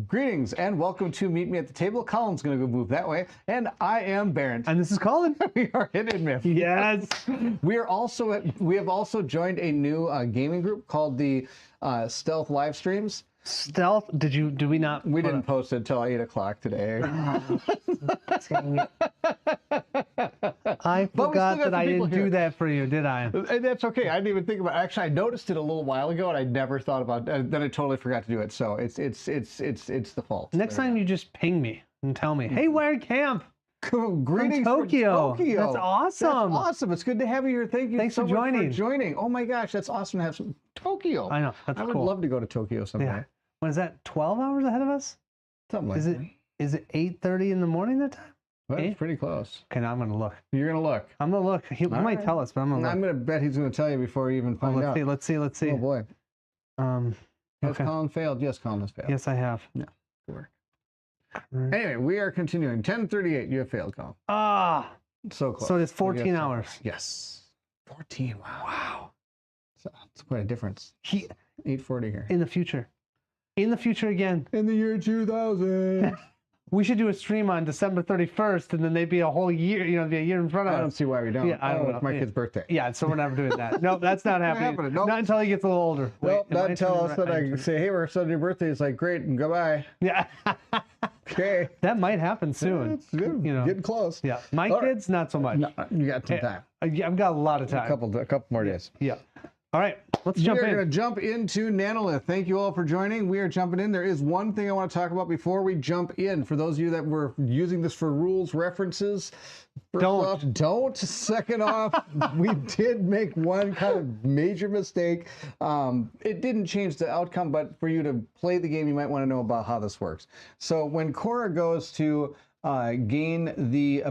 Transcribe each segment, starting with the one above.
Greetings and welcome to Meet Me at the Table. Colin's going to go move that way, and I am Barron. And this is Colin. We are Hidden Myth. Yes. We have also joined a new gaming group called the Stealth Live Streams. Stealth? Did we not? We didn't post it until 8 o'clock today. I forgot that I didn't do that for you, did I? And that's okay. I didn't even think about it. Actually, I noticed it a little while ago, and I never thought about it. Then I totally forgot to do it. So it's the fault. Next time you just ping me and tell me, hey, we're in camp. Greetings from Tokyo. That's awesome. That's awesome. It's good to have you here. Thanks so for much for joining. Oh my gosh, that's awesome to have some Tokyo. I know. That's I would cool. love to go to Tokyo someday. Yeah. What is that? 12 hours ahead of us? Something like that. Is it 8:30 in the morning that time? Well, that's pretty close. Okay, now I'm gonna look. You're gonna look. I'm gonna look. He might tell us, but I'm gonna look. I'm gonna bet he's gonna tell you before you even find out. Let's see. Oh boy. Has Okay. Colin failed? Yes, Colin has failed. Yes, I have. Yeah. Good work. Anyway, we are continuing. 10:38. You have failed, Colin. So close. So it's 14 hours. Yes. 14. Wow. So it's quite a difference. 8:40 here. In the future. In the future again. In the year 2000. We should do a stream on December 31st, and then they'd be a whole year, be a year in front of us. I don't see why we don't. Yeah, I don't know. It's my kid's birthday. Yeah, so we're never doing that. No, that's not happening. Nope. Not until he gets a little older. Nope, not until us that I say, hey, we're celebrating your birthday. It's like, great, and goodbye. Yeah. Okay. That might happen soon. It's getting close. Yeah. My kids, not so much. No, you got some time. I've got a lot of time. A couple more days. Yeah. All right, let's jump in. We're going to jump into Nanolith. Thank you all for joining. We are jumping in. There is one thing I want to talk about before we jump in. For those of you that were using this for rules references, don't. Second off, we did make one kind of major mistake. It didn't change the outcome, but for you to play the game, you might want to know about how this works. So when Cora goes to gain the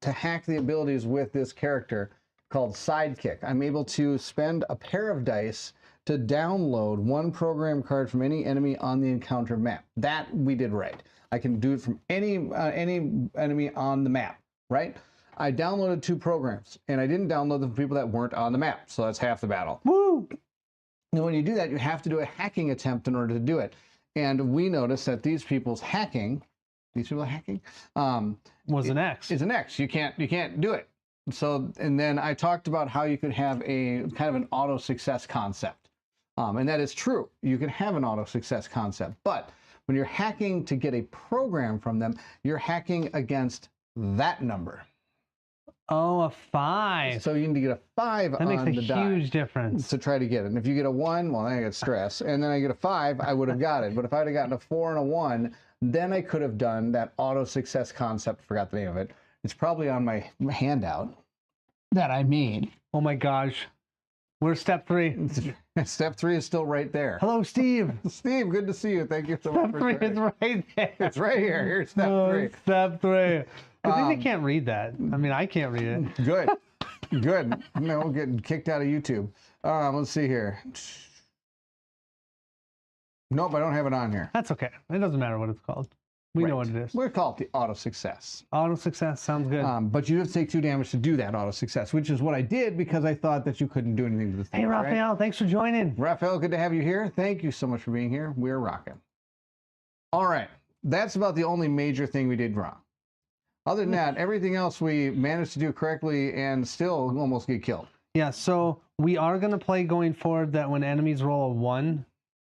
to hack the abilities with this character called Sidekick, I'm able to spend a pair of dice to download one program card from any enemy on the encounter map. That we did right. I can do it from any enemy on the map, right? I downloaded 2 programs, and I didn't download them from people that weren't on the map, so that's half the battle. Woo! And when you do that, you have to do a hacking attempt in order to do it. And we noticed that these people's hacking, was an X. Is an X. You can't do it. So, and then I talked about how you could have a kind of an auto success concept. And that is true. You can have an auto success concept, but when you're hacking to get a program from them, you're hacking against that number. Oh, a 5. So you need to get a 5 on the die. That makes a huge difference. To try to get it. And if you get a 1, well, then I get stress. And then I get a 5, I would have got it. But if I'd have gotten a 4 and a 1, then I could have done that auto success concept. Forgot the name of it. It's probably on my handout that I made. Oh my gosh. We're step 3. Step 3 is still right there. Hello, Steve. Steve, good to see you. Thank you so much for Step 3 is right there. It's right here. Here's step 3. Step 3. Good thing they can't read that. I mean, I can't read it. Good. Good. No, getting kicked out of YouTube. Let's see here. Nope, I don't have it on here. That's okay. It doesn't matter what it's called. We know what it is. We'll call it the auto success. Auto success sounds good. But you have to take 2 damage to do that auto success, which is what I did because I thought that you couldn't do anything to this thing. Hey, Raphael, right? Thanks for joining. Raphael, good to have you here. Thank you so much for being here. We're rocking. All right. That's about the only major thing we did wrong. Other than that, everything else we managed to do correctly and still almost get killed. Yeah, so we are going to play going forward that when enemies roll a 1,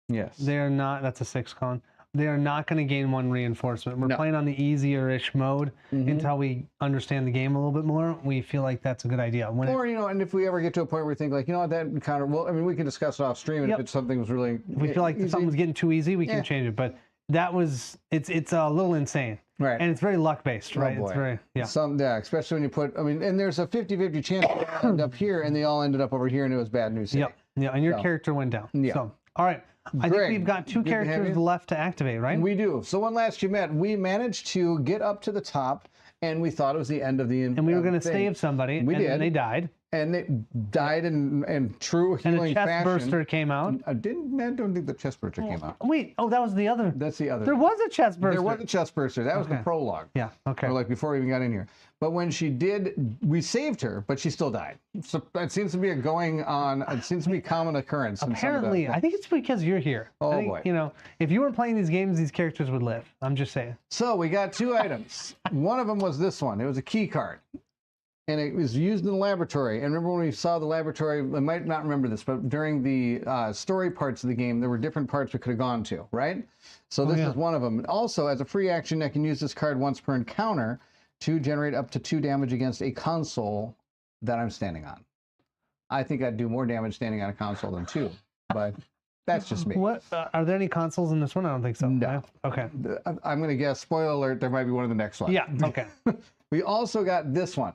yes, they're not, that's a 6 con. They are not going to gain 1 reinforcement. We're playing on the easier-ish mode until we understand the game a little bit more. We feel like that's a good idea. And if we ever get to a point where we think like, that encounter, well, I mean, we can discuss it off stream, and if it's something was really, if we feel like something's getting too easy, we can change it. But that was, it's a little insane. Right. And it's very luck-based, right? Oh boy. It's very, especially when you put, and there's a 50-50 chance they all end up here, and they all ended up over here, and it was bad news. Yeah, and your character went down. Yeah. So, all right. I think we've got 2 characters left to activate, right? We do. So when last you met, we managed to get up to the top, and we thought it was the end of the and we were going to save somebody, and then they died. and it died in true And healing a chest fashion. burster came out. I don't think the chest burster came out. Wait, oh, that was the other. That's the other. There was a chest burster. There was a chest burster. That was the prologue. Yeah, okay. Or like before we even got in here. But when she did, we saved her, but she still died. So it seems to be it seems to be a common occurrence. Apparently, I think it's because you're here. Oh, I think, boy. You know, if you weren't playing these games, these characters would live. I'm just saying. So we got 2 items. One of them was this one. It was a key card. And it was used in the laboratory. And remember when we saw the laboratory, I might not remember this, but during the story parts of the game, there were different parts we could have gone to, right? So this is one of them. Also, as a free action, I can use this card once per encounter to generate up to 2 damage against a console that I'm standing on. I think I'd do more damage standing on a console than 2, but that's just me. What are there any consoles in this one? I don't think so. No. Okay. I'm going to guess, spoiler alert, there might be one in the next one. Yeah, okay. We also got this one.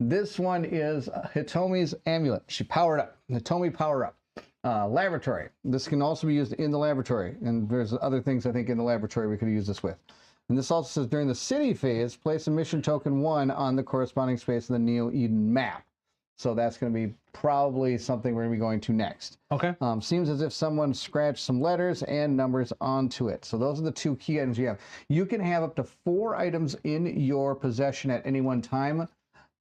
This one is Hitomi's amulet. She powered up. Hitomi power up. Laboratory. This can also be used in the laboratory. And there's other things I think in the laboratory we could use this with. And this also says during the city phase, place a mission token 1 on the corresponding space in the Neo Eden map. So that's going to be probably something we're going to be going to next. Okay. Seems as if someone scratched some letters and numbers onto it. So those are the 2 key items you have. You can have up to 4 items in your possession at any one time.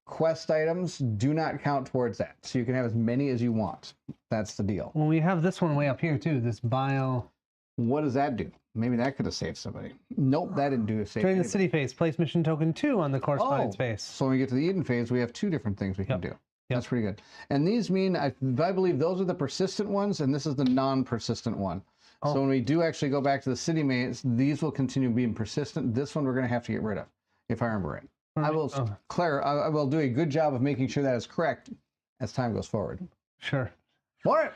Quest items do not count towards that. So you can have as many as you want. That's the deal. Well, we have this one way up here too, this bio. What does that do? Maybe that could have saved somebody. Nope, that didn't do a save. During the city phase, place mission token 2 on the corresponding space. So when we get to the Eden phase, we have 2 different things we can do. That's pretty good. And these mean, I believe those are the persistent ones, and this is the non-persistent one. So when we do actually go back to the city maze, these will continue being persistent. This one we're going to have to get rid of, if I remember it. I will, Claire, I will do a good job of making sure that is correct as time goes forward. Sure. All right.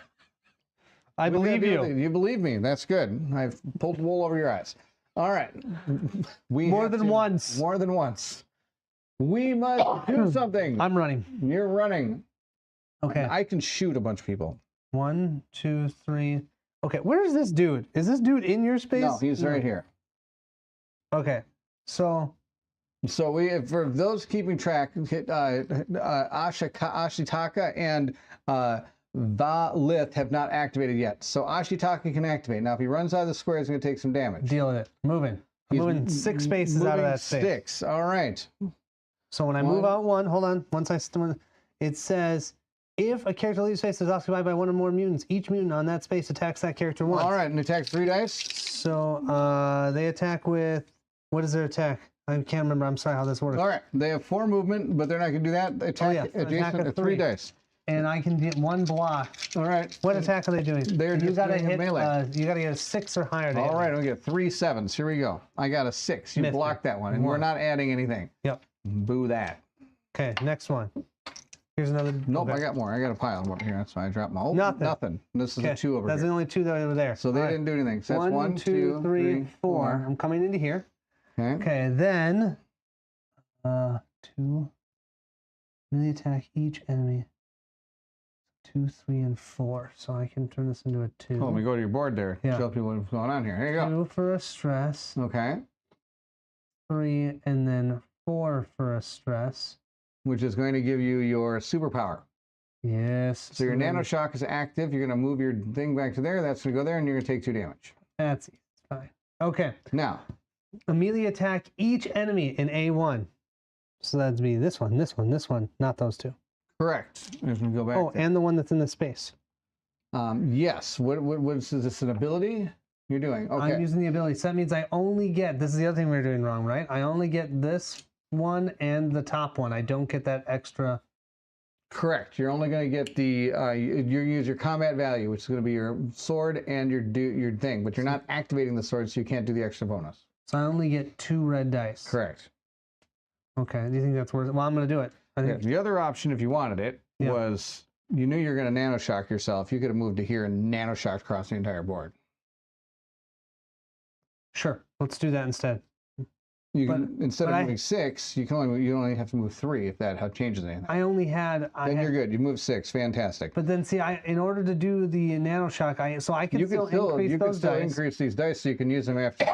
I believe you. You believe me. That's good. I've pulled wool over your eyes. All right. More than once. More than once. We must do something. I'm running. You're running. Okay. I can shoot a bunch of people. 1, 2, 3. Okay, where is this dude? Is this dude in your space? No, he's right here. Okay, so we, for those keeping track, Ashitaka and Nanolith have not activated yet. So Ashitaka can activate. Now, if he runs out of the square, he's going to take some damage. deal with it. Moving. I'm moving 6 spaces out of that space. 6. All right. So when I move out 1, hold on. Once it says if a character leaves space is occupied by 1 or more mutants, each mutant on that space attacks that character once. All right, and attacks 3 dice. So they attack with, what is their attack? I can't remember. I'm sorry how this works. All right, they have 4 movement, but they're not going to do that. They attack adjacent to 3 dice. And I can get 1 block. All right. What attack are they doing? They're just doing melee. You got to get a 6 or higher. All right, I'll get 3 7s. Here we go. I got a 6. You blocked that one, and we're not adding anything. Yep. Boo that. Okay, next one. Here's another. Nope, I got more. I got a pile over here. That's why I dropped my. Nothing. This is a 2 over That's here. the only 2 that are over there. So they didn't do anything. So that's 1, 2, 3, 4. I'm coming into here. Okay. Okay, then 2. Melee attack each enemy. 2, 3, and 4. So I can turn this into a 2. Oh, let me go to your board there. Yeah. Show people what's going on here. Here you go. 2 for a stress. Okay. 3, and then 4 for a stress. Which is going to give you your superpower. Yes. So your nanoshock is active. You're going to move your thing back to there. That's going to go there, and you're going to take 2 damage. That's fine. Okay. Now. Immediately attack each enemy in A1. So that'd be this one, this one, this one, not those 2. Correct. I'm going to go back. Oh, and the one that's in the space. Yes. What is this, an ability you're doing? Okay. I'm using the ability. So that means I only get, this is the other thing we're doing wrong, right? I only get this one and the top one. I don't get that extra. Correct. You're only going to get the, you use your combat value, which is going to be your sword and your thing, but you're not activating the sword, so you can't do the extra bonus. So I only get 2 red dice. Correct. Okay. Do you think that's worth it? Well, I'm going to do it. I think. Yeah, the other option, if you wanted it, was you knew you were going to nanoshock yourself. You could have moved to here and nanoshocked across the entire board. Sure. Let's do that instead. You can, instead of moving 6, you only have to move 3 if that changes anything. I only had. Then you're good. You move 6. Fantastic. But then see, in order to do the nanoshock, I can still increase those dice. Increase these dice so you can use them after.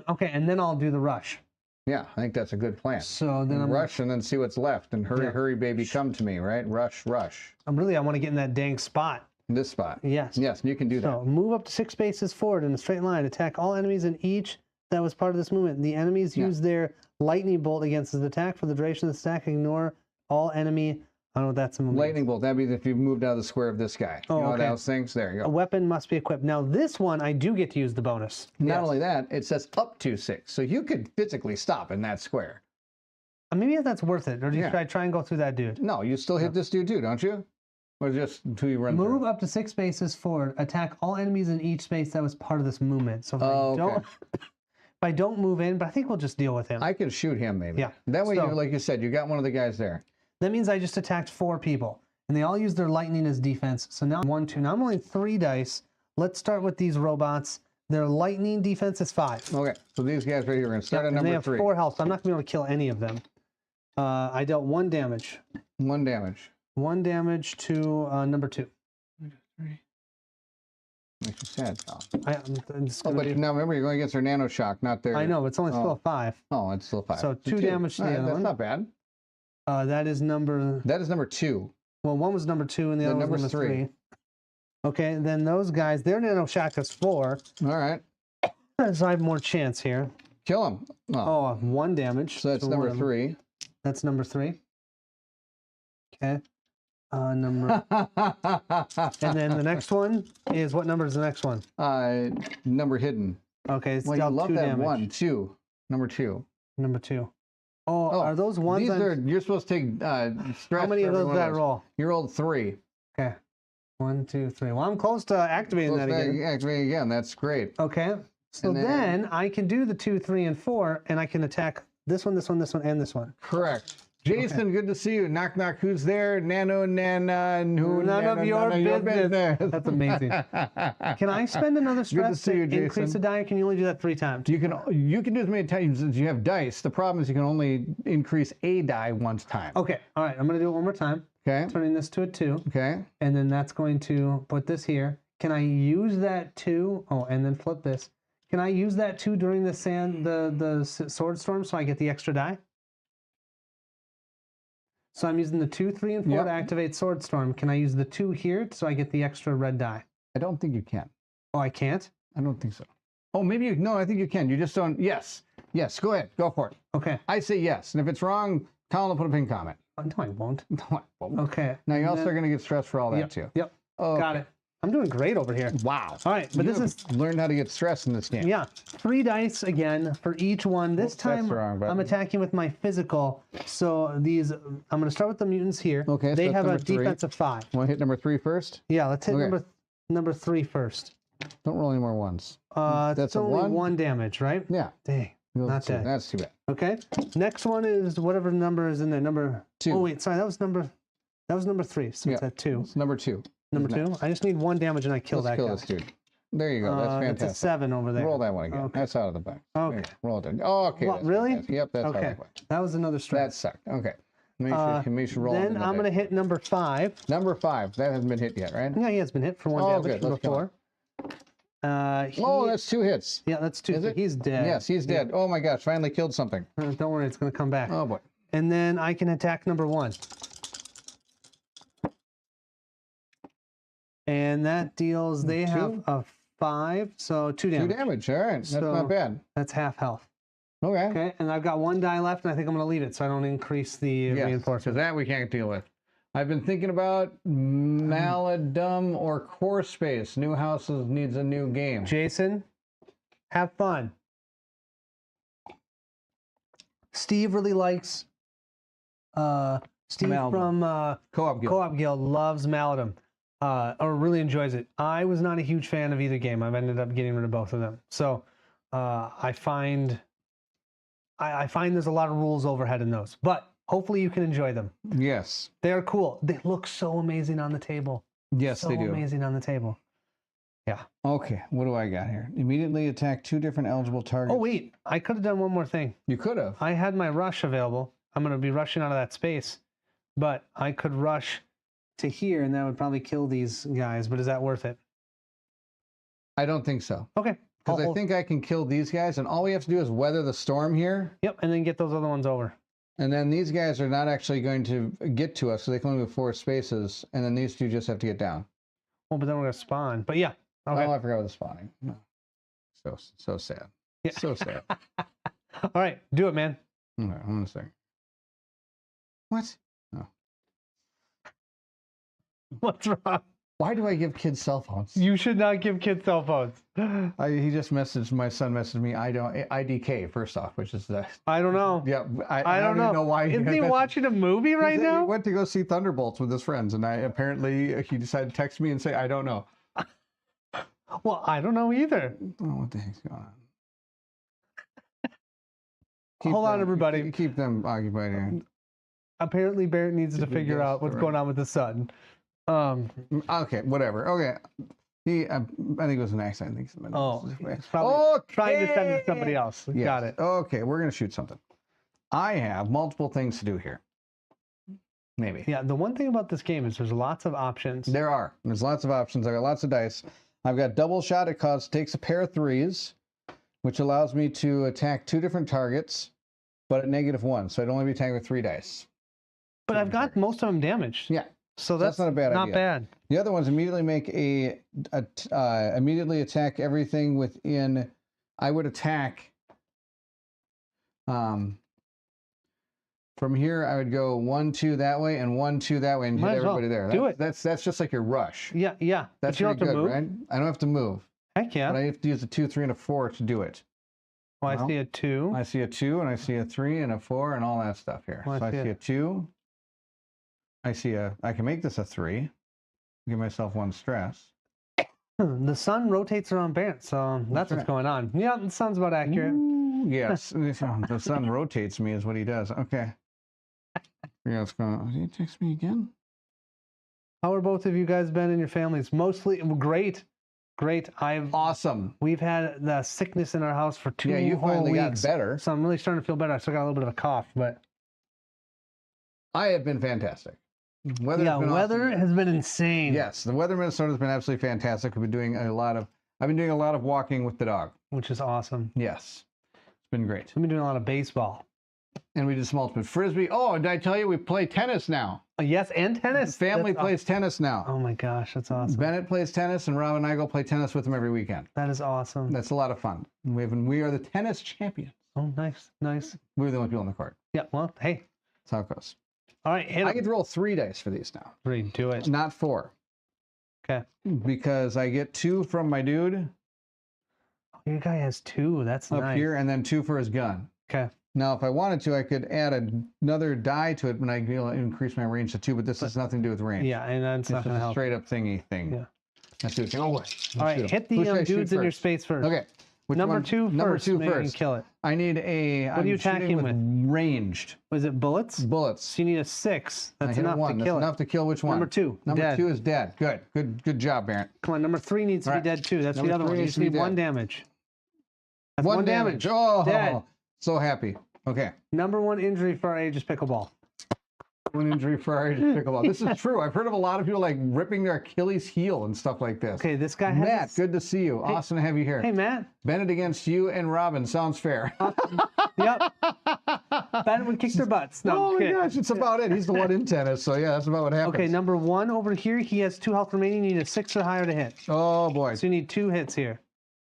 Okay, and then I'll do the rush. Yeah, I think that's a good plan. So then I'm rush and then see what's left, and hurry, Yeah. hurry, baby, come to me, right? Rush, rush. I want to get in that dang spot. This spot. Yes. Yes, you can do that. So move up to 6 spaces forward in a straight line. Attack all enemies in each that was part of this movement. The enemies use their lightning bolt against this attack for the duration of the stack. Ignore all enemy. I don't know what that's. Lightning bolt. That'd be if you moved out of the square of this guy. Oh, you know okay. those things? There you A go. weapon must be equipped. Now this one, I do get to use the bonus. Not only that, it says up to 6. So you could physically stop in that square. Maybe that's worth it. Or do you try and go through that dude? No, you still hit this dude too, don't you? Or just until you run Move through? up to 6 spaces forward. Attack all enemies in each space that was part of this movement. So if I don't move in, but I think we'll just deal with him. I can shoot him maybe. Yeah. That way, So- like you said, you got one of the guys there. That means I just attacked 4 people. And they all use their lightning as defense. So now 1, 2. Now I'm rolling 3 dice. Let's start with these robots. Their lightning defense is 5. Okay, so these guys right here, we're going to start at And number they have 3. 4 health, so I'm not going to be able to kill any of them. I dealt 1 damage. 1 damage. 1 damage to number 2. Makes you sad, pal. I'm just Oh, gonna but do- now remember, you're going against their nano shock, not their... I know, but it's only still a 5. Oh, it's still 5. So 2 damage to the other That's one. not bad. That is number... That is number 2. Well, one was number 2 and the other was number 3. Okay, then those guys, their nano shock is 4. All right. So I have more chance here. Kill him. Oh, 1 damage. So that's to number one of them. 3. That's number 3. Okay. Number... And then the next one is, what number is the next one? Number hidden. Okay, it's Well, you dealt love 2 that damage. 1, 2. Number 2. Number 2. Oh, are those ones? These are, you're supposed to take stress. How many for of every those one did I roll? You rolled 3. Okay. 1, 2, 3. Well, I'm close to activating that again. Activating again. That's great. Okay. So And then I can do the 2, 3, and 4, and I can attack this one, this one, this one, and this one. Correct. Jason, good to see you. Knock, knock. Who's there? Nano, Nana, who? None of your business. business. That's amazing. Can I spend another stress see to you, increase Jason. the die, or can you only do that 3 times? You can do as many times as you have dice. The problem is you can only increase a die once time. Okay. All right. I'm going to do it one more time. Okay. Turning this to a 2. Okay. And then that's going to put this here. Can I use that 2? Oh, and then flip this. Can I use that 2 during the sword storm so I get the extra die? So I'm using the 2, 3, and 4 to activate sword storm. Can I use the 2 here so I get the extra red die? I don't think you can. Oh, I can't? I don't think so. Oh, maybe you. No, I think you can. You just don't. Yes. Yes. Go ahead. Go for it. Okay. I say yes. And if it's wrong, Colin will put a pin comment. Oh, no, I won't. No, I won't. Okay. Now you're also going to get stressed for all that too. Yep. Oh, Got it. I'm doing great over here. Wow. All right, but this is learned how to get stressed in this game. yeah, 3 dice again for each one. This Oops, that's time the wrong button. I'm attacking with my physical. So these, I'm going to start with the mutants here. Okay, so they that's have a number 3. defense of 5. Want to hit number 3 first? Yeah, let's hit Okay. number 3 first. Don't roll any more ones. That's That's a only 1? 1 damage, right? Yeah. Dang, not dead. That's too bad. Okay. Next one is whatever number is in there. Number 2. Oh wait, sorry, that was number 3. So it's at 2. It's number 2. Number 2. I just need 1 damage and I kill Let's that kill guy. this dude. There you go. That's fantastic. It's a 7 over there. Roll that one again. Okay. That's out of the box. Okay. There, roll it down. Oh, okay. What, that's really? fantastic. Yep, that's out of Okay. the box. That was another That stress. sucked. Okay. Make sure roll it in Then the I'm going to dice. hit number 5. Number 5. That hasn't been hit yet, right? Yeah, he has been hit for 1 Oh, damage good. from Let's kill before. Oh, that's 2 hits. Yeah, that's 2. Is it? He's dead. Yes, he's dead. Oh my gosh, finally killed something. Don't worry, it's going to come back. Oh boy. And then I can attack number 1. And that deals, they have a 5, so 2 2 damage. damage. All right. That's So- not bad. That's half health. Okay. Okay, and I've got 1 die left, and I think I'm going to leave it so I don't increase the Yes, because reinforcement. that we can't deal with. I've been thinking about Maladum or Core Space. New Houses needs a new game. Jason, have fun. Steve really likes, Steve Maladum. from Co-op Guild. Co-op Guild loves Maladum, or really enjoys it. I was not a huge fan of either game. I've ended up getting rid of both of them. So I find there's a lot of rules overhead in those, but hopefully you can enjoy them. Yes. They're cool. They look so amazing on the table. Yes, So they do. amazing on the table. Yeah. Okay, what do I got here? Immediately attack 2 different eligible targets. Oh wait, I could have done one more thing. You could have. I had my rush available. I'm going to be rushing out of that space, but I could rush to here, and that would probably kill these guys. But is that worth it? I don't think so. Okay, Because I think I can kill these guys, and all we have to do is weather the storm here. Yep, and then get those other ones over. And then these guys are not actually going to get to us, so they can only move 4 spaces, and then these two just have to get down. Well, but then we're going to spawn. But yeah. Okay. Oh, I forgot about the spawning. No. So sad. Yeah. So sad. All right, do it, man. Okay, hold on a second. What? Oh. What's wrong? Why do I give kids cell phones? You should not give kids cell phones. He just messaged, my son messaged me, IDK, first off, which is the... I don't know. Yeah, I don't even know why. Isn't he watching a movie right now? He went to go see Thunderbolts with his friends, and apparently he decided to text me and say, I don't know. Well, I don't know either. Oh, what the heck's going on? Hold on, everybody. Keep them occupied here. Apparently, Barrett needs to figure out what's going on with his son. Okay, whatever. Okay. I think it was an accident. I think it's probably trying to send it to somebody else. Yes. Got it. Okay, we're going to shoot something. I have multiple things to do here. Maybe. Yeah, the one thing about this game is there's lots of options. There's lots of options. I've got lots of dice. I've got double shot. It takes a pair of 3s, which allows me to attack 2 different targets, but at -1. So I'd only be attacking with 3 dice. But I've got most of them damaged. Yeah. So that's not a bad idea. Not bad. The other ones immediately make immediately attack everything within. I would attack. From here, I would go 1, 2 that way and 1, 2 that way, and hit everybody there. Do it. That's just like your rush. Yeah. That's but you don't have to move. Right? I don't have to move. Heck yeah. But I have to use a 2, 3, and a 4 to do it. Oh, I see a 2. I see a 2, and I see a 3, and a 4, and all that stuff here. Well, so I see a 2. I can make this a 3. Give myself 1 stress. The sun rotates around Barrett, so that's what's going on. Yeah, that sounds about accurate. Ooh, yes, the sun rotates me is what he does. Okay. Yeah, what's going on? Did he text me again? How are both of you guys been in your families? Mostly great. Awesome. We've had the sickness in our house for 2 you whole finally weeks, got better. So I'm really starting to feel better. I still got a little bit of a cough, but I have been fantastic. Weather has been insane. Yes, the weather in Minnesota has been absolutely fantastic. I've been doing a lot of walking with the dog, which is awesome. Yes, it's been great. We've been doing a lot of baseball, and we did some ultimate frisbee. Oh, did I tell you we play tennis now? Yes, and tennis. Family plays tennis now. Oh my gosh, that's awesome. Bennett plays tennis, and Rob and I go play tennis with him every weekend. That is awesome. That's a lot of fun. We are the tennis champions. Oh, nice. We're the only people on the court. Yeah. Well, hey, that's how it goes. All right, I get to roll 3 dice for these now. 3, do it. Not 4. Okay. Because I get 2 from my dude. Oh, your guy has 2. That's up nice. Here, and then 2 for his gun. Okay. Now, if I wanted to, I could add another die to it, and I can increase my range to 2. But this has nothing to do with range. Yeah, and that's not going to help. Straight up thingy thing. Yeah. Let's do it. Oh, all right, hit the dudes in your space first. Okay. Number 2 first. Number 2 first. Kill it. I need a. What do you attack him with? Ranged. Was it bullets? Bullets. So you need a 6. That's enough to kill it. That's enough to kill which one? Number 2. Number 2 is dead. Good job, Barrett. Come on, number 3 needs to be dead too. That's the other one. You just need 1 damage. That's 1 damage. Oh, dead. So happy. Okay. Number 1 injury for our Aegis Pickleball. 1 injury for our Aegis Pickleball. This is true. I've heard of a lot of people like ripping their Achilles heel and stuff like this. Okay, this guy has... Matt, good to see you. Awesome to have you here. Hey, Matt. Bennett against you and Robin. Sounds fair. Yep. Bennett would kick their butts. No, oh my gosh, it's about it. He's the one in tennis, so yeah, that's about what happens. Okay, number 1 over here, he has 2 health remaining. You need a 6 or higher to hit. Oh boy. So you need 2 hits here.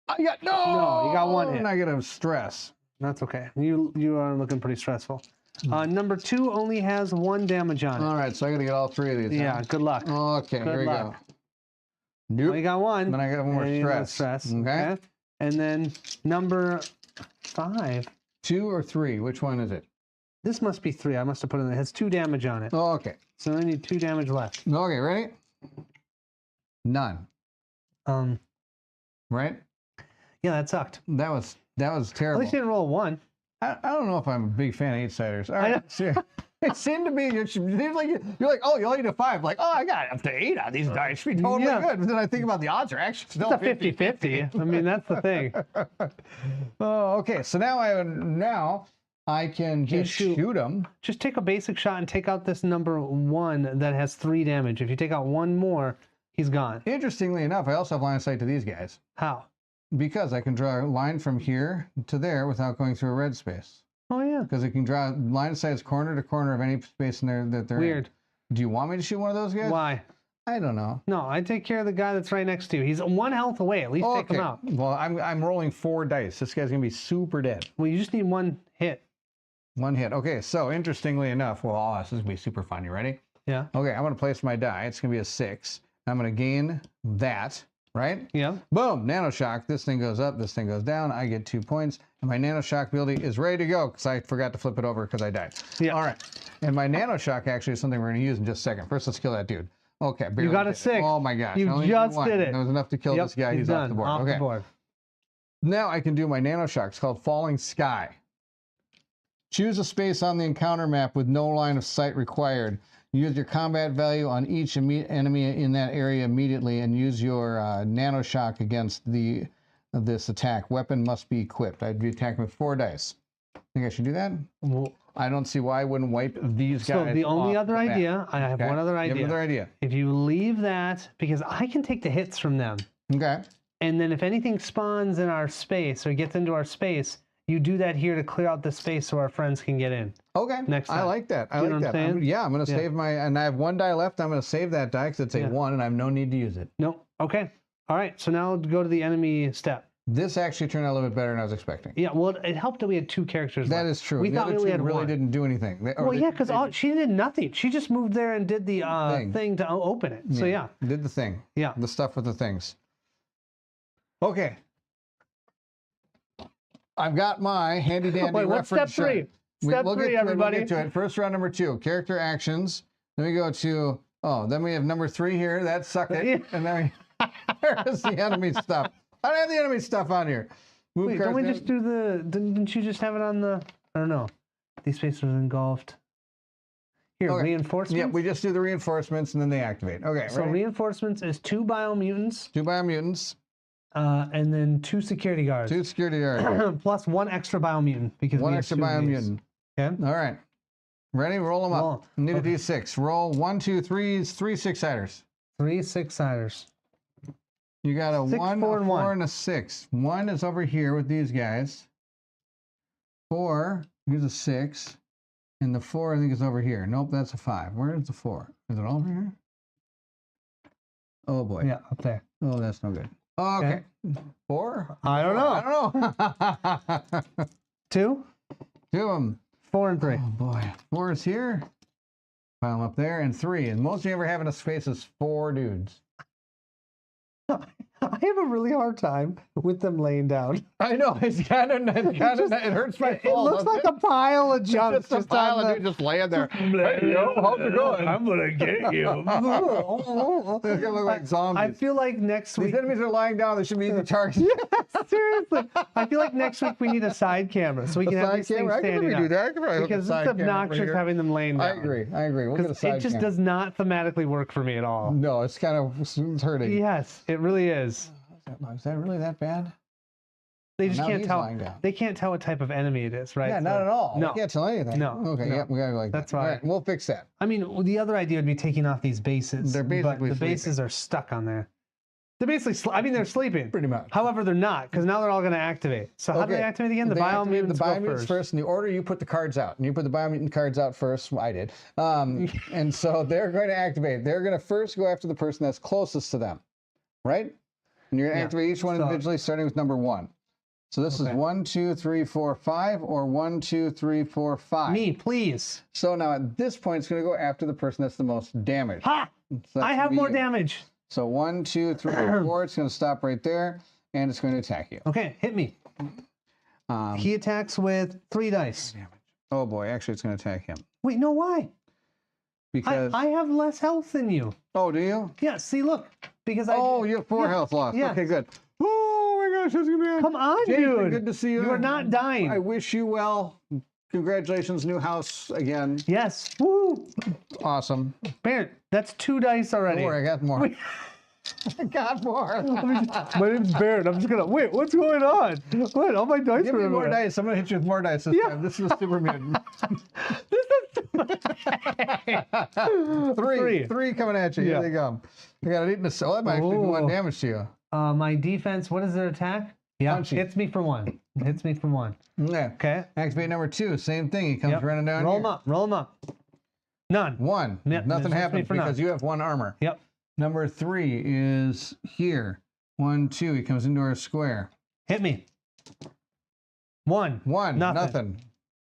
No, you got 1 hit. Negative stress. That's okay. You are looking pretty stressful. Number 2 only has 1 damage on it. All right, so I got to get all 3 of these. Yeah, good luck. Okay, here we go. Nope. Well, you got 1. Then I got 1 more stress. Okay. And then number 5. 2 or 3? Which one is it? This must be 3. I must have put it in. It has 2 damage on it. Oh, okay. So I need 2 damage left. Okay, ready? None. Right? Yeah, that sucked. That was terrible. At least you didn't roll a 1. I don't know if I'm a big fan of 8-siders. All right, sure. It seemed to be you're like, oh, you only need a 5. Like, oh, I got up to 8 on these dice. Should be totally good. But then I think about the odds are actually still it's a 50-50. I mean, that's the thing. Oh, okay. So now I can just shoot him. Just take a basic shot and take out this number 1 that has 3 damage. If you take out 1 more, he's gone. Interestingly enough, I also have line of sight to these guys. How? Because I can draw a line from here to there without going through a red space. Oh yeah. Because it can draw line of sight corner to corner of any space in there that they're Weird. in. Do you want me to shoot one of those guys? Why? I don't know. No, I take care of the guy that's right next to you. He's 1 health away. At least take him out. Well, I'm rolling 4 dice. This guy's gonna be super dead. Well, you just need 1 hit. 1 hit. Okay, so interestingly enough, well, this is gonna be super fun. You ready? Yeah. Okay, I'm gonna place my die. It's gonna be a 6. I'm gonna gain that, right? Yeah. Boom, nanoshock. This thing goes up, this thing goes down. I get 2 points. And my nanoshock ability is ready to go because I forgot to flip it over because I died. Yeah. All right. And my nanoshock actually is something we're gonna use in just a second. First, let's kill that dude. Okay, You got a did it. 6. Oh my gosh. You I only just one. did it. That was enough to kill this guy. He's off the board. Off Okay. the board. Now I can do my nanoshock. It's called Falling Sky. Choose a space on the encounter map with no line of sight required. Use your combat value on each enemy in that area immediately and use your nanoshock against this attack. Weapon must be equipped. I'd be attacking with 4 dice. Think I should do that? Well, I don't see why I wouldn't wipe these guys. so the only off other the map. idea, I have Okay. one other You have idea. another idea. If you leave that, because I can take the hits from them, Okay. and then if anything spawns in our space or gets into our space, you do that here to clear out the space so our friends can get in. Okay. Next I time. like that. I Do you know like what that. I'm saying? I'm going to Yeah. save and I have 1 die left. I'm going to save that die because it's a Yeah. 1 and I have no need to use it. Nope. Okay. All right. So now go to the enemy step. This actually turned out a little bit better than I was expecting. Yeah. Well, it helped that we had 2 characters. That left. is true. We The thought other we only two had really 1. didn't do anything. Well, yeah, because she did nothing. She just moved there and did the thing to open it. So yeah. Did the thing. Yeah. The stuff with the things. Okay. I've got my handy dandy Wait, what's reference step 3? chart. Step We'll get 3, to it, everybody. We'll get to it. First round number 2, character actions. Then we go to, then we have number 3 here. That sucked it. Yeah. And then there's the enemy stuff. I don't have the enemy stuff on here. Move Wait, cards don't we in. just do the? Didn't you just have it on the? I don't know. These spaces are engulfed. Here, Okay. reinforcements. Yeah, we just do the reinforcements and then they activate. Okay, So ready? reinforcements is 2 biomutants, 2 biomutants, and then 2 security guards, 2 security guards, plus 1 extra biomutant because 1 we have extra 2 of these. biomutant. Okay. All right. Ready? Roll them up. Roll. Need Okay. a d6. Roll 1, 2, 3, 3 6-siders. 3 6-siders. You got a 6, 1, 4, a and 4, 1. and a 6. 1 is over here with these guys. 4, here's a 6. And the 4, I think, is over here. Nope, that's a 5. Where is the 4? Is it over here? Oh, boy. Yeah, up there. Oh, that's no good. Okay. 4? I don't know. I don't know. 2, 2 of them. 4, and 3. Oh, boy. 4 is here. Pile them up there. And 3. And most you ever have in a space is 4 dudes. I have a really hard time with them laying down. I know. It's kind of, it hurts my It fall. looks like a pile of junk. Just a pile of dudes just laying there. Hey, yo, how's it going? I'm gonna get you. They're gonna look like zombies. I feel like next These week. enemies are lying down. They should be easy targets. Seriously, I feel like next week we need a side camera so we can have these things I can standing maybe do up. that. I can probably hook a Because side it's camera over obnoxious here. having them laying I down. agree. I agree. We'll get a Because side it just camera. does not thematically work for me at all. No, it's kind of it's hurting. Yes, it really is. Is that really that bad? They just Now can't he's tell. lying down. They can't tell what type of enemy it is, right? Yeah, So- not at all. No. We can't tell anything. No, Okay, no. yep, we gotta go like That's that. All fine. right, we'll fix that. I mean, well, the other idea would be taking off these bases. They're basically but the bases are stuck on there. They're basically. I mean, they're sleeping. Pretty much. However, they're not because now they're all going to activate. So how do they activate again? The They activate biomutants the go biomutants first. In the order you put the cards out. And you put the biomutant cards out first. Well, I did. And so they're going to activate. They're going to first go after the person that's closest to them, right? And you're going to Yeah. activate each one So- individually, starting with number 1. So this is Okay. 1, 2, 3, 4, 5, or 1, 2, 3, 4, 5. Me, please. So now at this point, it's going to go after the person that's the most damaged. Ha! So that's I gonna have be more you. damage. So 1, 2, 3, 4. It's going to stop right there, and it's going to attack you. Okay, hit me. He attacks with 3 dice. Oh boy, actually, it's going to attack him Wait, no, why? because. I have less health than you. Oh, do you? Yeah, see, look. Because I. Oh, you have 4 yeah, health lost. yeah. Okay, good. Oh my gosh, that's gonna be. Come on, Jason, dude. good to see you. You are not dying. I wish you well. Congratulations, new house again. Yes. Woo. Awesome. Barrett, that's 2 dice already. Don't worry, I got more. Wait. I got more. My name's Barrett. I'm just gonna wait. What's going on? What? All my dice Give are me in more there. dice. I'm gonna hit you with more dice this Yeah. time. This is a super mutant. Three. Three coming at you. Yeah. Here they come. I got an eating a that might actually do 1 Ooh. damage to you. My defense. What is their attack? Yeah, Punchy. hits me for 1. Hits me for 1. Yeah. Okay. Activate number 2, same thing. He comes running down Roll here. him up. Roll him up. None. 1. Yep, Nothing just hits me happens for because none. you have 1 armor. Yep. Number 3 is here. 1, 2. He comes into our square. Hit me. 1. 1. Nothing.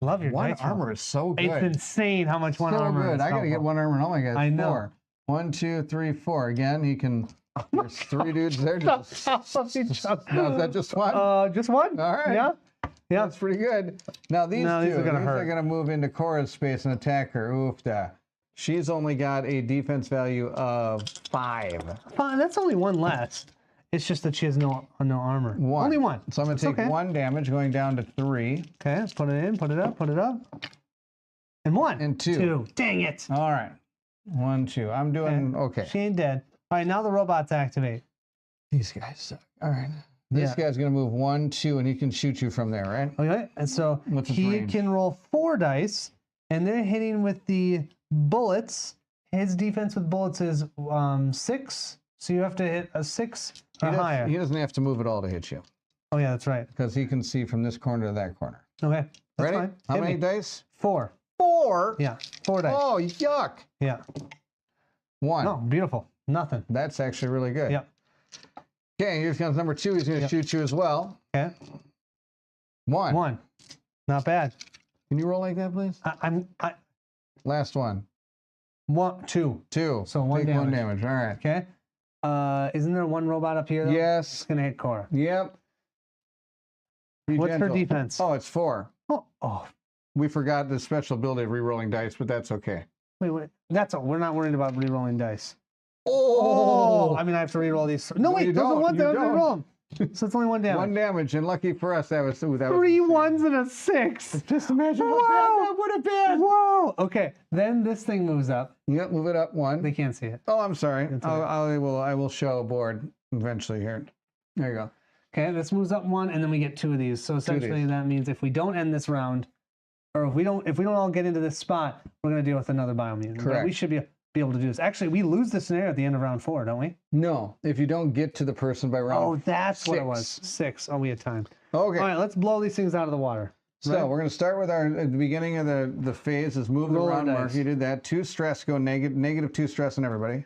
Love your 1 dice armor roll. is so good. It's insane how much 1 so armor good. is. I gotta get helpful. 1 armor and all my guys. I know. 4. 1, 2, 3, 4. Again, he can. There's 3 dudes there. No, is that just 1? Just 1. All right. Yeah. Yeah. That's pretty good. Now these two, are gonna hurt. are gonna move into Cora's space and attack her. Oofda. She's only got a defense value of 5. Fine. That's only 1 less. It's just that she has no armor. 1. Only 1. So I'm gonna take 1 damage, going down to 3. Okay. Let's put it in. Put it up. Put it up. And 1. And 2. 2. Dang it. All right. 1, 2. I'm doing okay. She ain't dead. All right. Now the robots activate. These guys suck. All right. This guy's gonna move 1, 2, and he can shoot you from there, right? Okay. And so What's his he range? can roll 4 dice, and they're hitting with the bullets. His defense with bullets is 6. So you have to hit a 6 or higher. He doesn't have to move at all to hit you Oh yeah, that's right. because he can see from this corner to that corner. Okay. That's Ready? fine. How Hit many me. dice? 4. 4. Yeah. 4 dice. Oh, yuck. Yeah. 1. Oh, beautiful. Nothing. That's actually really good. Yep. Okay, here comes number 2. He's going to shoot you as well. Okay. 1. 1. Not bad. Can you roll like that, please? I Last one. 1, 2. 2. So 1 Take damage. 1 damage. All right. Okay. Isn't there 1 robot up here though? It's Yes. gonna hit Cora. Yep. Be What's her gentle. defense? Oh, it's 4. Oh. We forgot the special ability of re-rolling dice, but that's okay. Wait. That's all. We're not worried about re-rolling dice. Oh! I mean, I have to re-roll these. No, No, wait. you Those are don't. ones You I have to don't. re-roll 'em. So it's only 1 damage. 1 damage, and lucky for us, that was 3 insane. 1s and a 6. Just imagine how bad that would have been. Whoa. Okay. Then this thing moves up. Yep, move it up 1. They can't see it. Oh, I'm sorry. That's all I will show a board eventually here. There you go. Okay. This moves up 1, and then we get 2 of these. So essentially, that means if we don't end this round, or if we don't all get into this spot, we're gonna deal with another biomutant. Correct. But we should be able to do this. Actually, we lose the scenario at the end of round 4, don't we? No, if you don't get to the person by round. Oh, that's what it was. 6. 6. Oh, we had time. Okay. All right, let's blow these things out of the water. So Right? we're going to start with at the beginning of the phase is move Roll the our round mark. dice. You did that. 2 stress, go negative 2 stress on everybody.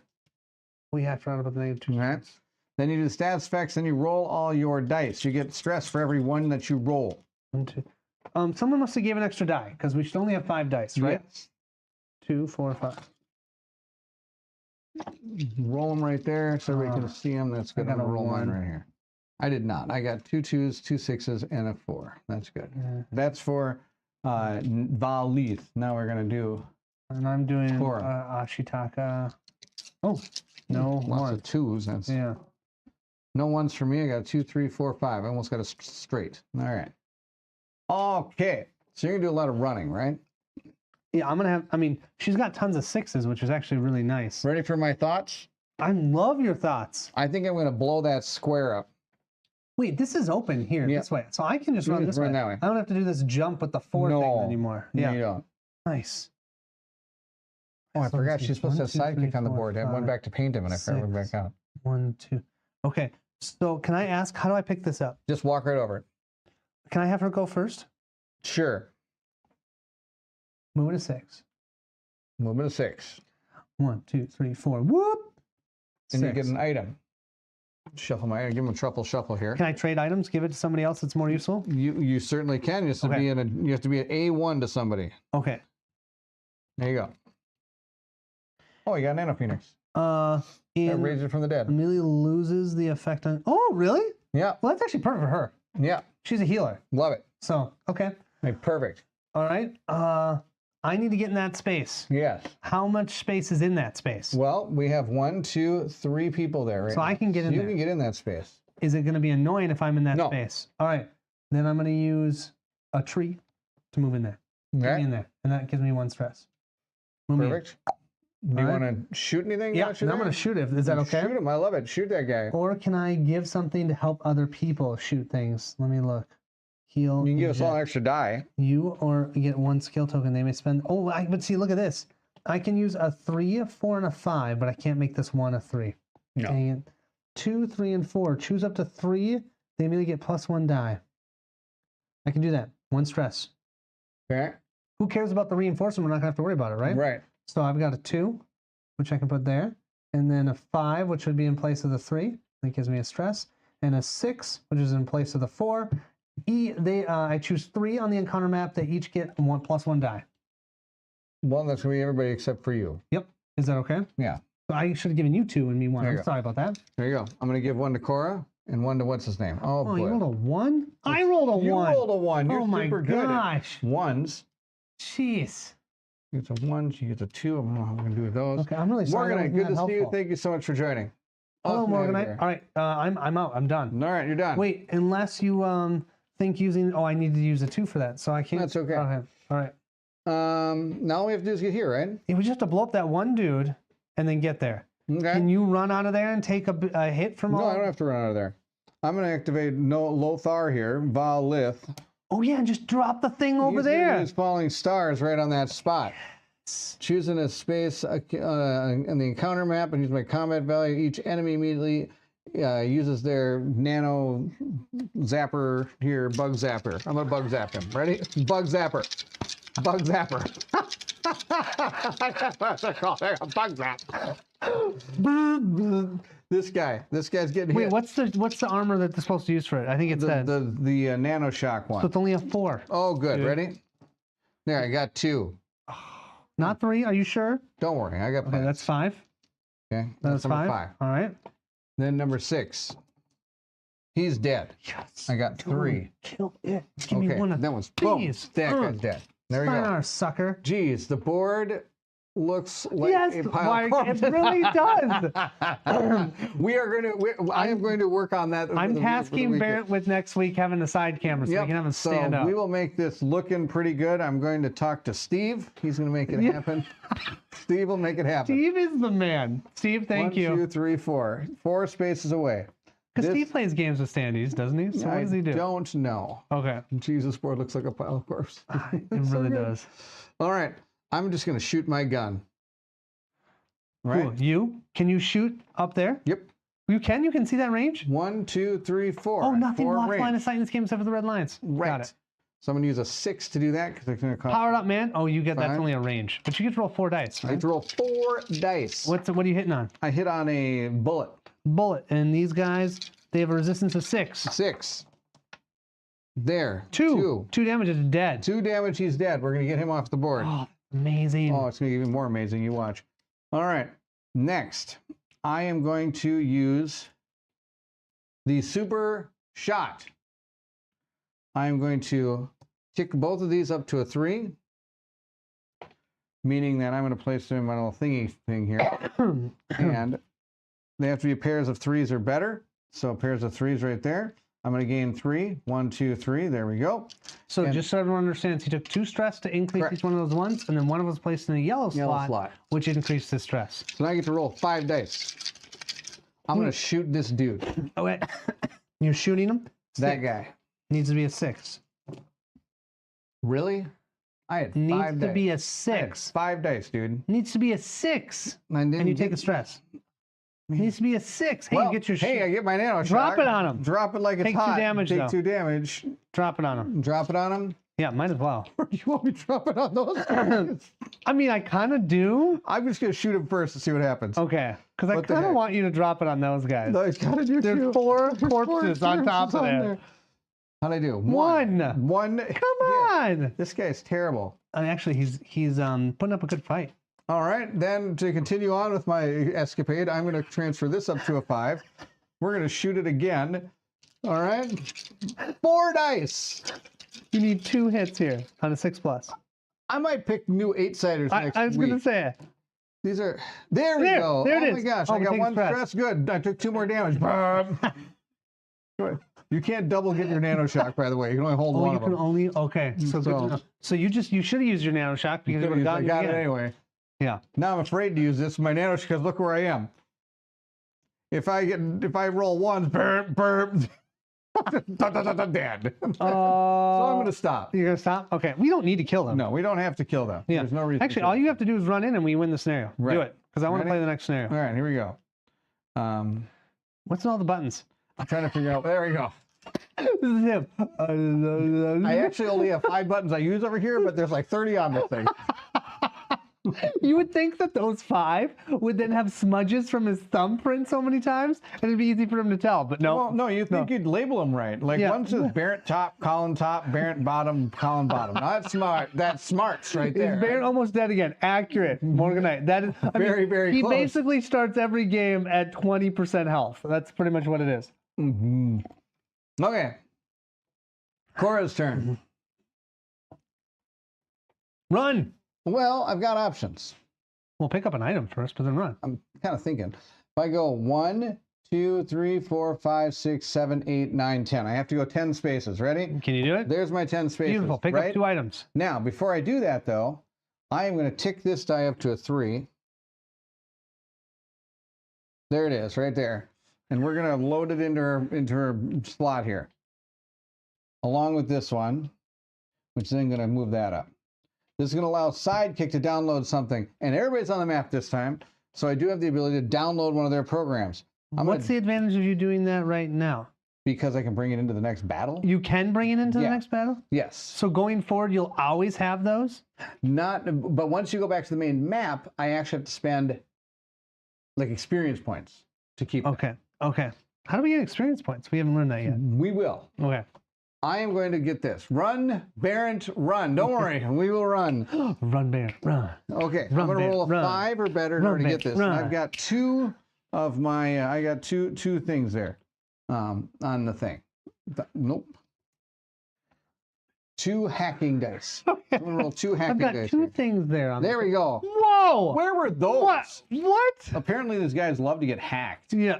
We have to round up with the negative 2. Okay. Then you do the stats effects, then you roll all your dice. You get stress for every 1 that you roll. 1, 2. Someone must have gave an extra die because we should only have 5 dice, right? Yes. 2, 4, 5. Roll them right there so we can see them. That's good. I I'm got going a to roll mine 1. right here. I did not. I got 2 2s, 2 6s, and a 4. That's good. Yeah. That's for Valith. Now we're going to do And I'm doing Cora. Ashitaka. Oh, no lots 1. of 2s. That's Yeah. no 1s for me. I got 2, 3, 4, 5. I almost got a straight. All right. Okay. So you're going to do a lot of running, right? Yeah, I'm going to have, I mean, she's got tons of 6s, which is actually really nice. Ready for my thoughts? I love your thoughts. I think I'm going to blow that square up. Wait, this is open here Yeah. this way. So I can just You run can this just run way. that way. I don't have to do this jump with the 4 No. thing anymore. No, Yeah. you don't. Nice. Oh, I So forgot let's see. she's supposed to have 1, 2, 3, sidekick on the 4, board. I went 5, back to paint him and I forgot went 6. back out. 1, 2. Okay. So can I ask, how do I pick this up? Just walk right over it. Can I have her go first? Sure. Move it to 6. Movement of 6. 1, 2, 3, 4. Whoop. And you get 6. an item. Shuffle my item. Give him a truffle shuffle here. Can I trade items? Give it to somebody else that's more useful? You certainly can. You have to Okay. be you have to be at A1 to somebody. Okay. There you go. Oh, you got Nano Phoenix. That And raised it from the dead. Amelia loses the effect on. Oh, really? Yeah. Well, that's actually perfect for her. Yeah. She's a healer. Love it. So, okay. Hey, perfect. All right. I need to get in that space. Yes. How much space is in that space? Well, we have 1, 2, 3 people there. Right So I now. can get in You there. can get in that space. Is it going to be annoying if I'm in that No. space? All right. Then I'm going to use a tree to move in there. Get me Okay. in there. And that gives me 1 stress. Move me in. Perfect. Do you Alright. want to shoot anything? Yeah, out you and I'm there? going to shoot it. Is that okay? Shoot him. I love it. Shoot that guy. Or can I give something to help other people shoot things? Let me look. Heal. You can give us all inject. an extra die. You or get 1 skill token. They may spend. Oh, but see, look at this. I can use a 3, a 4, and a 5, but I can't make this one a 3. No. Dang it. 2, 3, and 4. Choose up to 3 they immediately get +1 die. I can do that. 1 stress. Okay. Who cares about the reinforcement? We're not gonna have to worry about it, right? Right. So I've got a 2, which I can put there, and then a 5, which would be in place of the 3. That gives me a stress, and a 6, which is in place of the 4. I choose 3 on the encounter map. They each get +1 die. Well, that's gonna be everybody except for you. Yep. Is that okay? Yeah. So I should have given you 2 and me 1. I'm sorry about that. There you go. I'm gonna give 1 to Cora and 1 to what's his name. Oh, boy. You rolled a 1? I rolled a 1. You rolled a 1. You're oh my super good gosh. at ones. Jeez. You get a 1, she gets a 2. I don't know how we're gonna do with those. Okay, I'm really sorry. Morgan, good to see you. Thank you so much for joining. Hello, Awesome Morgan. navigator. All right, I'm out. I'm done. All right, you're done. Wait, unless you think using. Oh, I need to use a 2 for that, so I can't. That's okay. Okay. All right. Now all we have to do is get here, right? Yeah, we just have to blow up that one dude and then get there. Okay. Can you run out of there and take a hit from all? No, I don't have to run out of there. I'm gonna activate Lothar here, Valith. Oh yeah, and just drop the thing over there. He's falling stars right on that spot. Choosing a space in the encounter map and use my combat value. Each enemy immediately uses their nano zapper here, bug zapper. I'm gonna bug zap him. Ready? Bug zapper. Bug zapper. That's what I call it. A bug zap. This guy's getting hit. Wait, what's the armor that they're supposed to use for it? I think it's the nano shock one. So it's only a 4. Oh, good. Dude. Ready? There, I got 2. Not 3. Are you sure? Don't worry, I got Okay, plenty. that's 5. Okay, That's number 5. 5. All right. Then number 6. He's dead. Yes. I got 3. Kill it. Give me Okay, one of that one's boom. these. That guy's dead. There we go. Our sucker. Geez, the board looks like Yes, a pile of corpses. it really does. I am going to work on that. I'm tasking Barrett with next week having the side camera so we can have him stand up. We will make this looking pretty good. I'm going to talk to Steve. He's going to make it happen. Steve will make it happen. Steve is the man. Steve, thank you. 1, 2, 3, 4. 4 spaces away. Because Steve plays games with standees, doesn't he? So what does he do? I don't know. Okay. Jesus, board looks like a pile of corpses. It really does. All right. I'm just going to shoot my gun. Right? Cool. You? Can you shoot up there? Yep. You can? You can see that range? 1, 2, 3, 4. Oh, nothing 4 blocks range. line of sight in this game except for the red lines. Right. Got it. So I'm going to use a 6 to do that because it's going to cost. Powered up, man. Oh, you get 5. that's only a range. But you get to roll 4 dice, I right? have to roll 4 dice. What are you hitting on? I hit on a bullet. Bullet. And these guys, they have a resistance of 6. 6. There. 2. 2 damage is dead. 2 damage, he's dead. We're going to get him off the board. Oh, amazing. Oh, it's going to get even more amazing. You watch. All right. Next, I am going to use the super shot. I'm going to kick both of these up to a 3, meaning that I'm going to place them in my little thingy thing here. And they have to be pairs of 3s or better. So pairs of 3s right there. I'm going to gain 3. 1, 2, 3. There we go. So just so everyone understands, he took 2 stress to increase each one of those ones, and then one of them was placed in a yellow slot, which increased his stress. So now I get to roll 5 dice. I'm going to shoot this dude. Oh, wait. You're shooting him? That guy. Needs to be a 6. Really? I had 5 Needs dice. to be a I had 6. 5 dice, dude. Needs to be a 6. And you take a stress. Needs to be a 6. Hey, you get your I get my nano Drop shot. it on him. Drop it like it's Take hot. 2 damage, Take though. 2 damage. Drop it on him. Drop it on him. Yeah, might as well. Or do you want me to drop it on those guys? I mean, I kind of do. I'm just going to shoot him first to see what happens. Okay. Because I What the kind of heck? want you to drop it on those guys. No, it's gotta do There's two. 4 There's corpses on top of there. How'd I do? 1. 1. Come on. This guy's terrible. I mean, actually, he's putting up a good fight. All right, then to continue on with my escapade, I'm going to transfer this up to a 5. We're going to shoot it again. All right. 4 dice. You need 2 hits here on a 6+. I might pick new 8-siders next week. I was going to say it. These are... There we go. There it oh, my is. gosh. Oh, I we got take 1 stress. stress. Good. I took 2 more damage. You can't double get your nano shock, by the way. You can only hold one of them. Only... Okay. So, good to know. So you should have used your nano shock because you would have gotten I got it anyway. Yeah. Now I'm afraid to use this. My nano because look where I am. If I roll 1, dead. So I'm going to stop. You're going to stop? Okay. We don't need to kill them. No, we don't have to kill them. Yeah. There's no reason. Actually, all you have to do is run in and we win the scenario. Right. Do it. Because I want to Ready? play the next scenario. All right, here we go. What's in all the buttons? I'm trying to figure out. There we go. This is him. I actually only have 5 buttons I use over here, but there's like 30 on this thing. You would think that those 5 would then have smudges from his thumbprint so many times, and it'd be easy for him to tell. But no. Well, no, you think you'd label them right. Like one says Barrett top, Colin top, Barrett bottom, Colin bottom. Now, that's smart. That's smarts right there. Is Barrett almost dead again? Accurate. Morganite. That is Very close. He basically starts every game at 20% health. That's pretty much what it is. Mm-hmm. Okay. Cora's turn. Run. Well, I've got options. We'll pick up an item first, but then run. I'm kind of thinking. If I go 1, 2, 3, 4, 5, 6, 7, 8, 9, 10. I have to go 10 spaces. Ready? Can you do it? There's my 10 spaces. Beautiful. Pick up 2 items. Now, before I do that, though, I am going to tick this die up to a 3. There it is, right there. And we're going to load it into her slot here. Along with this one, which is then going to move that up. This is going to allow Sidekick to download something. And everybody's on the map this time, so I do have the ability to download one of their programs. What's the advantage of you doing that right now? Because I can bring it into the next battle. You can bring it into the next battle? Yes. So going forward, you'll always have those? But once you go back to the main map, I actually have to spend like experience points to keep it. Okay. Okay. How do we get experience points? We haven't learned that yet. We will. Okay. I am going to get this. Run, Barrett, run. Don't worry, we will run. Run, Bear, run. Okay, Run, I'm going to roll a Bear, 5 or better in order to get this. And I've got 2 of my, I got two things there on the thing. Nope. 2 hacking dice. I'm going to roll 2 hacking dice. I've got 2 things there. On there we go. Whoa! Where were those? What? Apparently these guys love to get hacked. Yeah.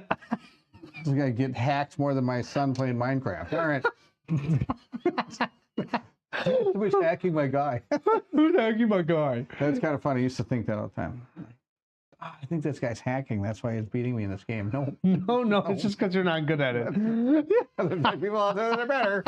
This guy get hacked more than my son playing Minecraft. All right. Who's hacking my guy? Who's hacking my guy? That's kind of funny. I used to think that all the time. I think this guy's hacking. That's why he's beating me in this game. No. It's just because you're not good at it. There's people out there that are better.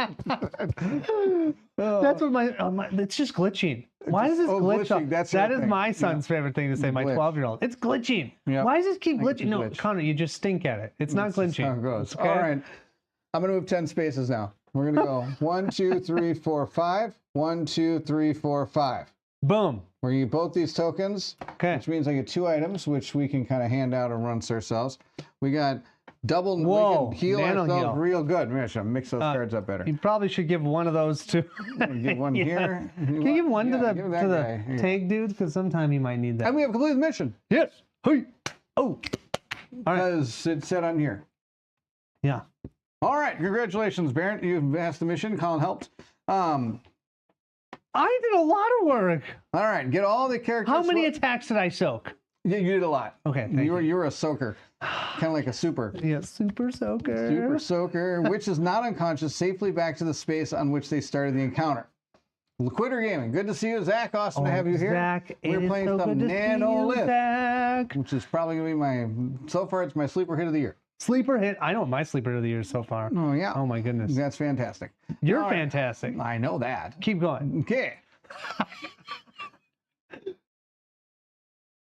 That's what my it's just glitching. Why does this glitch? Glitching, that is my son's favorite thing to say, my 12-year-old. It's glitching. Yep. Why does this keep glitching? No, Connor, you just stink at it. It's not glitching. How it goes. Okay? All right. I'm going to move 10 spaces now. We're going to go 1, 2, 3, 4, 5. 1, 2, 3, 4, 5. Boom. We're going to get both these tokens, which means I get 2 items, which we can kind of hand out and run ourselves. We got double, we can heal ourselves real good. Maybe I should mix those cards up better. You probably should give one of those to... Give one here. Can you give one to the tank dude? Because sometime he might need that. And we have completed the mission. Yes. Hey. Oh. All right. Because it said on here. Yeah. All right. Congratulations, Barrett. You've passed the mission. Colin helped. I did a lot of work. All right. Get all the characters. How many attacks did I soak? Yeah, you did a lot. Okay. You were a soaker. Kind of like a super. Yeah, super soaker. Super soaker, which is not unconscious, safely back to the space on which they started the encounter. Quitter Gaming. Good to see you, Zach. Awesome to have you here. Zach, we're playing some Nanolith, which is probably going to be so far, it's my sleeper hit of the year. Sleeper hit? I know my sleeper of the year so far. Oh, yeah. Oh, my goodness. That's fantastic. You're fantastic. I know that. Keep going. Okay.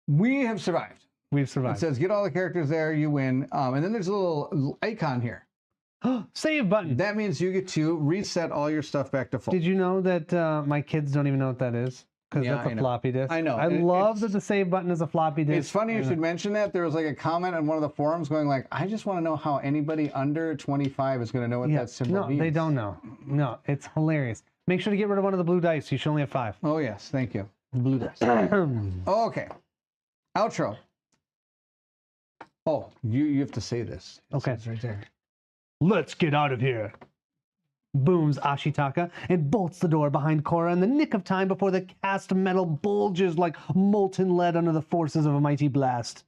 We have survived. We've survived. It says get all the characters there, you win. And then there's a little icon here. Save button. That means you get to reset all your stuff back to full. Did you know that my kids don't even know what that is? Because that's a floppy disk. I know. I love that the save button is a floppy disk. It's funny you should mention that. There was like a comment on one of the forums going like, I just want to know how anybody under 25 is going to know what that symbol means. No, they don't know. No, it's hilarious. Make sure to get rid of one of the blue dice. You should only have 5. Oh, yes. Thank you. Blue dice. Okay. Outro. Oh, you have to say this. Okay. It's right there. Let's get out of here. Booms Ashitaka and bolts the door behind Korra in the nick of time before the cast metal bulges like molten lead under the forces of a mighty blast.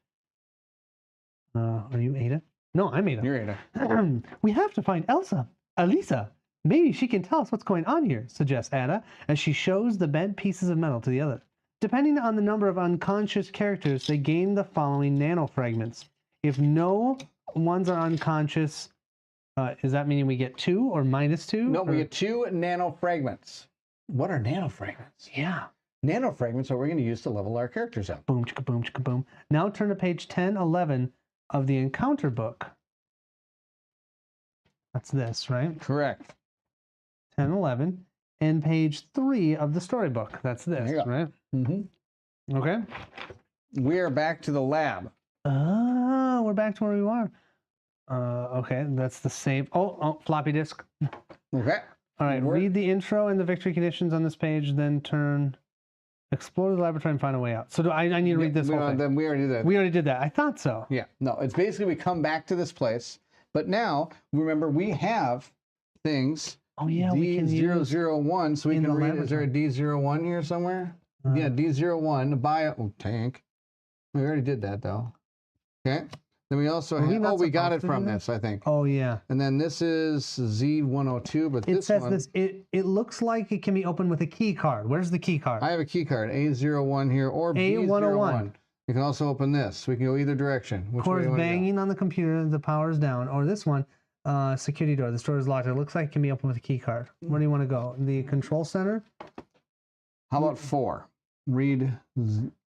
Are you Ada? No, I'm Ada. You're Ada. We have to find Elsa. Elisa. Maybe she can tell us what's going on here, suggests Ada, as she shows the bent pieces of metal to the others. Depending on the number of unconscious characters, they gain the following nanofragments. If no ones are unconscious, is that meaning we get 2 or -2? No, we get 2 nanofragments. What are nanofragments? Yeah. Nanofragments are what we're going to use to level our characters up. Boom, chicka boom, chicka boom. Now turn to page 1011 of the encounter book. That's this, right? Correct. 10, 11. And page 3 of the storybook. That's this, right? Mm-hmm. Okay. We are back to the lab. Oh, we're back to where we were. Okay, that's the same. Oh, floppy disk. Okay. All right, read the intro and the victory conditions on this page, then turn, explore the laboratory and find a way out. So do I need to read this whole thing? Then we already did that. We already did that. I thought so. Yeah. No, it's basically we come back to this place, but now remember we have things. Oh yeah, we can use D001, so we can read. Is there a D01 here somewhere? Yeah, D01, bio tank. We already did that though. Okay. Then we also have, oh, we got it from this, I think. Oh yeah. And then this is Z102, but it this says one, this. It looks like it can be opened with a key card. Where's the key card? I have a key card, A01 here, or B01. You can also open this. We can go either direction. Which Core way is you wanna go? banging on the computer. The power is down. Or this one, security door. The door is locked. It looks like it can be opened with a key card. Where do you want to go? The control center? How about 4? Read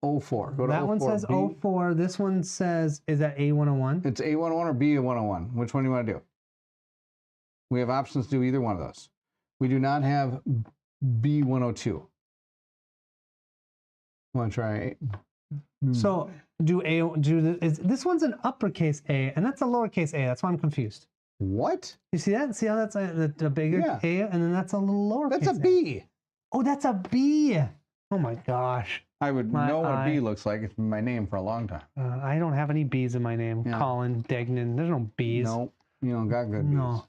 04. Go to That 04. one says 04. This one says, is that A101? It's A11 or B101. Which one do you want to do? We have options to do either one of those. We do not have B102. Want to try? So this one's an uppercase A, and that's a lowercase a. That's why I'm confused. What? You see that? See how that's a bigger A, and then that's a little lowercase. That's a B. Oh, that's a B. Oh my gosh. I would know what B looks like. It's been my name for a long time. I don't have any B's in my name. Yeah. Colin, Degnan. There's no B's. No, you don't got good B's. No.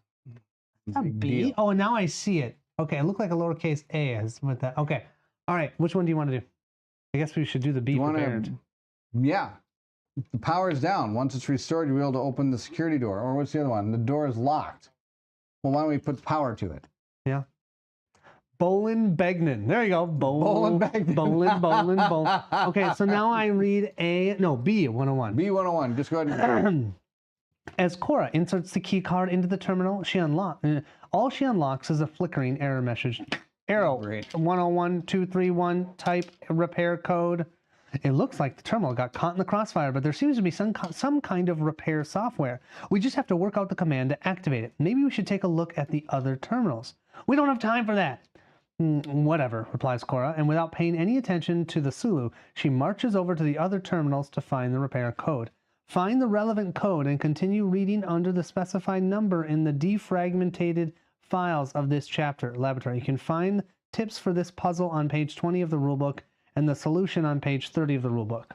A B? Deal. Oh, now I see it. Okay, it looked like a lowercase a is with that. Okay. All right, which one do you want to do? I guess we should do the B prepared. Yeah. The power is down. Once it's restored, you'll be able to open the security door. Or what's the other one? The door is locked. Well, why don't we put the power to it? Yeah. Bolin Begnan. There you go. Bolin Begnan. Bolin. Okay, so now I read B101. B101. Just go ahead and... As Cora inserts the key card into the terminal, all she unlocks is a flickering error message. Error 101231 type repair code. It looks like the terminal got caught in the crossfire, but there seems to be some kind of repair software. We just have to work out the command to activate it. Maybe we should take a look at the other terminals. We don't have time for that. Whatever, replies Cora, and without paying any attention to the Sulu, she marches over to the other terminals to find the repair code. Find the relevant code and continue reading under the specified number in the defragmented files of this chapter. Laboratory. You can find tips for this puzzle on page 20 of the rulebook and the solution on page 30 of the rulebook.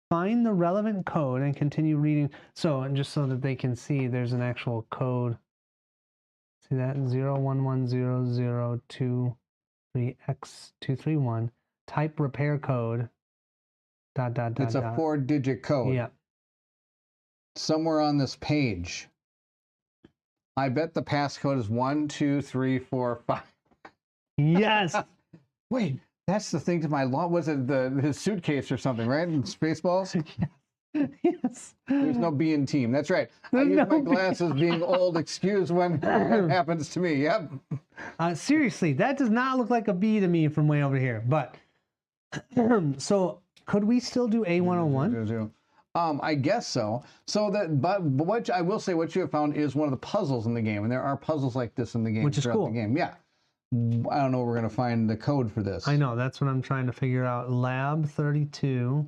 Find the relevant code and continue reading. So, and just so that they can see, there's an actual code. See that? 0110023X231. Type repair code. ... It's a 4-digit code. Yeah. Somewhere on this page. I bet the passcode is 1, 2, 3, 4, 5. Yes. Wait, that's the thing to my law. Was it his suitcase or something, right? In Spaceballs? Yes. There's no B in team. That's right. I use my glasses being old excuse when that happens to me. Yep. Seriously, that does not look like a B to me from way over here. But so could we still do A101? I guess so. So that, but what I will say, what you have found is one of the puzzles in the game, and there are puzzles like this in the game, which is cool. The game. Yeah. I don't know. We're gonna find the code for this. I know. That's what I'm trying to figure out. Lab 32.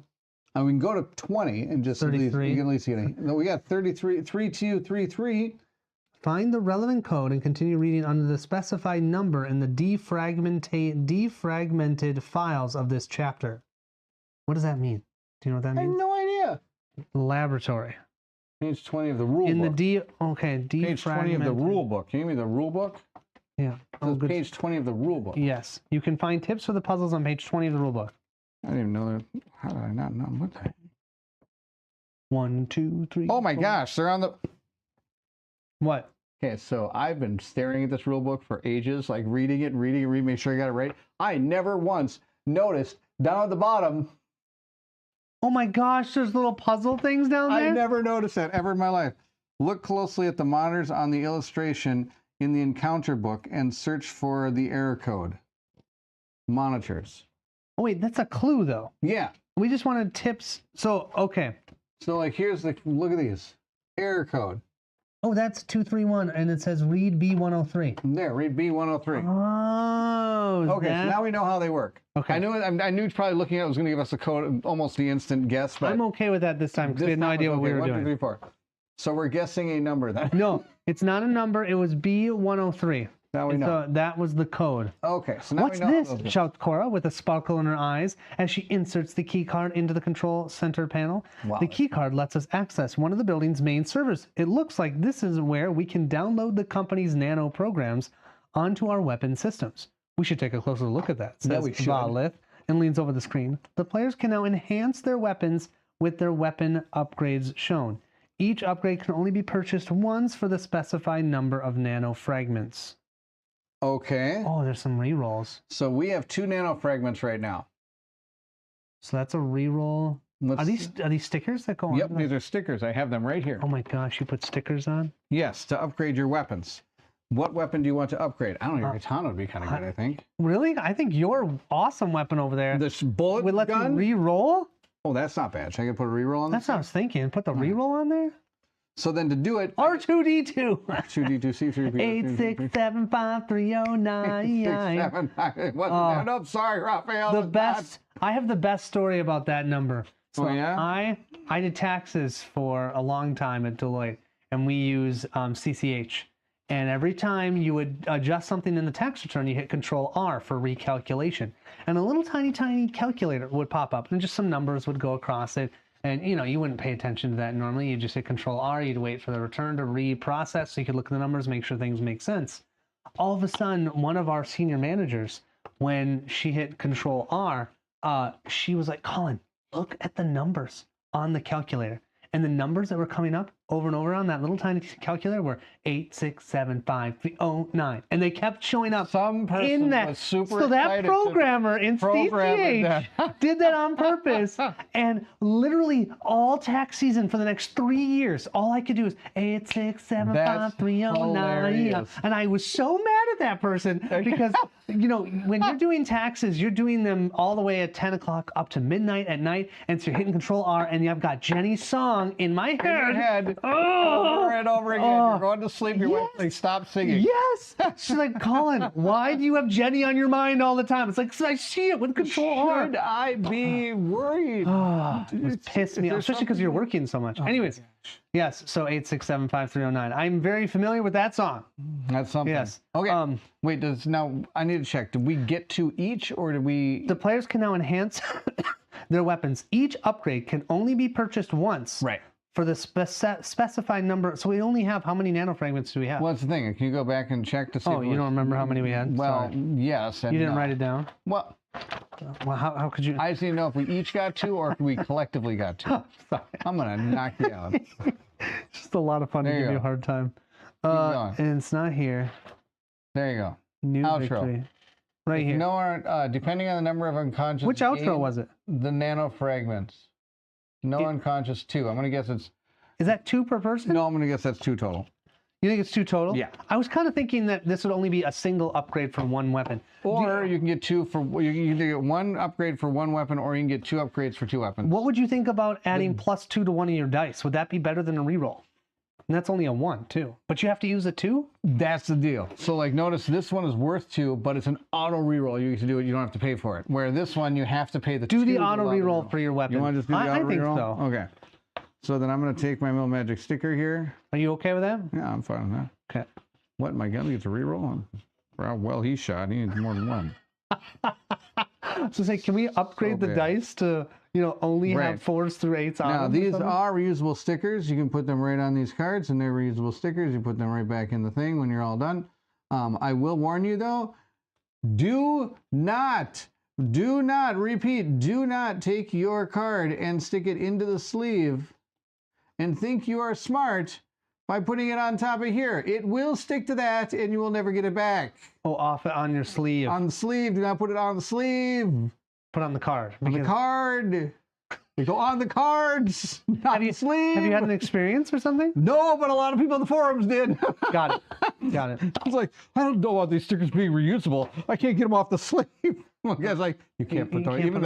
And we can go to 20 and just 33. You can at least get it. No, we got 33, 3233. Find the relevant code and continue reading under the specified number in the defragmented files of this chapter. What does that mean? Do you know what that means? I have no idea. Laboratory. Page 20 of the rule book. Page 20 of the rule book. Can you give me the rule book? Yeah. Oh, good. Page 20 of the rule book. Yes. You can find tips for the puzzles on page 20 of the rule book. I didn't even know that. How did I not know? What the? 1, 2, 3. Oh my gosh, they're on the... What? Okay, so I've been staring at this rule book for ages, like reading it, make sure I got it right. I never once noticed down at the bottom. Oh my gosh, there's little puzzle things down there? I never noticed that ever in my life. Look closely at the monitors on the illustration in the encounter book and search for the error code. Monitors. Oh wait, that's a clue though. Yeah. We just wanted tips. So, okay. So like here's the, look at these. Error code. Oh, that's 231, and it says read B103. There, read B103. Oh, okay, so now we know how they work. Okay. I knew probably looking at it was going to give us a code, almost the instant guess, but I'm okay with that this time because we had no idea what we were 1, 2, doing. 3, 4. So we're guessing a number then. No, it's not a number. It was B103. Now we know. So that was the code. Okay, so now What's we know. this? Shouts Cora with a sparkle in her eyes as she inserts the key card into the control center panel. Wow. The key card lets us access one of the building's main servers. It looks like this is where we can download the company's nano programs onto our weapon systems. We should take a closer look at that, says we should. Nanolith, and leans over the screen. The players can now enhance their weapons with their weapon upgrades shown. Each upgrade can only be purchased once for the specified number of nano fragments. Okay. Oh, there's some rerolls. So we have 2 nano fragments right now. So that's a reroll. Are these stickers that go on? Yep, these are stickers. I have them right here. Oh my gosh, you put stickers on? Yes, to upgrade your weapons. What weapon do you want to upgrade? I don't know, your katana would be kind of good, I think. Really? I think your awesome weapon over there This bullet would let gun? you re-roll? Oh, that's not bad. Should I put a reroll on That's this? what I was thinking. Put the re-roll on there? So then to do it, R2D2. 2D2, C3, 8675309. I'm sorry, Raphael. The best. I have the best story about that number. So Oh, yeah? I did taxes for a long time at Deloitte, and we use CCH. And every time you would adjust something in the tax return, you hit Control R for recalculation. And a little tiny calculator would pop up, and just some numbers would go across it. And you wouldn't pay attention to that normally. You just hit Control R, you'd wait for the return to reprocess so you could look at the numbers, make sure things make sense. All of a sudden, one of our senior managers, when she hit Control R, she was like, Colin, look at the numbers on the calculator. And the numbers that were coming up over and over on that little tiny calculator were 8675309, and they kept showing up. Some person in that. was super so that excited programmer in program CCH did that on purpose, and literally all tax season for the next 3 years, all I could do is 8675309, and I was so mad at that person because when you're doing taxes, you're doing them all the way at 10 o'clock up to midnight at night, and so you're hitting Control R, and I've got Jenny's song in my head. Over and over again. You're going to sleep. You're waiting. They stop singing. Yes. She's like, Colin, why do you have Jenny on your mind all the time? It's like, I see it with Control R. Should I be worried? It was pissed me off, especially because you're working so much. Anyways, yes. So 8675309. I'm very familiar with that song. That's something. Yes. Okay. Wait. Now I need to check. Did we get 2 each, or did we? The players can now enhance their weapons. Each upgrade can only be purchased once. Right. For the specified number. So we only have, how many nanofragments do we have? Well, that's the thing. Can you go back and check to see? Oh, you don't remember how many we had? Well, Sorry. yes. You didn't write it down? Well, how could you? I just need to know if we each got 2 or if we collectively got 2. Sorry. I'm going to knock you out. Just a lot of fun to give you a hard time. And it's not here. There you go. New Outro. victory. Right here. No, depending on the number of unconscious. Which outro was it? The nano fragments. No unconscious 2. I'm going to guess it's. Is that 2 per person? No, I'm going to guess that's 2 total. You think it's 2 total? Yeah. I was kind of thinking that this would only be a single upgrade for one weapon. Or you can get 2 for. You can either get 1 upgrade for 1 weapon, or you can get 2 upgrades for 2 weapons. What would you think about adding +2 to one of your dice? Would that be better than a reroll? And that's only a 1 too. But you have to use a 2? That's the deal. So like, notice this one is worth 2, but it's an auto reroll. You get to do it. You don't have to pay for it. Where this one, you have to pay the. Do the auto reroll for your weapon. You want to just do the auto reroll? I think so. Okay. So then I'm going to take my Mill Magic sticker here. Are you okay with that? Yeah, I'm fine with that. Okay. What, my gun gets a reroll? For how well he shot, he needs more than 1. So say, can we upgrade the dice to, only have 4s through 8s on Now, them these are reusable stickers. You can put them right on these cards, and they're reusable stickers. You put them right back in the thing when you're all done. I will warn you, though, do not take your card and stick it into the sleeve and think you are smart by putting it on top of here. It will stick to that, and you will never get it back. Oh, off it on your sleeve. On the sleeve. Do not put it on the sleeve. Put on the card. On the card. They go on the cards, not the sleeve. Have you had an experience or something? No, but a lot of people in the forums did. Got it. Got it. I was like, I don't know about these stickers being reusable. I can't get them off the sleeve. One guy's like, you can't put them. Even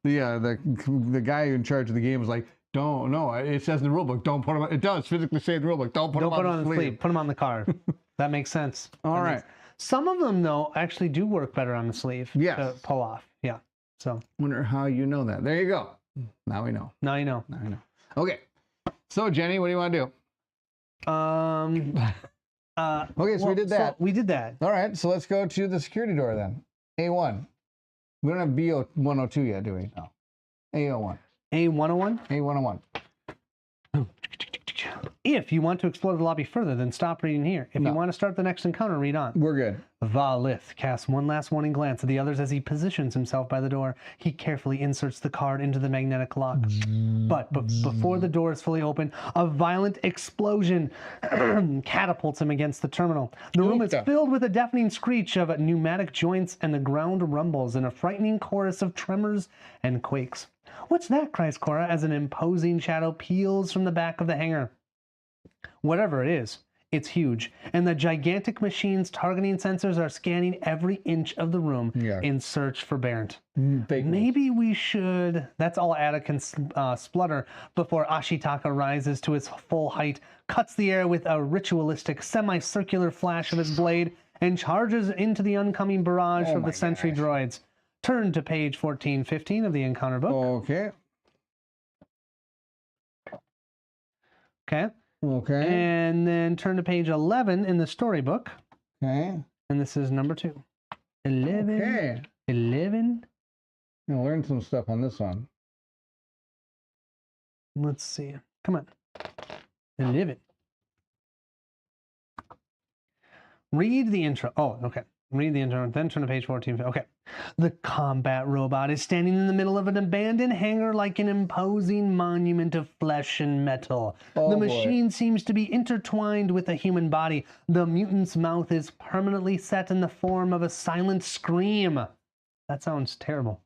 the guy in charge of the game was like, Don't, no, it says in the rulebook, don't put them on, it does physically say in the rulebook, don't put them on the sleeve. Put them on the card. That makes sense. All right. Some of them, though, actually do work better on the sleeve to pull off. Yeah. So. Wonder how you know that. There you go. Now we know. Now you know. Now you know. Okay. So, Jenny, what do you want to do? Okay, so we did that. We did that. All right, so let's go to the security door then. A1. We don't have B102 yet, do we? No. A01. A101? A101. If you want to explore the lobby further, then stop reading here. If you want to start the next encounter, read on. We're good. Valith casts one last warning glance at the others as he positions himself by the door. He carefully inserts the card into the magnetic lock. But before the door is fully open, a violent explosion catapults him against the terminal. The room is filled with a deafening screech of pneumatic joints, and the ground rumbles in a frightening chorus of tremors and quakes. "What's that?" cries Cora as an imposing shadow peels from the back of the hangar. Whatever it is, it's huge, and the gigantic machine's targeting sensors are scanning every inch of the room in search for Barrett. Maybe we should... That's all Ada can splutter before Ashitaka rises to his full height, cuts the air with a ritualistic semicircular flash of his blade, and charges into the oncoming barrage of the sentry droids. Turn to page 1415 of the encounter book. Okay. Okay. Okay. And then turn to page 11 in the storybook. Okay. And this is number 2. 11. Okay. 11. I'm gonna learn some stuff on this one. Let's see. Come on. 11. Read the intro. Oh, okay. Read the intro, then turn to page 14. Okay. The combat robot is standing in the middle of an abandoned hangar like an imposing monument of flesh and metal. The machine seems to be intertwined with a human body. The mutant's mouth is permanently set in the form of a silent scream. That sounds terrible.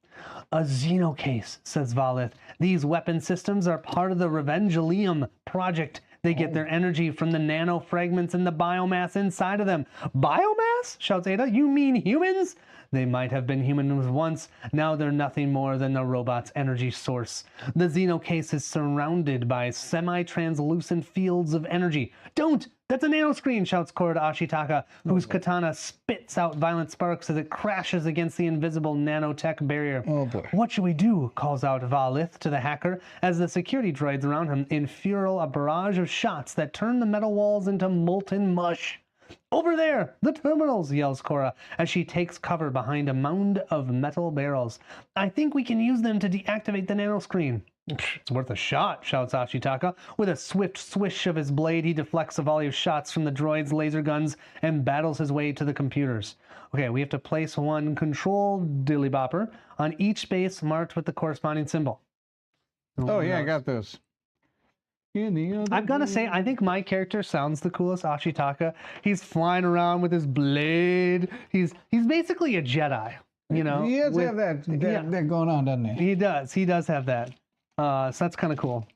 A xenocase, says Valith. These weapon systems are part of the Revengelium project. They get their energy from the nano fragments and the biomass inside of them. Biomass? Shouts Ada. You mean humans? They might have been humans once. Now they're nothing more than the robot's energy source. The xenocase is surrounded by semi-translucent fields of energy. Don't! That's a nanoscreen, shouts Cora to Ashitaka, whose katana spits out violent sparks as it crashes against the invisible nanotech barrier. Oh boy. What should we do? Calls out Valith to the hacker as the security droids around him infuriate a barrage of shots that turn the metal walls into molten mush. Over there! The terminals! Yells Cora as she takes cover behind a mound of metal barrels. I think we can use them to deactivate the nanoscreen. It's worth a shot, shouts Ashitaka. With a swift swish of his blade, he deflects a volley of shots from the droid's laser guns and battles his way to the computers. Okay, we have to place one control dilly-bopper on each space marked with the corresponding symbol. Oh, yeah, I got this. I've got to say, I think my character sounds the coolest, Ashitaka. He's flying around with his blade. He's basically a Jedi, you know. He does have that going on, doesn't he? He does have that. So that's kind of cool.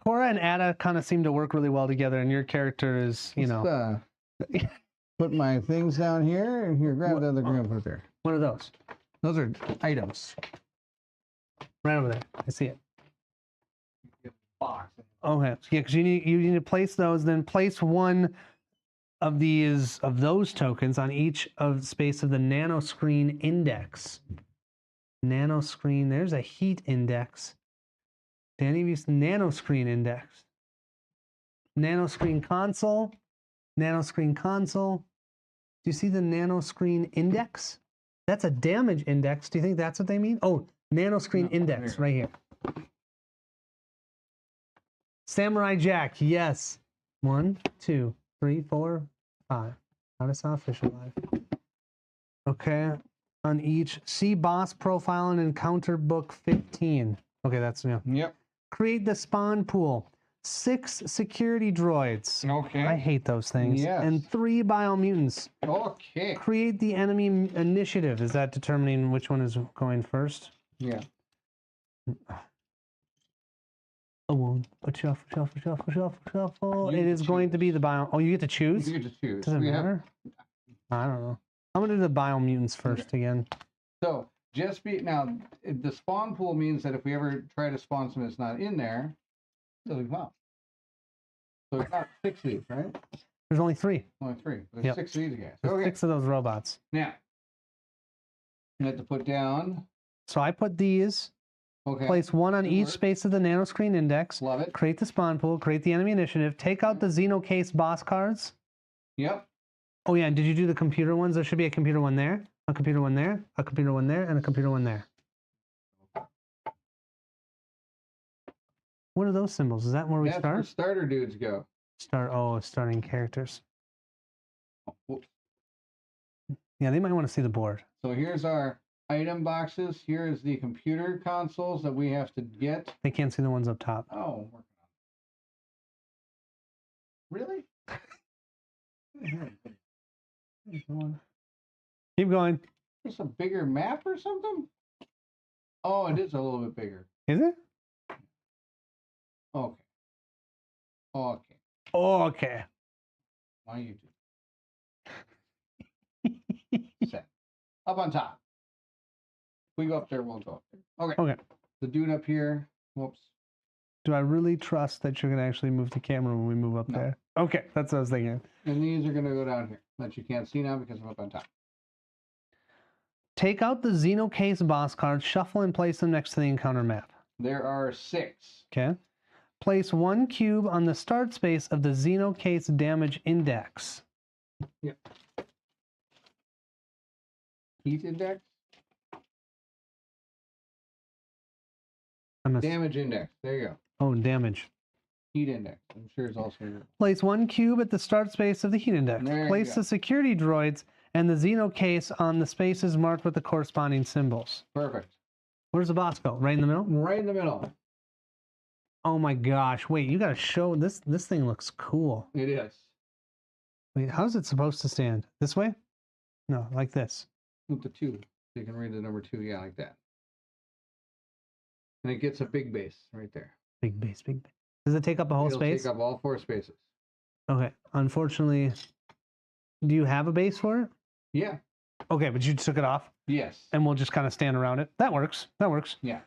Cora and Ada kind of seem to work really well together, and your character is, you know. Put my things down here. Here, grab the other green and put it there. What are those? Those are items. Right over there. I see it. Okay, yeah, because you need to place those. Then place one of those tokens on each of the space of the nanoscreen index. Nanoscreen. There's a heat index. Danny used nanoscreen index. Nanoscreen console. Nanoscreen console. Do you see the nanoscreen index? That's a damage index. Do you think that's what they mean? Oh, nanoscreen index right here. Samurai Jack, yes. 1, 2, 3, 4, 5. How to saw official live. Okay. On each, see boss profile and encounter book 15. Okay, that's new. Yep. Create the spawn pool. 6 security droids. Okay. I hate those things. Yes. And 3 biomutants. Okay. Create the enemy initiative. Is that determining which one is going first? Yeah. A one. A shuffle. It is going to be the bio. Oh, you get to choose? You get to choose. Does it matter? I don't know. I'm going to do the biomutants first again. So, just be now. The spawn pool means that if we ever try to spawn something that's not in there, it doesn't come out. So it's not 6 of these, right? There's only 3. Only 3. There's 6 of these guys. There's Okay. 6 of those robots. Now, you have to put down. So I put these. Okay. Place 1 on each space of the nano screen index. Love it. Create the spawn pool. Create the enemy initiative. Take out the Xenocase boss cards. Yep. Oh yeah, and did you do the computer ones? There should be a computer one there, a computer one there, a computer one there, and a computer one there. What are those symbols? Is that where we That's start? where starter dudes go. Starting characters. Whoops. Yeah, they might want to see the board. So here's our item boxes. Here is the computer consoles that we have to get. They can't see the ones up top. Oh, working on it. Really? Keep going. Just a bigger map or something? Oh, it is a little bit bigger. Is it? Okay. Okay. Okay. Why you do? Set. Up on top. If we go up there, we'll go up there. Okay. Okay. The dude up here. Whoops. Do I really trust that you're going to actually move the camera when we move up there? Okay, that's what I was thinking. And these are going to go down here that you can't see now because I'm up on top. Take out the Xenocase boss cards, shuffle and place them next to the encounter map. There are 6. Okay. Place 1 cube on the start space of the Xenocase damage index. Yep. Heat index? Damage index. There you go. Oh, damage. Heat index. I'm sure it's also here. Place 1 cube at the start space of the heat index. Place the security droids and the Xenocase on the spaces marked with the corresponding symbols. Perfect. Where's the boss go? Right in the middle? Right in the middle. Oh my gosh. Wait, you got to show this. This thing looks cool. It is. Wait, how's it supposed to stand? This way? No, like this. With the 2. You can read the number 2. Yeah, like that. And it gets a big base right there. Big base, big base. Does it take up a whole space? Take up all 4 spaces. Okay. Unfortunately, do you have a base for it? Yeah. Okay, but you took it off? Yes. And we'll just kind of stand around it. That works. That works. Yeah.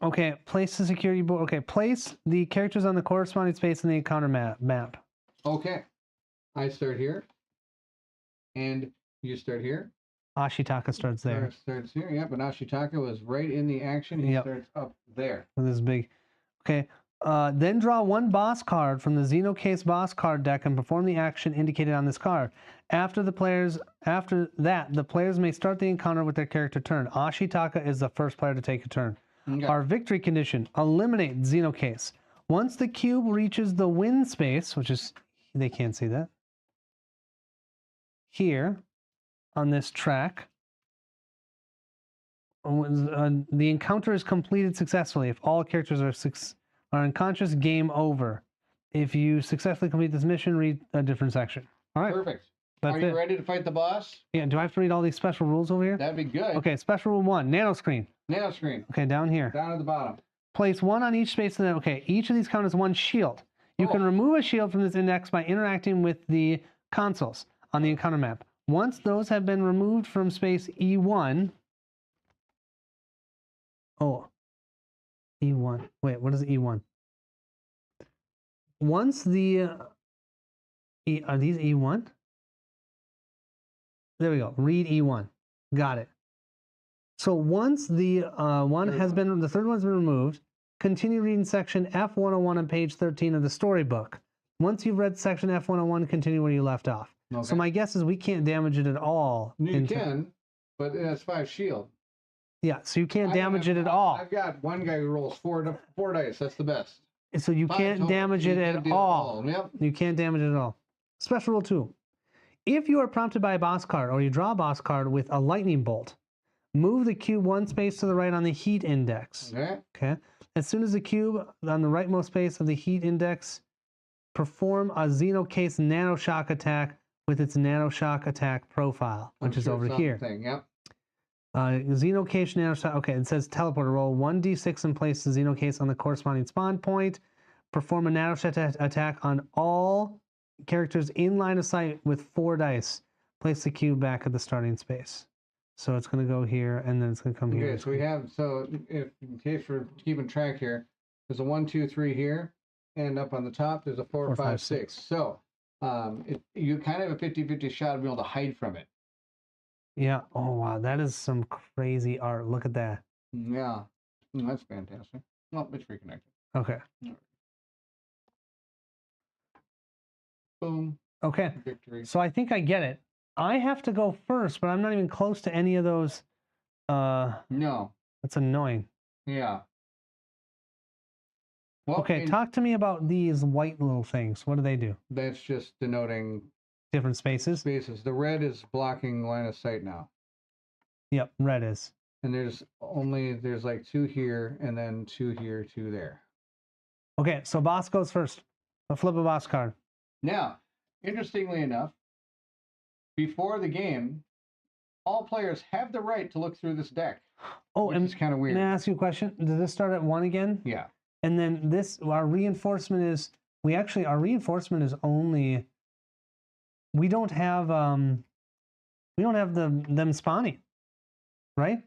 Okay, place the security board. Okay, place the characters on the corresponding space in the encounter map. Okay. I start here. And you start here. Ashitaka starts there. Starts here, yeah, but Ashitaka was right in the action. He starts up there. With this big. Okay. Then draw 1 boss card from the Xenocase boss card deck and perform the action indicated on this card. After that, the players may start the encounter with their character turn. Ashitaka is the first player to take a turn. Okay. Our victory condition: eliminate Xenocase. Once the cube reaches the win space, which is, they can't see that, here on this track, the encounter is completed successfully. If all characters are unconscious, game over. If you successfully complete this mission, read a different section. All right. Perfect. Are you ready to fight the boss? Yeah. Do I have to read all these special rules over here? That'd be good. Okay. Special rule 1: nano screen. Nano screen. Okay. Down here. Down at the bottom. Place 1 on each space. And then, okay. Each of these count as 1 shield. You can remove a shield from this index by interacting with the consoles on the encounter map. Once those have been removed from space E1. Oh. E1. Wait. What is E1? Once the are these E1? There we go. Read E1. Got it. So once the the third one's been removed, continue reading section F101 on page 13 of the storybook. Once you've read section F101, continue where you left off. Okay. So my guess is we can't damage it at all. You can, but it has 5 shield. Yeah, so you can't damage it at all. I've got one guy who rolls 4 dice. That's the best. So you can't damage it at all. Yep. You can't damage it at all. Special rule 2. If you are prompted by a boss card or you draw a boss card with a lightning bolt, move the cube 1 space to the right on the heat index. Okay. As soon as the cube on the rightmost space of the heat index, perform a Xenocase nanoshock attack with its nanoshock attack profile, which is over here. Yep. Xenocase nanoshock. Okay, it says teleporter. Roll 1d6 and place the Xenocase on the corresponding spawn point. Perform a nanoshock attack on all characters in line of sight with 4 dice. Place the cube back at the starting space. So it's going to go here, and then it's going to come here. Okay, so we have, so if in case we're keeping track here, there's a 1, 2, 3 here, and up on the top there's a 4, 5, 6. So you kind of have a 50-50 shot of being able to hide from it. Yeah. Oh wow, that is some crazy art. Look at that. Yeah, that's fantastic. Well, it's reconnected. Okay. Boom. Okay. Victory. So I think I get it. I have to go first, but I'm not even close to any of those. No. That's annoying. Yeah. Well, okay, talk to me about these white little things. What do they do? That's just denoting different spaces. Spaces. The red is blocking line of sight now. Yep, red is. And there's like 2 here, and then 2 here, 2 there. Okay, so boss goes first. I'll flip a boss card. Now, interestingly enough, before the game, all players have the right to look through this deck. Oh, and it's kind of weird. May I ask you a question? Does this start at 1 again? Yeah. And then this, our reinforcement is, our reinforcement is only, we don't have them spawning, right?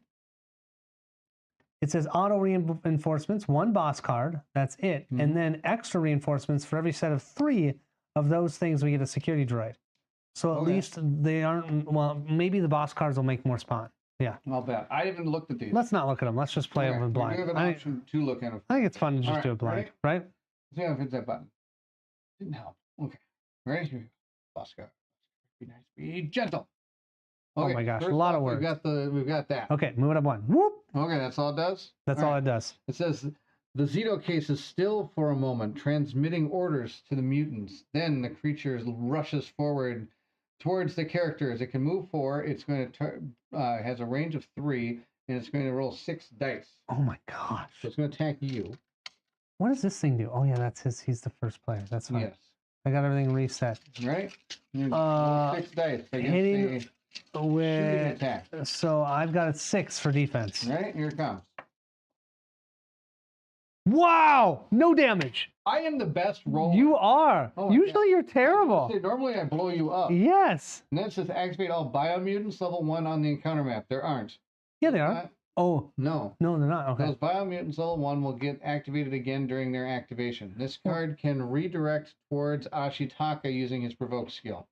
It says auto reinforcements, 1 boss card, that's it. Mm-hmm. And then extra reinforcements for every set of 3 of those things we get a security droid. So at least they aren't, well, maybe the boss cards will make more spawn. Yeah. I'll bet. I haven't looked at these. Let's not look at them. Let's just play them blind. We have an option to look at them. I think it's fun to just do it blind, right? See how it hits that button. Didn't help. Okay. Ready? Here we go. Boss card. Be nice. Be gentle. Okay, oh my gosh, a lot of work. We've got that. Okay, move it up 1. Whoop. Okay, that's all it does? That's all it does. It says the Zito case is still for a moment, transmitting orders to the mutants. Then the creature rushes forward towards the characters. It can move 4. It's going to has a range of 3, and it's going to roll 6 dice. Oh my gosh! So it's going to attack you. What does this thing do? Oh yeah, that's his. He's the first player. That's fine. Yes. I got everything reset. Right. 6 dice. Hitting with attack. So I've got a 6 for defense. Right. Here it comes. Wow! No damage. I am the best roller. You are. Oh, usually you're terrible. Normally I blow you up. Yes. And then it says activate all biomutants level 1 on the encounter map. There aren't. Yeah, they are. Oh. No. No, they're not. Okay. Those biomutants level 1 will get activated again during their activation. This card can redirect towards Ashitaka using his provoke skill.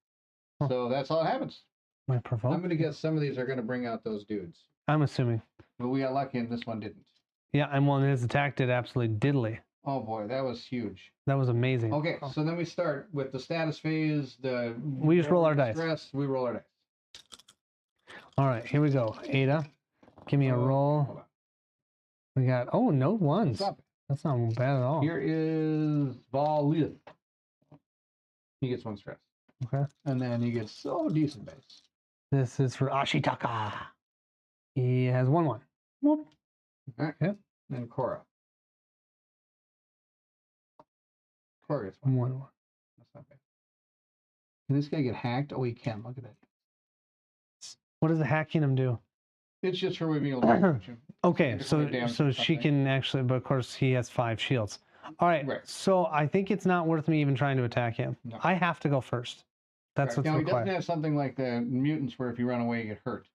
So that's all that happens. My provoke? I'm going to guess some of these are going to bring out those dudes. I'm assuming. But we got lucky and this one didn't. Yeah, and one his attack did absolutely diddly. Oh boy, that was huge. That was amazing. Okay, so then we start with the status phase. We just roll our dice. We roll our dice. All right, here we go. Ada, give me a roll. We got, no 1s. That's not bad at all. Here is Nanolith. He gets 1 stress. Okay. And then he gets decent base. This is for Ashitaka. He has 1/1. Whoop. All right. And Korra. Korra gets 1/1. That's not bad. Can this guy get hacked? Oh, he can. Look at that. What does the hacking him do? It's just for being able to okay, so she can actually, but of course he has 5 shields. All right, so I think it's not worth me even trying to attack him. No. I have to go first. That's what's required. He doesn't have something like the mutants where if you run away you get hurt.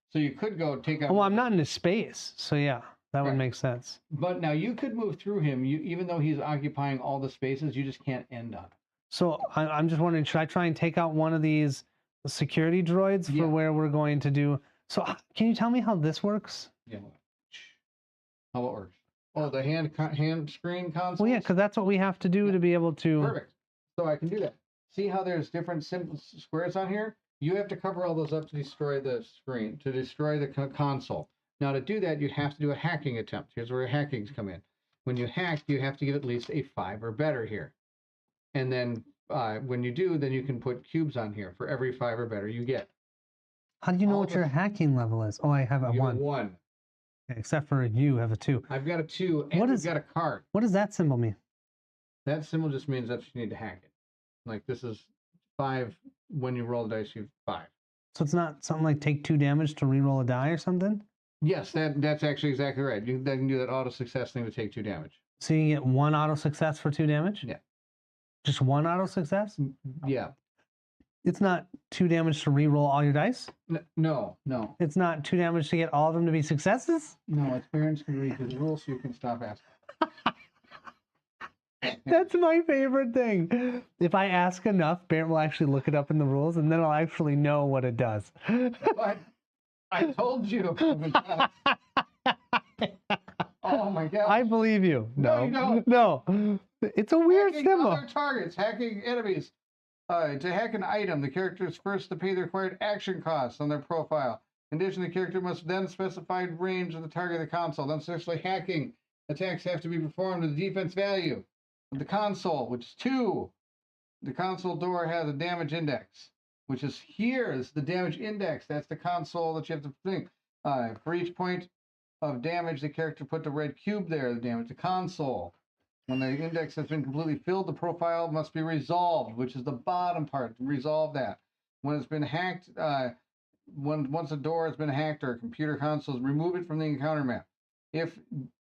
So you could go take out... Well, I'm not in his space, so yeah, that would make sense. But now you could move through him, even though he's occupying all the spaces, you just can't end on him. So I'm just wondering, should I try and take out one of these security droids for where we're going to do... So can you tell me how this works? Yeah. How it works? Oh, the hand screen console? Well, yeah, because that's what we have to do to be able to... Perfect. So I can do that. See how there's different squares on here? You have to cover all those up to destroy the screen, to destroy the console. Now, to do that, you have to do a hacking attempt. Here's where hackings come in. When you hack, you have to give at least a 5 or better here. And then when you do, then you can put cubes on here for every 5 or better you get. How do you know what your hacking level is? Oh, I have a 1. 1. Okay, except for you have a 2. I've got a 2, and I've got a card. What does that symbol mean? That symbol just means that you need to hack it. Like this is 5. When you roll the dice, you have 5. So it's not something like take 2 damage to re-roll a die or something? Yes, that's actually exactly right. You can do that auto success thing to take 2 damage. So you get 1 auto success for 2 damage? Yeah. Just 1 auto success? Yeah. It's not 2 damage to re-roll all your dice? No. It's not 2 damage to get all of them to be successes? No, it's parents can read the rules so you can stop asking. That's my favorite thing. If I ask enough, Barrett will actually look it up in the rules, and then I'll actually know what it does. But I told you. Oh my god. I believe you. No, you don't. No. It's a weird Hacking symbol. other targets, hacking enemies. To hack an item, the character is first to pay the required action costs on their profile. In addition, the character must then specify range of the target of the console. Then, successfully hacking attacks have to be performed with the defense value of the console, which is 2. The console door has a damage index, which is here is the damage index. That's the console that you have to think. For each point of damage, the character put the red cube there, the damage the console. When the index has been completely filled, the profile must be resolved, which is the bottom part. Resolve that. When it's been hacked, once a door has been hacked or a computer console, remove it from the encounter map. If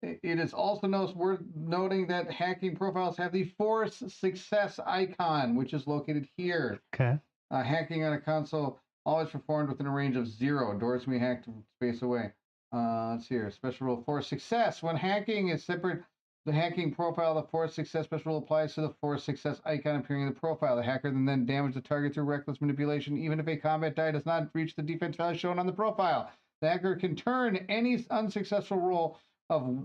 it is also worth noting that hacking profiles have the force success icon, which is located here. Okay. Hacking on a console always performed within a range of 0. Doors can be hacked from space away. Let's see here. Special rule force success. When hacking is separate. The hacking profile, the force success special rule applies to the force success icon appearing in the profile. The hacker then damage the target through reckless manipulation, even if a combat die does not reach the defense value shown on the profile. The hacker can turn any unsuccessful roll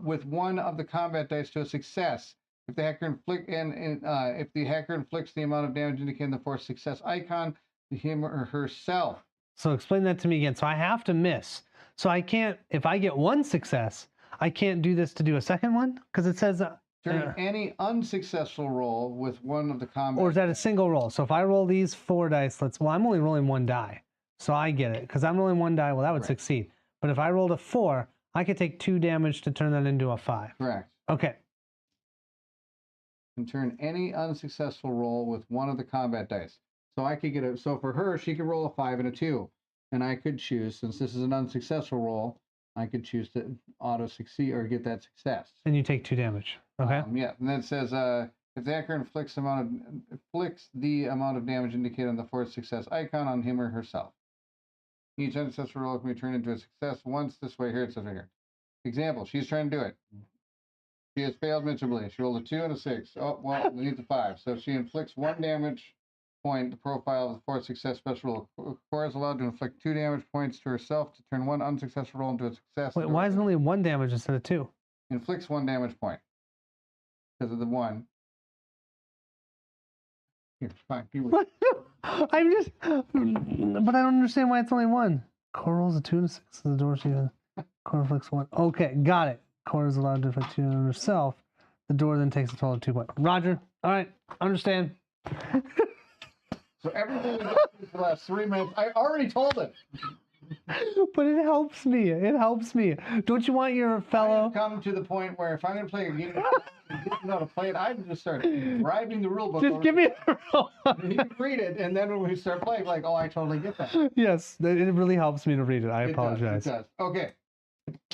with one of the combat dice to a success. If the hacker inflicts the amount of damage indicated in the force success icon to him or herself. So explain that to me again. So I have to miss. So I can't, if I get 1 success, I can't do this to do a second one? Because it says... Turn any unsuccessful roll with one of the combat... Or is that a single roll? So if I roll these 4 dice, well, I'm only rolling 1 die. So I get it. Because I'm rolling 1 die, well, that would succeed. But if I rolled a 4, I could take 2 damage to turn that into a 5. Correct. Okay. And turn any unsuccessful roll with one of the combat dice. So I could get so for her, she could roll a 5 and a 2. And I could choose, since this is an unsuccessful roll, I could choose to auto-succeed or get that success. And you take 2 damage. Okay. Yeah, and then it says, if the hacker inflicts the amount of damage indicated on the force success icon on him or herself. Each unsuccessful roll can be turned into a success once this way. Here it says right here. Example, she's trying to do it. She has failed miserably. She rolled a 2 and a 6. Oh, well, we need the 5. So she inflicts 1 damage point, the profile of the force success special roll. Cora is allowed to inflict 2 damage points to herself to turn 1 unsuccessful roll into a success. Wait, why is it only 1 damage instead of 2? Inflicts 1 damage point. Because of the 1. Here, fine. What? I'm just... But I don't understand why it's only 1. Cora rolls a 2 and a 6. The door she has. Cora inflicts 1. Okay, got it. Cora is allowed to inflict 2 on herself. The door then takes a total of 2 points. Roger. All right. Understand. So everything we got through for the last 3 minutes, I already told it. But it helps me. It helps me. Don't you want your fellow... I've come to the point where if I'm going to play a game and didn't know how to play it, I'd just start driving the rule book. Just give me the rule. You read it, and then when we start playing, like, oh, I totally get that. Yes, it really helps me to read it. I apologize. It does. Okay.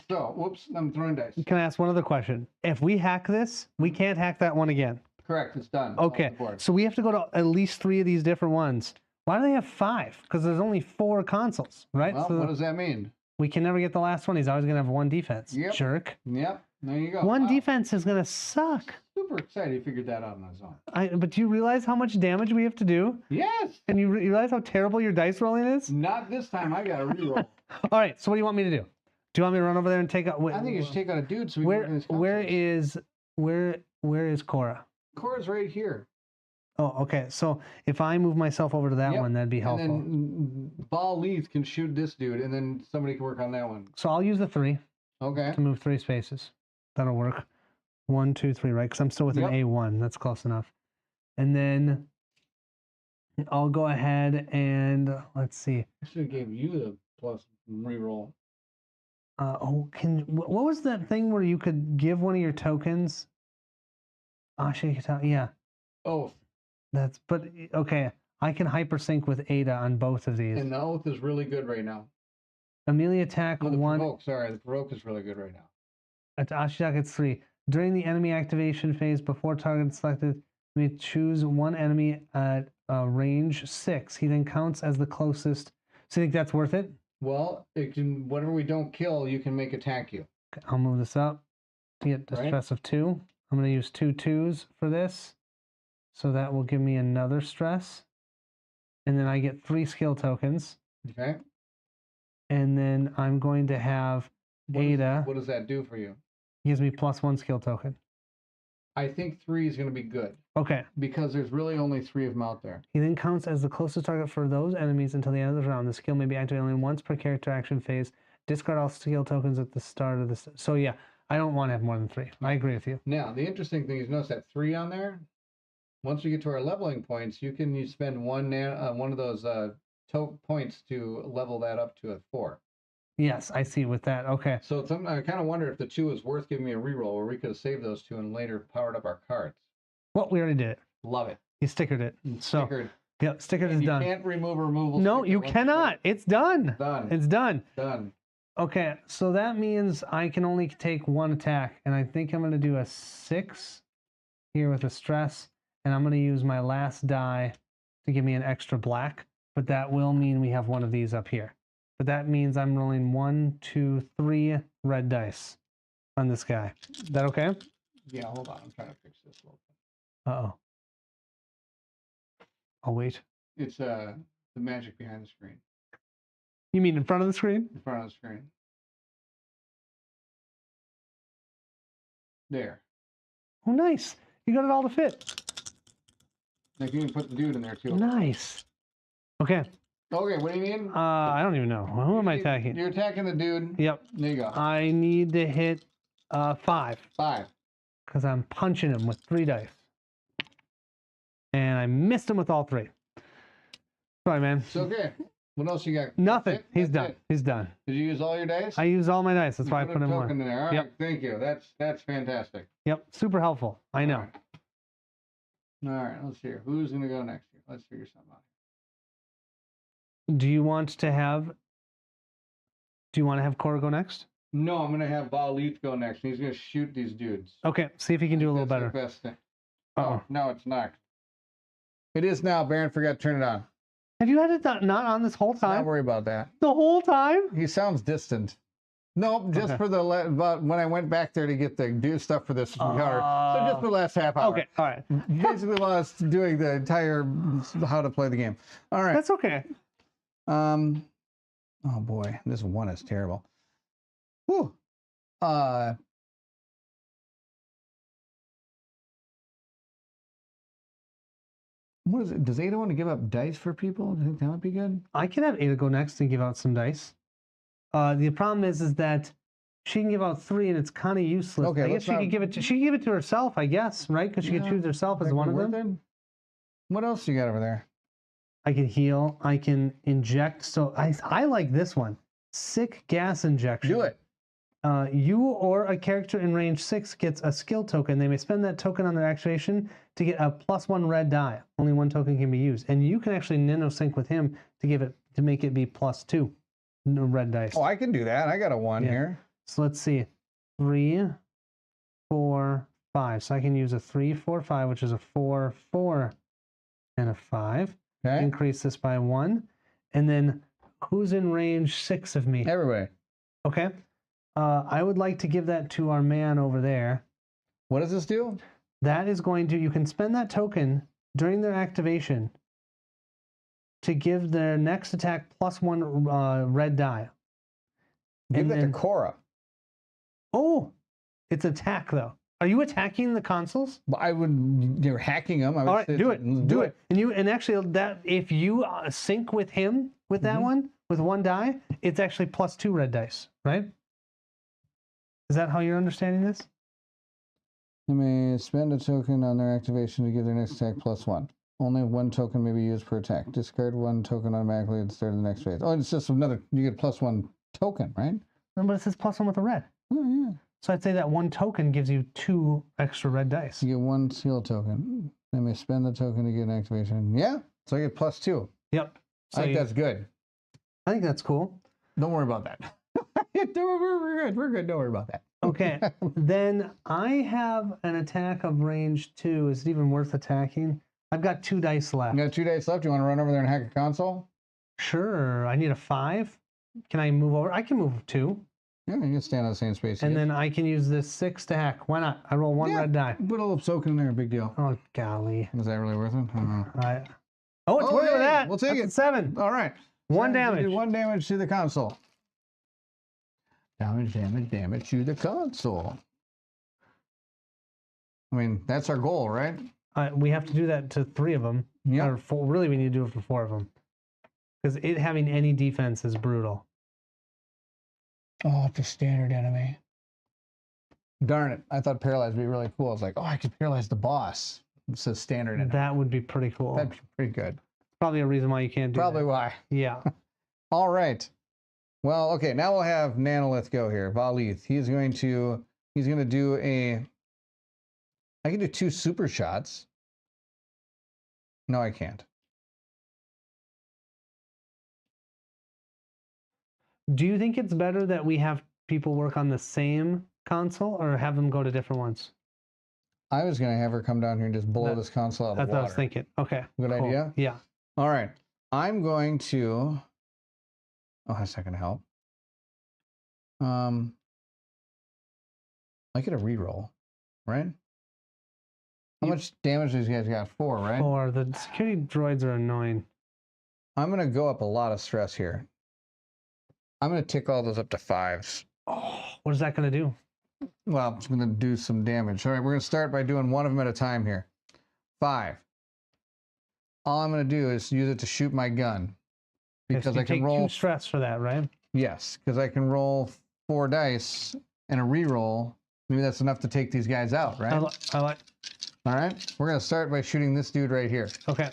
So, whoops, I'm throwing dice. Can I ask one other question? If we hack this, we can't hack that one again. Correct, it's done. Okay, so we have to go to at least 3 of these different ones. Why do they have 5? Because there's only 4 consoles, right? Well, so what does that mean? We can never get the last one. He's always going to have 1 defense. Yep. Jerk. Yep, there you go. 1 defense is going to suck. Super excited he figured that out on his own. But do you realize how much damage we have to do? Yes! And you realize how terrible your dice rolling is? Not this time, I got to reroll. All right, so what do you want me to do? Do you want me to run over there and take out... I think you should take out a dude so we can work in his where is Cora? Cora's right here. Oh, okay. So if I move myself over to that one, that'd be helpful. And then Ball Leith can shoot this dude, and then somebody can work on that one. So I'll use the 3. Okay. To move 3 spaces. That'll work. 1, 2, 3, right? Because I'm still within A1. That's close enough. And then I'll go ahead and let's see. I should have gave you the plus reroll. What was that thing where you could give one of your tokens? Yeah. Oh. But okay. I can hypersync with Ada on both of these. And the oath is really good right now. Immediate attack 1. Provoke, sorry, the provoke is really good right now. Ashidak gets 3. During the enemy activation phase, before target is selected, you may choose one enemy at range range 6. He then counts as the closest. So you think that's worth it? Well, it can, whatever we don't kill, you can make attack you. Okay, I'll move this up to get the stress of 2. I'm going to use 2 2s for this. So that will give me another stress. And then I get 3 skill tokens. Okay. And then I'm going to have Ada. What does that do for you? Gives me +1 skill token. I think 3 is going to be good. Okay. Because there's really only 3 of them out there. He then counts as the closest target for those enemies until the end of the round. The skill may be activated only once per character action phase. Discard all skill tokens at the start of this. So yeah, I don't want to have more than 3. I agree with you. Now, the interesting thing is, notice that 3 on there. Once we get to our leveling points, you can spend one of those points to level that up to a 4. Yes, I see with that. Okay. So I kind of wonder if the 2 is worth giving me a reroll, where we could have saved those 2 and later powered up our cards. Well, we already did it. Love it. You stickered it. So, yep, stickered is done. You can't remove a removal. No, you cannot. It's done. Done. It's done. Done. Okay, so that means I can only take 1 attack, and I think I'm going to do a 6 here with a stress, and I'm going to use my last die to give me an extra black, but that will mean we have one of these up here. But that means I'm rolling 1, 2, 3 red dice on this guy. Is that okay? Yeah, hold on. I'm trying to fix this a little bit. Uh-oh. I'll wait. It's the magic behind the screen. You mean in front of the screen? In front of the screen. There. Oh, nice. You got it all to fit. Like you can put the dude in there too. Nice. Okay. Okay, what do you mean? I don't even know. Who am I attacking? You're attacking the dude. Yep. There you go. I need to hit 5. 5. Because I'm punching him with 3 dice. And I missed him with all 3. Sorry, man. It's okay. What else you got? Nothing. He's done. He's done. Did you use all your dice? I used all my dice. That's why I put him token on. in there. All right, Yep. Thank you. That's fantastic. Yep. Super helpful. I know. All right. Let's see. Who's going to go next here? Let's figure something out. Do you want to have Cora go next? No, I'm going to have Valith go next. He's going to shoot these dudes. Okay. See if he can do a little better. That's the best thing. Uh-oh. No, it's not. It is now. Baron forgot to turn it on. Have you had it not on this whole time? Don't worry about that. The whole time? He sounds distant. Nope, just for about when I went back there to get the do stuff for this card. So just for the last half hour. Okay, all right. Basically, while I was doing the entire how to play the game. All right. That's okay. Oh boy, this one is terrible. Whew. What is it? Does Ada want to give up dice for people? Do you think that would be good? I can have Ada go next and give out some dice. The problem is that she can give out 3 and it's kind of useless. Okay, I guess she could give it to herself, I guess, right? Because she could choose herself as one of them. Then? What else you got over there? I can heal. I can inject. So I like this one. Sick gas injection. Do it. You or a character in range 6 gets a skill token. They may spend that token on their activation to get a +1 red die. Only 1 token can be used, and you can actually nano sync with him to make it be +2 red dice. Oh, I can do that. I got a 1 here. So let's see, 3, 4, 5. So I can use a 3, 4, 5, which is a 4, 4, and a 5. Okay. Increase this by 1, and then who's in range 6 of me? Everybody. Okay. I would like to give that to our man over there. What does this do? That is going to, you can spend that token during their activation to give their next attack +1 red die. Give that to Cora. Oh, it's attack though. Are you attacking the consoles? You're hacking them. All right, do it. Do it. And actually, that if you sync with him with that one with 1 die, it's actually +2 red dice, right? Is that how you're understanding this? They may spend a token on their activation to give their next attack +1. Only 1 token may be used per attack. Discard 1 token automatically at the start of the next phase. Oh, it's just another. You get +1 token, right? Remember, it says +1 with a red. Oh, yeah. So I'd say that 1 token gives you 2 extra red dice. You get 1 skill token. They may spend the token to get an activation. Yeah, so I get +2. Yep. So I think that's good. I think that's cool. Don't worry about that. We're good. We're good. Don't worry about that. Okay. Then I have an attack of range 2. Is it even worth attacking? I've got 2 dice left. You got 2 dice left. You want to run over there and hack a console? Sure. I need a 5. Can I move over? I can move 2. Yeah, you can stand on the same space. And then I can use this 6 to hack. Why not? I roll 1 red die. Put a little soak in there, big deal. Oh, golly. Is that really worth it? I don't know. Oh, it's worth that. We'll take That's it. a 7. All right. 1 damage. 1 damage to the console. Damage to the console. I mean, that's our goal, right? We have to do that to 3 of them. Yeah. Or 4. Really, we need to do it for 4 of them. Because it having any defense is brutal. Oh, it's a standard enemy. Darn it. I thought paralyzed would be really cool. I was like, oh, I could paralyze the boss. It says standard enemy. That would be pretty cool. That'd be pretty good. Probably a reason why you can't do Probably that. why. Yeah. All right. Well, okay, now we'll have Nanolith go here. Valith. He's going to do I can do 2 super shots. No, I can't. Do you think it's better that we have people work on the same console or have them go to different ones? I was going to have her come down here and just blow this console out of the That's water. what I was thinking. Okay. Good cool. idea? Yeah. All right. I'm going to... Oh, that's not going to help. I get a reroll, right? How much damage these guys got? 4, right? 4. The security droids are annoying. I'm going to go up a lot of stress here. I'm going to tick all those up to 5s. Oh, what is that going to do? Well, it's going to do some damage. All right, we're going to start by doing 1 of them at a time here. 5. All I'm going to do is use it to shoot my gun. Because Okay, so I can take roll... 2 stress for that, right? Yes, because I can roll 4 dice and a reroll. Maybe that's enough to take these guys out, right? I like. All right, we're going to start by shooting this dude right here. Okay.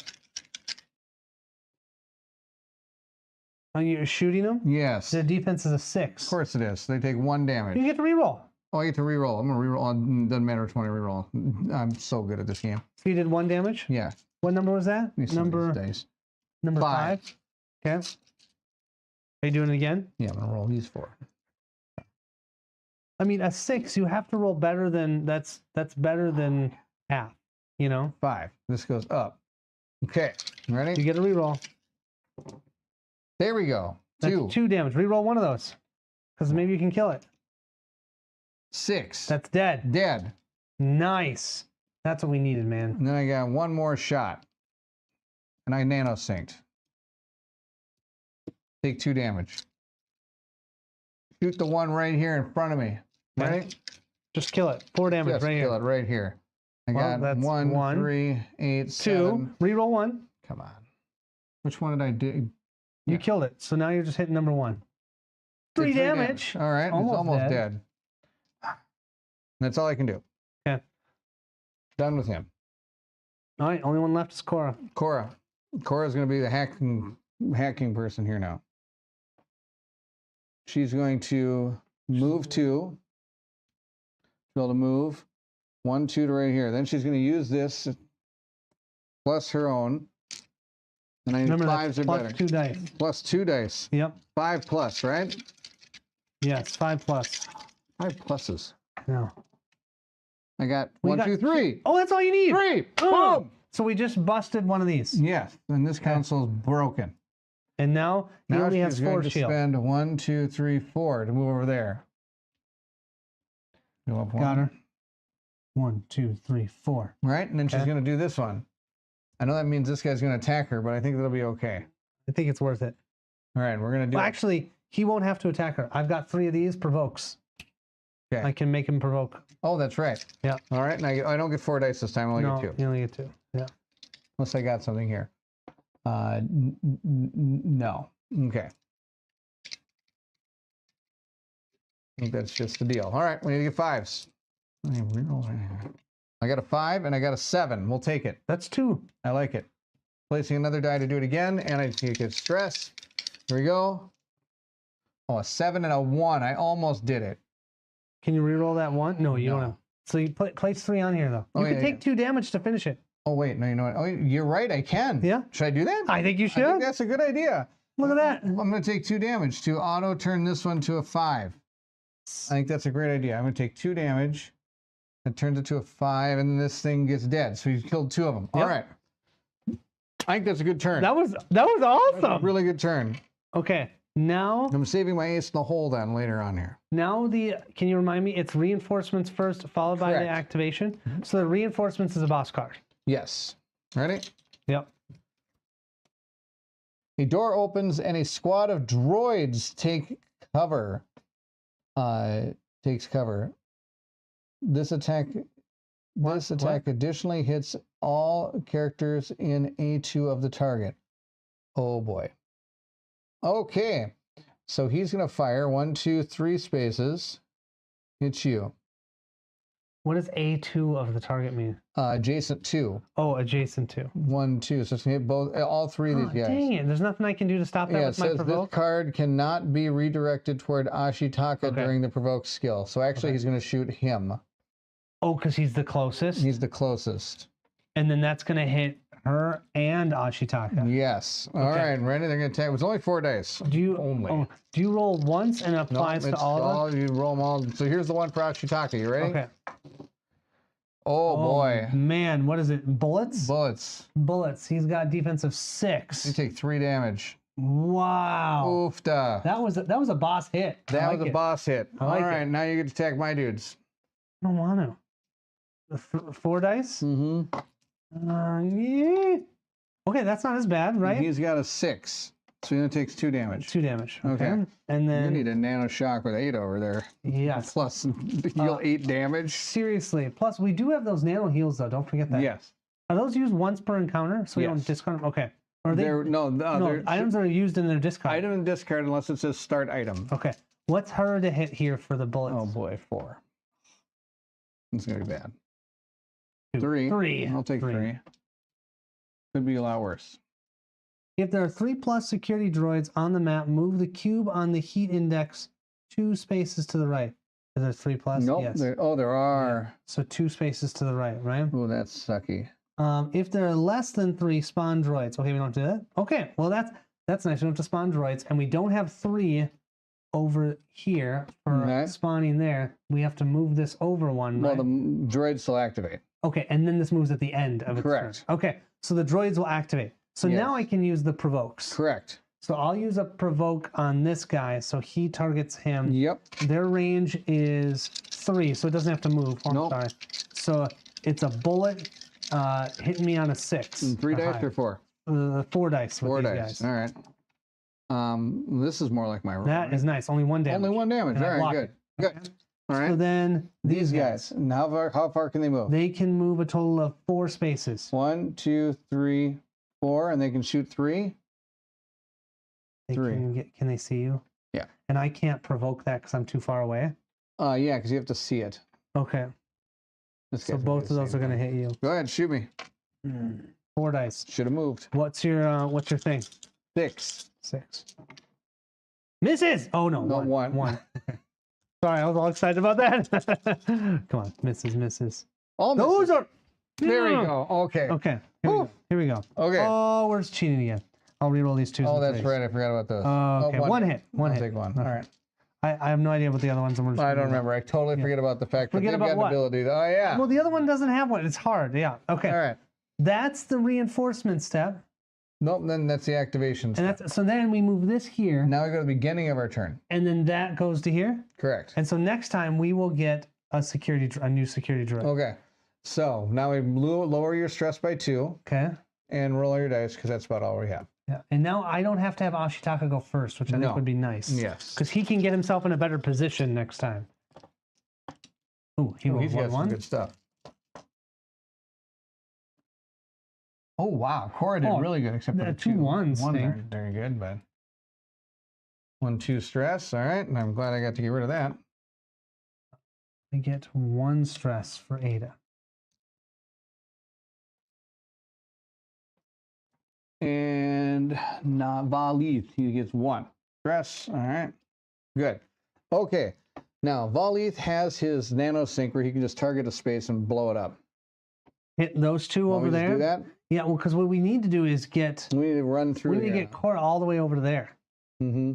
And you're shooting them? Yes. The defense is a 6. Of course it is. They take 1 damage. You get to reroll. Oh, I get to reroll. I'm going to reroll. Doesn't matter which one I reroll. I'm so good at this game. So you did 1 damage? Yeah. What number was that? Number 5. Okay. Are you doing it again? Yeah, I'm going to roll these 4. I mean, a 6, you have to roll better than, that's better than half, you know? 5. This goes up. Okay, ready? You get a reroll. There we go. That's 2. 2 damage. Reroll 1 of those. Because maybe you can kill it. 6. That's dead. Dead. Nice. That's what we needed, man. And then I got 1 more shot. And I nano synced. Take 2 damage. Shoot the one right here in front of me. Okay. Ready? Just kill it. 4 damage Just right kill here. it right here. I Well, got that's 1, 3, 8, 2. 7. Reroll 1. Come on. Which one did I do? You killed it. So now you're just hitting number 1. 3 damage. All right, it's almost dead. That's all I can do. Okay. Done with him. All right, only one left is Cora. Cora. Cora's going to be the hacking person here now. She's going to move 2. Be able to move 1, 2 to right here. Then she's going to use this plus her own. And I need Remember, 5s or plus better. 2 dice. Plus 2 dice. Yep. 5 plus, right? Yes, 5 plus. 5 pluses. No. I got We 1, got 2, 3. Oh, that's all you need. 3. Oh. Boom. So we just busted one of these. Yes. And this console's broken. And now he Now only she's has going 4 to shield. spend 1, 2, 3, 4 to move over there. Go up 1. Got her. 1, 2, 3, 4. Right? And then she's going to do this one. I know that means this guy's going to attack her, but I think that'll be okay. I think it's worth it. All right, we're going to do Well, actually, he won't have to attack her. I've got 3 of these provokes. Okay. I can make him provoke. Oh, that's right. Yeah. All right, and I don't get 4 dice this time. I only No, get 2. you only get 2. Yeah. Unless I got something here. No. Okay. I think that's just the deal. All right, we need to get 5s. I got a 5 and I got a 7. We'll take it. That's 2. I like it. Placing another die to do it again, and I get stress. Here we go. Oh, a 7 and a 1. I almost did it. Can you reroll that 1? No, you don't have. So you place 3 on here, though. You can take 2 damage to finish it. Oh, wait. No, you know what? Oh, you're right. I can. Yeah. Should I do that? I think you should. I think that's a good idea. Look at that. I'm going to take 2 damage to auto turn this one to a 5. I think that's a great idea. I'm going to take 2 damage. It turns it to a 5, and this thing gets dead. So you killed 2 of them. Yep. All right. I think that's a good turn. That was awesome. That's a really good turn. Okay, now I'm saving my ace in the hole then later on here. now can you remind me? It's reinforcements first, followed by the Correct. activation. So the reinforcements is a boss card. Yes. Ready? Yep. A door opens and a squad of droids take cover. Takes cover. This attack additionally hits all characters in A2 of the target. Oh boy. Okay. So he's gonna fire 1, 2, 3 spaces. Hits you. What does A2 of the target mean? Adjacent to. Oh, adjacent to. 1, 2. So it's gonna hit all three of these guys. Dang it! There's nothing I can do to stop that Yeah, it with my says provoke. this card cannot be redirected toward Ashitaka during the provoke skill. So actually, he's going to shoot him. Oh, because he's the closest. He's the closest. And then that's gonna hit her and Ashitaka. Yes. All right, ready? They're going to attack. It was only 4 dice. Do you only? Do you roll once and it applies to all of them? You roll them all. So here's the one for Ashitaka. You ready? Okay. Oh boy. Man, what is it? Bullets? Bullets. Bullets. He's got defensive You 6. take 3 damage. Wow. Oofda. That was a boss hit. That was a boss hit. I like All right, it. now you get to attack my dudes. I don't want to. 4 dice? Mm-hmm. Yeah. Okay, that's not as bad, right? He's got a 6. So he only takes 2 damage. 2 damage. Okay. And You then need a nano shock with 8 over there. yes. Plus heal 8 damage. Seriously. Plus, we do have those nano heals though. Don't forget that. Yes. Are those used once per encounter? So we don't discard them? Okay. Or are they No, they're items that are used in their discard. item and discard unless it says start item. Okay. What's her to hit here for the bullets? Oh boy, 4. It's gonna be bad. 2. 3. 3. I'll take 3. Could be a lot worse. If there are 3+ security droids on the map, move the cube on the heat index 2 spaces to the right. Is there 3+? Nope. Yes. There are. Yeah. So 2 spaces to the right, right? Oh, that's sucky. If there are less than 3 spawn droids, okay, we don't do that. Okay, well that's nice. We don't have to spawn droids, and we don't have 3 over here for spawning there. We have to move this over 1. Well, right? the droids still activate. Okay, and then this moves at the end of its Correct. turn. Okay, so the droids will activate. So now I can use the provokes. Correct. So I'll use a provoke on this guy, so he targets him. Yep. Their range is 3, so it doesn't have to move. Oh, Nope. sorry. So it's a bullet hitting me on a 6. 3 dice or 4? 4 dice with 4 these dice. guys. All right. This is more like my roll. That is nice. Only 1 damage. Only 1 damage. And I All right, block good. it. Good. All right. So then These guys. Now, how far can they move? they can move a total of 4 spaces. 1, 2, 3, 4, and they can shoot 3. They 3. can they see you? Yeah. And I can't provoke that because I'm too far away. Yeah, because you have to see it. Okay. This So guy's both of those are going to hit you. Go ahead, shoot me. 4 dice. Should have moved. What's your thing? 6. 6. Misses. Oh no, No, 1. 1. Sorry, I was all excited about that. Come on, misses. All Those misses. are. There we go. Okay. Okay. Here we go. Okay. Oh, we're cheating again. I'll reroll these 2s. Oh, that's right. I forgot about those. Okay, one hit. One I'll hit. take 1. Okay. All right. I have no idea what the other ones are. I don't remember. I totally forget about the fact that Forget they've about got an what? ability. Oh, yeah. Well, the other one doesn't have one. It's hard. Yeah. Okay. All right. That's the reinforcement step. Nope, then that's the activation And step. that's so then we move this here. Now we go to the beginning of our turn. And then that goes to here. Correct. And so next time we will get a new security droid. Okay. So now we lower your stress by 2 Okay. and roll your dice because that's about all we have. Yeah. And now I don't have to have Ashitaka go first, which I think would be nice. Yes. Because he can get himself in a better position next time. Ooh, He's got some 1-1. good stuff. Oh, wow. Cora did really good, except for the 2 1s. Ones aren't very good, but 1, 2 stress. All right. And I'm glad I got to get rid of that. We get 1 stress for Ada. And Valith, he gets 1 stress. All right. Good. Okay. Now, Valith has his nano sync where he can just target a space and blow it up. Hit those 2 over there. Do that? Yeah, well, because what we need to do is get. We need to run through. We need to get Cora all the way over to there. Mm-hmm.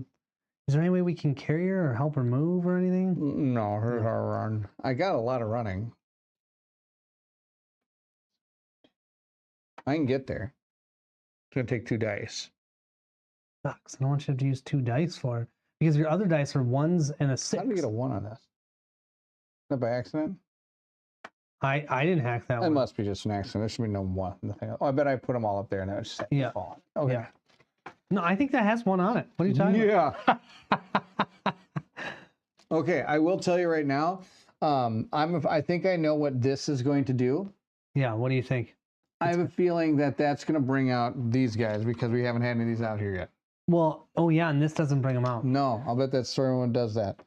Is there any way we can carry her or help her move or anything? No, her run. I got a lot of running. I can get there. going to take 2 dice. Sucks. I don't want you to have to use 2 dice for it because your other dice are 1s and a 6. How did we get a 1 on this? Is that by accident? I didn't hack that It one. must be just an accident. There should be no 1. Nothing else. Oh, I bet I put them all up there and that was just Yeah. falling. Okay. Yeah. No, I think that has 1 on it. What are you talking about? Yeah. Okay, I will tell you right now. I think I know what this is going to do. Yeah. What do you think? I have a feeling that that's going to bring out these guys because we haven't had any of these out here yet. Well, oh yeah, and this doesn't bring them out. No, I'll bet that story one does that.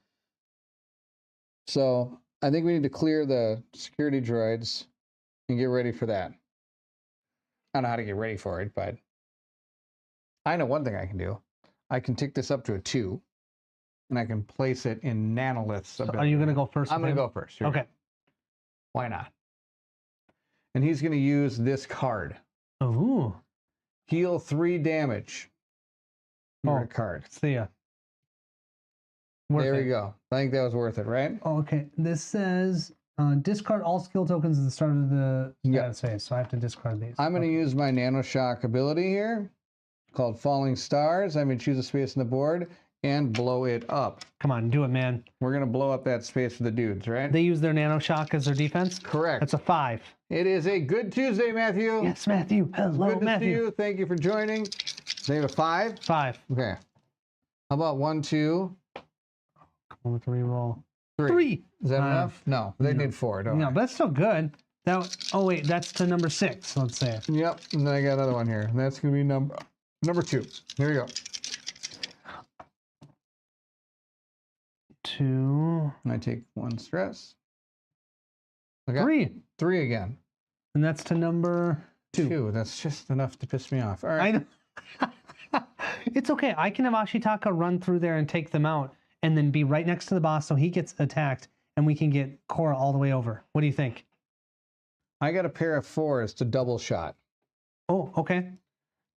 So I think we need to clear the security droids and get ready for that. I don't know how to get ready for it, but I know one thing I can do. I can take this up to a 2, and I can place it in Nanolith's So ability. are you going to go first? I'm going to go first. Here we Okay. go. Why not? And he's going to use this card. Ooh. Heal 3 damage. Your Oh, card. see ya. There we go. I think that was worth it, right? Oh, okay. This says discard all skill tokens at the start of the status phase. So I have to discard these. I'm going to use my Nanoshock ability here called Falling Stars. I'm going to choose a space on the board and blow it up. Come on, do it, man. We're going to blow up that space for the dudes, right? They use their Nanoshock as their defense? Correct. That's a 5. It is a good Tuesday, Matthew. Yes, Matthew. Hello, Good to Matthew. see you. Thank you for joining. They have a 5? 5. Okay. How about 1, 2, Come on with the reroll. 3? 3. Is that enough? No, they need 4, don't No, they? but that's still good. Oh, wait, that's to number 6, let's say. Yep, and then I got another one here. And that's going to be number 2. Here we go. 2. And I take 1 stress. Okay. 3. 3 again. And that's to number 2. 2. That's just enough to piss me off. All right. I know. It's okay. I can have Ashitaka run through there and take them out and then be right next to the boss so he gets attacked and we can get Korra all the way over. What do you think? I got a pair of 4s to double shot. Oh, okay.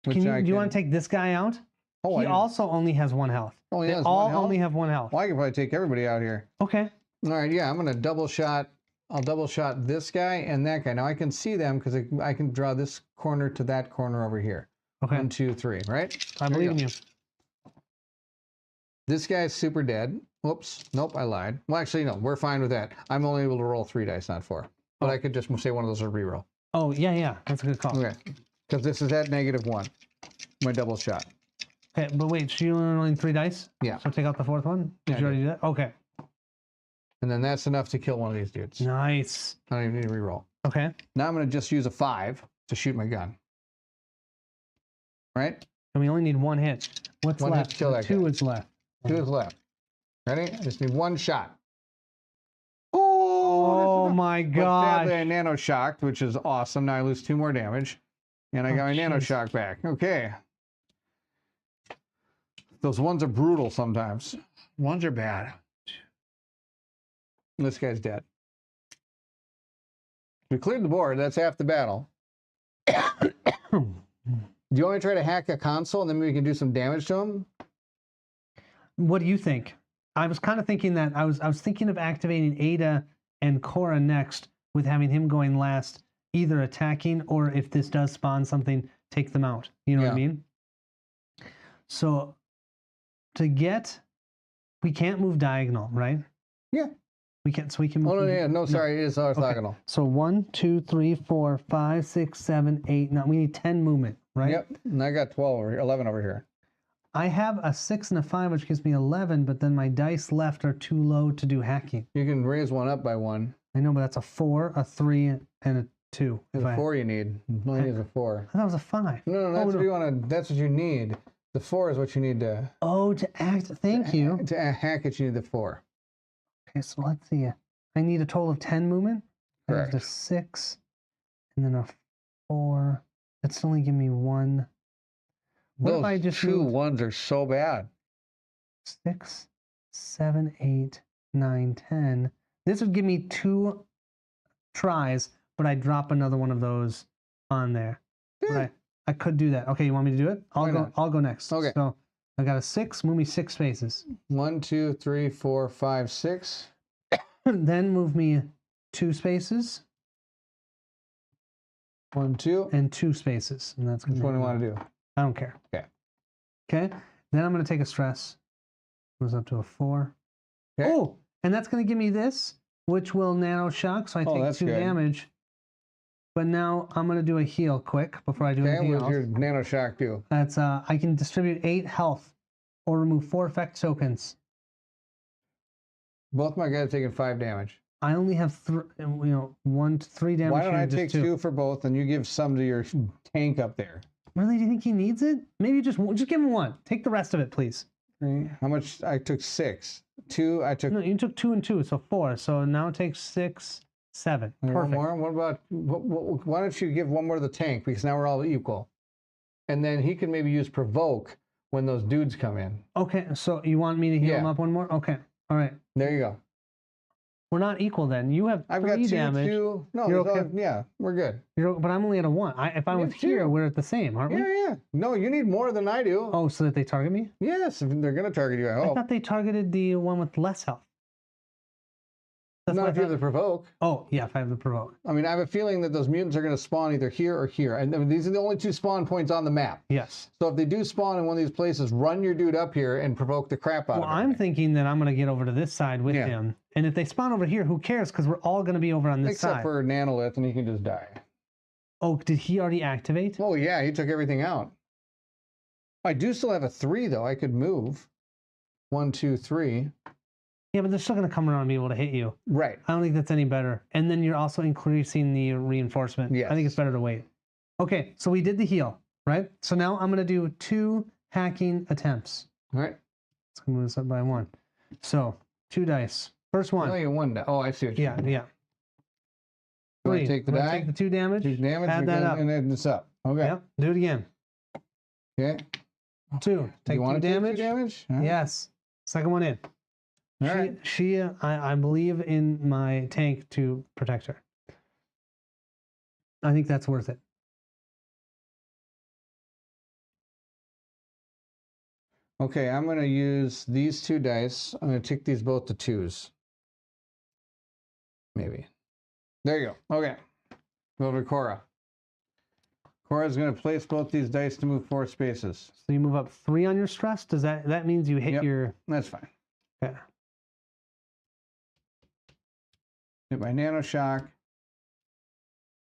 Which Do I you want to take this guy out? Oh, He also only has 1 health. Oh, he They has all 1 health? only have 1 health. Well, I can probably take everybody out here. Okay. All right, yeah, I'm going to double shot. I'll double shot this guy and that guy. Now I can see them because I can draw this corner to that corner over here. Okay. 1, 2, 3, right? I There believe in go. you. This guy's super dead. Whoops. Nope, I lied. Well, actually, no, we're fine with that. I'm only able to roll 3 dice, not 4. But I could just say one of those is a reroll. Oh, yeah. That's a good call. Okay. Because this is at -1. My double shot. Okay, but wait, so you're only rolling 3 dice? Yeah. So take out the 4th one? Yeah, Did you already do that? Okay. And then that's enough to kill one of these dudes. Nice. I don't even need to reroll. Okay. Now I'm going to just use a 5 to shoot my gun. Right? And we only need 1 hit. What's 1 hit left? to kill that 2 guy. is left. 2 is left. Ready? I just need 1 shot. Oh that's my enough. But god. sadly, I nano-shocked, which is awesome. Now I lose 2 more damage. And I got my jeez. nano-shock back. Okay. Those ones are brutal sometimes. Ones are bad. This guy's dead. We cleared the board. That's half the battle. Do you want me to try to hack a console and then we can do some damage to him? What do you think? I was kind of thinking that I was thinking of activating Ada and Korra next with having him going last, either attacking or if this does spawn something, take them out. You know what I mean? So we can't move diagonal, right? Yeah. We can't, so we can move. Oh, no, yeah. No, sorry. It is orthogonal. Okay. So 1, 2, 3, 4, 5, 6, 7, 8. Now we need 10 movement, right? Yep. And I got 12 over here, 11 over here. I have a 6 and a 5, which gives me 11, but then my dice left are too low to do hacking. You can raise 1 up by 1. I know, but that's a 4, a 3, and a 2. There's a 4 you need. All you need is a 4. I thought it was a 5. No, that's what you want to. That's what you need. The 4 is what you need to. Oh, to act. Thank you. To hack it, you need the 4. Okay, so let's see. I need a total of 10 movement. Correct. There's a 6, and then a 4. That's only give me 1. What Those if I just 2 moved 1s are so bad. 6, 7, 8, 9, 10. This would give me 2 tries, but I drop another one of those on there. Right. I could do that. Okay, you want me to do it? I'll go next. Okay. So I got a 6, move me 6 spaces. 1, 2, 3, 4, 5, 6. Then move me 2 spaces 1, 2. and 2 spaces. And that's Which one do you want to do? I don't care. Okay. Okay. Then I'm going to take a stress. Goes up to a 4. Okay. Oh, and that's going to give me this, which will nano shock. So I take 2 good. damage. But now I'm going to do a heal quick before I do anything else. What does your nano shock do? That's I can distribute 8 health or remove 4 effect tokens. Both my guys taking 5 damage. I only have 3 damage. Why don't I take 2 for both, and you give some to your tank up there? Really? Do you think he needs it? Maybe just give him 1. Take the rest of it, please. How much? I took 6. 2. I took. No, you took 2 and 2, so 4. So now it takes 6, 7. Perfect. One more. What about? Why don't you give 1 more to the tank, because now we're all equal, and then he can maybe use provoke when those dudes come in. Okay. So you want me to heal him up 1 more? Okay. All right. There you go. We're not equal then. You have 3 I've got 2 damage. 2. No, You're okay. Yeah, we're good. But I'm only at a 1. If I was here, we're at the same, aren't we? Yeah. No, you need more than I do. Oh, so that they target me? Yes, they're going to target you, I I hope. thought they targeted the one with less health. That's Not what if you have the provoke. Oh, yeah, if I have the provoke. I mean, I have a feeling that those mutants are going to spawn either here or here. And I mean, these are the only 2 spawn points on the map. Yes. So if they do spawn in one of these places, run your dude up here and provoke the crap out of him. Well, I'm thinking that I'm going to get over to this side with him. And if they spawn over here, who cares? Because we're all going to be over on this side. Except for Nanolith, and he can just die. Oh, did he already activate? Oh, yeah, he took everything out. I do still have a 3, though. I could move. 1, 2, 3. Yeah, but they're still going to come around and be able to hit you. Right. I don't think that's any better. And then you're also increasing the reinforcement. Yes. I think it's better to wait. Okay, so we did the heal, right? So now I'm going to do 2 hacking attempts. All right. Let's move this up by 1. So 2 dice. First one. Oh, you 1 die. Oh, I see what you mean. Yeah. Do I 3. take the die? Take the 2 damage. 2 damage. Add that up. And then this up. Okay. Yep. Do it again. Okay. 2. Take 2 damage. 2 damage? All right. Yes. Second one in. All right. I believe in my tank to protect her. I think that's worth it. Okay, I'm going to use these 2 dice. I'm going to take these both to 2s. Maybe. There you go. Okay. Go over to Cora. Cora's going to place both these dice to move 4 spaces. So you move up 3 on your stress? Does that means you hit your... That's fine. Okay. Hit my nano shock.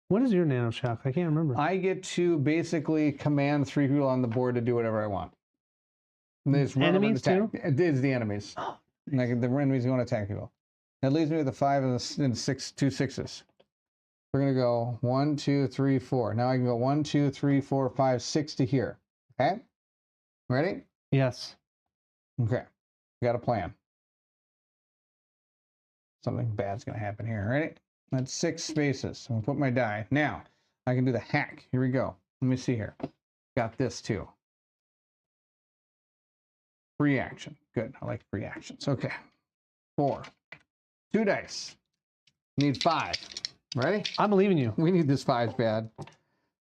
What is your nano shock? I can't remember. I get to basically command 3 people on the board to do whatever I want. And they just run over and Enemies attack. too? It is the enemies. Oh, Like the enemies going to attack people. That leaves me with a 5 and 6, 2 6s. We're going to go 1, 2, 3, 4. Now I can go 1, 2, 3, 4, 5, 6 to here. Okay? Ready? yes. Okay. We got a plan. Something bad's going to happen here. Ready? That's 6 spaces. I'm going to put my die. Now, I can do the hack. Here we go. Let me see here. Got this too. Free action. Good. I like free actions. Okay. 4. 2 dice. Need 5. Ready? I believe in you. We need this 5 bad.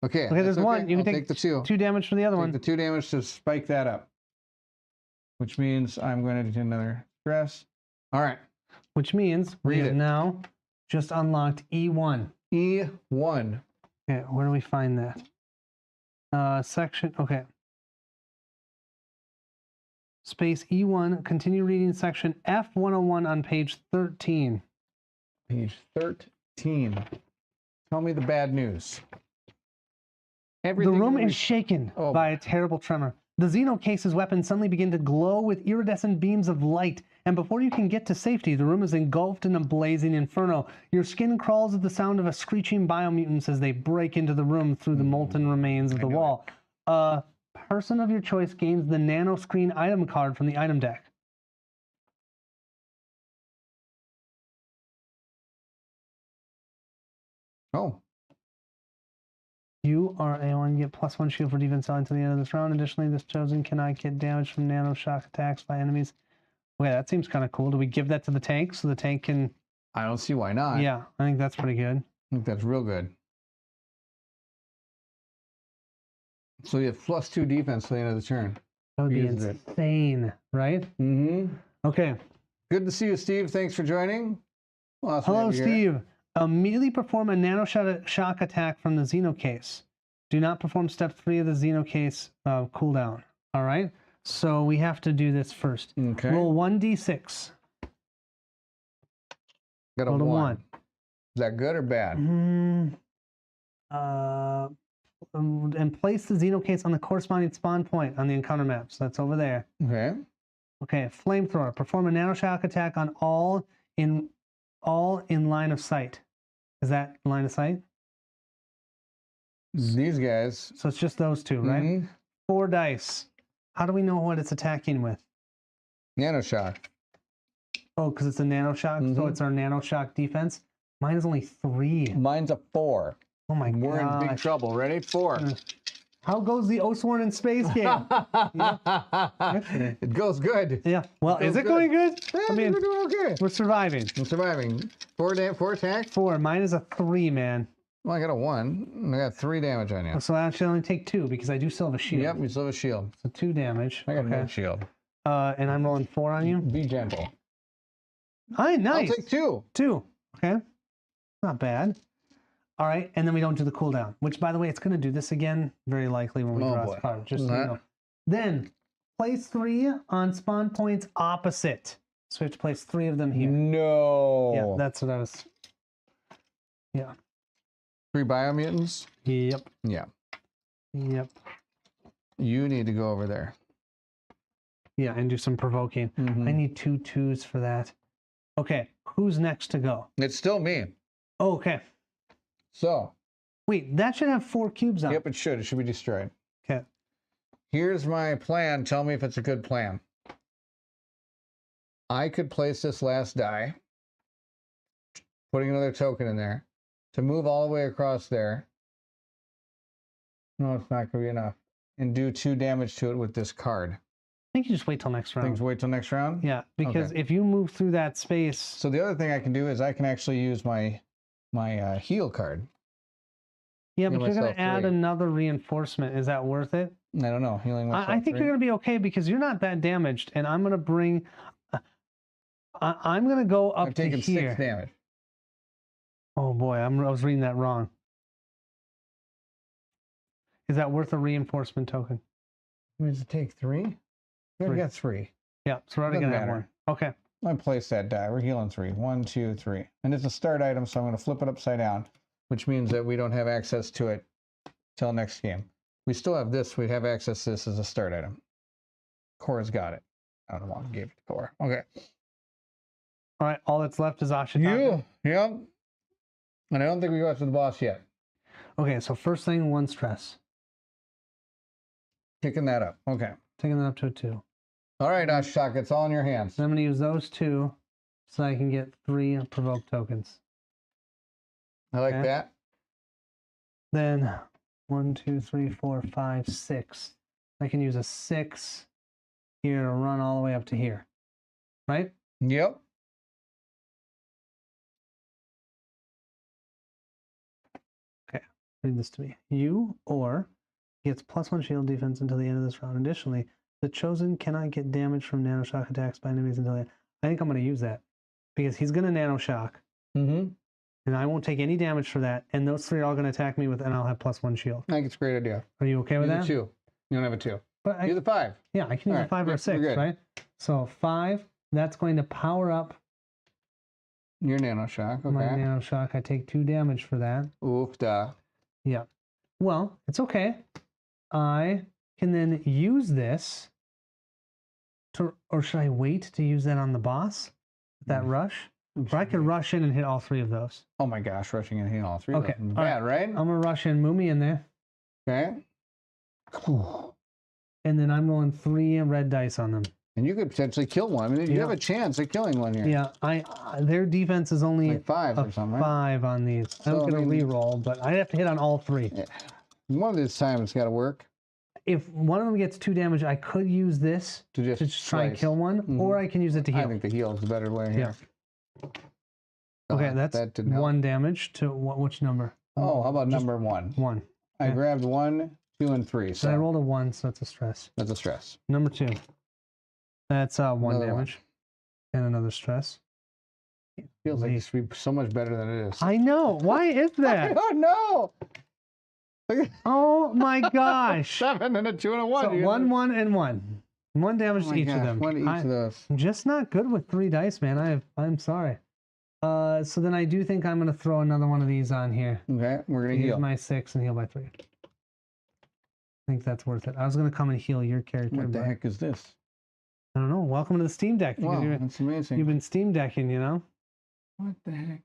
Okay. Okay, there's 1. You can take the 2. 2 damage from the other Take one. the 2 damage to spike that up. Which means I'm going to do another stress. All right. Which means we have now just unlocked E1. E1. Okay, where do we find that? Section, okay. Space E1, continue reading section F101 on page 13. Page 13. Tell me the bad news. Everything The room is shaken by a terrible tremor. The Xeno case's weapons suddenly begin to glow with iridescent beams of light, and before you can get to safety, the room is engulfed in a blazing inferno. Your skin crawls at the sound of a screeching biomutants as they break into the room through the molten remains of the wall. A person of your choice gains the nano screen item card from the item deck. Oh. You are A1, get +1 shield for defense until the end of this round. Additionally, this chosen cannot get damage from nano shock attacks by enemies. Okay, that seems kind of cool. Do we give that to the tank so the tank can... I don't see why not. Yeah, I think that's pretty good. I think that's real good. So you have +2 defense till the end of the turn. That would be insane, right? Mm-hmm. Okay. Good to see you, Steve. Thanks for joining. Awesome. Hello, Steve. Immediately perform a nano shock attack from the Xeno case. Do not perform step 3 of the Xenocase cooldown. All right. So we have to do this first. Okay. Roll 1d6. Got a Roll a 1. 1. Is that good or bad? And place the Xenocase on the corresponding spawn point on the encounter map. So that's over there. Okay. Okay. Flamethrower. Perform a nanoshock attack on all in line of sight. Is that line of sight? These guys. So it's just those two, right? Mhm. 4 dice. How do we know what it's attacking with? Nanoshock. Oh, because it's a nanoshock, so it's our nanoshock defense. Mine is only 3. Mine's a 4. Oh my god. We're in big trouble. Ready? 4. How goes the Oathsworn in space game? It goes good. Yeah. Well, It is goes it going good? Yeah, I mean, we're doing okay. we're surviving. I'm surviving. 4 attack. 4. Mine is a 3, man. Well, I got a 1. I got 3 damage on you. So I actually only take 2 because I do still have a shield. Yep, you still have a shield. So 2 damage. I got no shield. And I'm rolling 4 on you. Be gentle. Hi, nice. I'll take 2. 2. Okay. Not bad. All right, and then we don't do the cooldown, which, by the way, it's going to do this again, very likely when we draw this card. Just so you know. Then, place 3 on spawn points opposite. So we have to place 3 of them here. No. Yeah, that's what I was... Yeah. 3 biomutants? Yep. Yeah. Yep. You need to go over there. Yeah, and do some provoking. I need 2 2s for that. Okay, who's next to go? It's still me. Oh, okay. So. Wait, that should have 4 cubes on it. Yep, it should. It should be destroyed. Okay. Here's my plan. Tell me if it's a good plan. I could place this last die, putting another token in there, to move all the way across there. No, it's not going to be enough. And do 2 damage to it with this card. I think you just wait till next round. Things wait till next round? Yeah, because if you move through that space... So the other thing I can do is I can actually use my heal card. Yeah, but Heal you're going myself to add 3. another reinforcement. Is that worth it? I don't know. Healing myself I think 3. you're going to be okay because you're not that damaged. And I'm going to bring... I'm going to go up I've to taken here. 6 damage. Oh boy, I was reading that wrong. Is that worth a reinforcement token? Does it take 3? We already got 3. Yeah, so we're already Doesn't going to have matter. 1. Okay. I place that die. We're healing 3. 1, 2, 3. And it's a start item, so I'm going to flip it upside down, which means that we don't have access to it till next game. We still have this. We have access to this as a start item. Cora's got it. I don't know why I gave it to Cora. Okay. All right, all that's left is Ashitaka. Yep. And I don't think we go after the boss yet. Okay, so first thing, 1 stress. Picking that up. Okay. Taking that up to a 2. All right, Ashitaka, it's all in your hands. I'm going to use those 2 so I can get 3 provoke tokens. I like Okay. that. Then 1, 2, 3, 4, 5, 6. I can use a 6 here to run all the way up to here. Right? Yep. Okay, read this to me. You or gets +1 shield defense until the end of this round. Additionally, the chosen cannot get damage from nanoshock attacks by enemies until the end. I think I'm going to use that because he's going to nanoshock. Mm-hmm. And I won't take any damage for that. And those 3 are all going to attack me with, and I'll have +1 shield. I think it's a great idea. Are you okay with Use that? a 2. You don't have a 2. But Use a 5. yeah, I can use All a right, 5 or we're a 6, good. right? So 5, that's going to power up Your nanoshock. Okay. my nanoshock. I take 2 damage for that. Oof, duh. Yeah. Well, it's okay. I can then use this to, or should I wait to use that on the boss? That rush? Or I could rush in and hit all 3 of those. Oh my gosh, rushing in hitting all 3 Okay, of them. all Bad, right? I'm gonna rush in, move me in there, Okay. and then I'm rolling 3 red dice on them. And you could potentially kill one. I mean, you have a chance of killing one here. Yeah, their defense is only Like 5 a or something, right? 5 on these. I'm So, I gonna mean- re-roll, but I'd have to hit on all 3. Yeah. One of these times it's got to work If one of them gets 2 damage, I could use this to to just just try and slice. kill one, or I can use it to I heal. think the heal is the better way here. Okay, that's that didn't help. 1 damage to which number? Oh, how about Just number 1? 1. I Okay. grabbed 1, 2, and 3. So I So rolled a 1, so that's a stress. that's a stress. Number 2. That's 1 Another damage. And another stress. Feels like it should be so much better than it is. I know. Why is I that? don't know. Oh my gosh. 7 and a 2 and a 1. So 1, 1, and 1. 1 damage to each of them. One each of those. I'm just not good with 3 dice, man. I'm sorry. So then I do think I'm going to throw another one of these on here. Okay, we're going to Use heal. my 6 and heal by 3. I think that's worth it. I was going to come and heal your character. What the heck is this? I don't know. Welcome to the Steam Deck. Wow, that's amazing. You've been Steam Decking, you know? What the heck?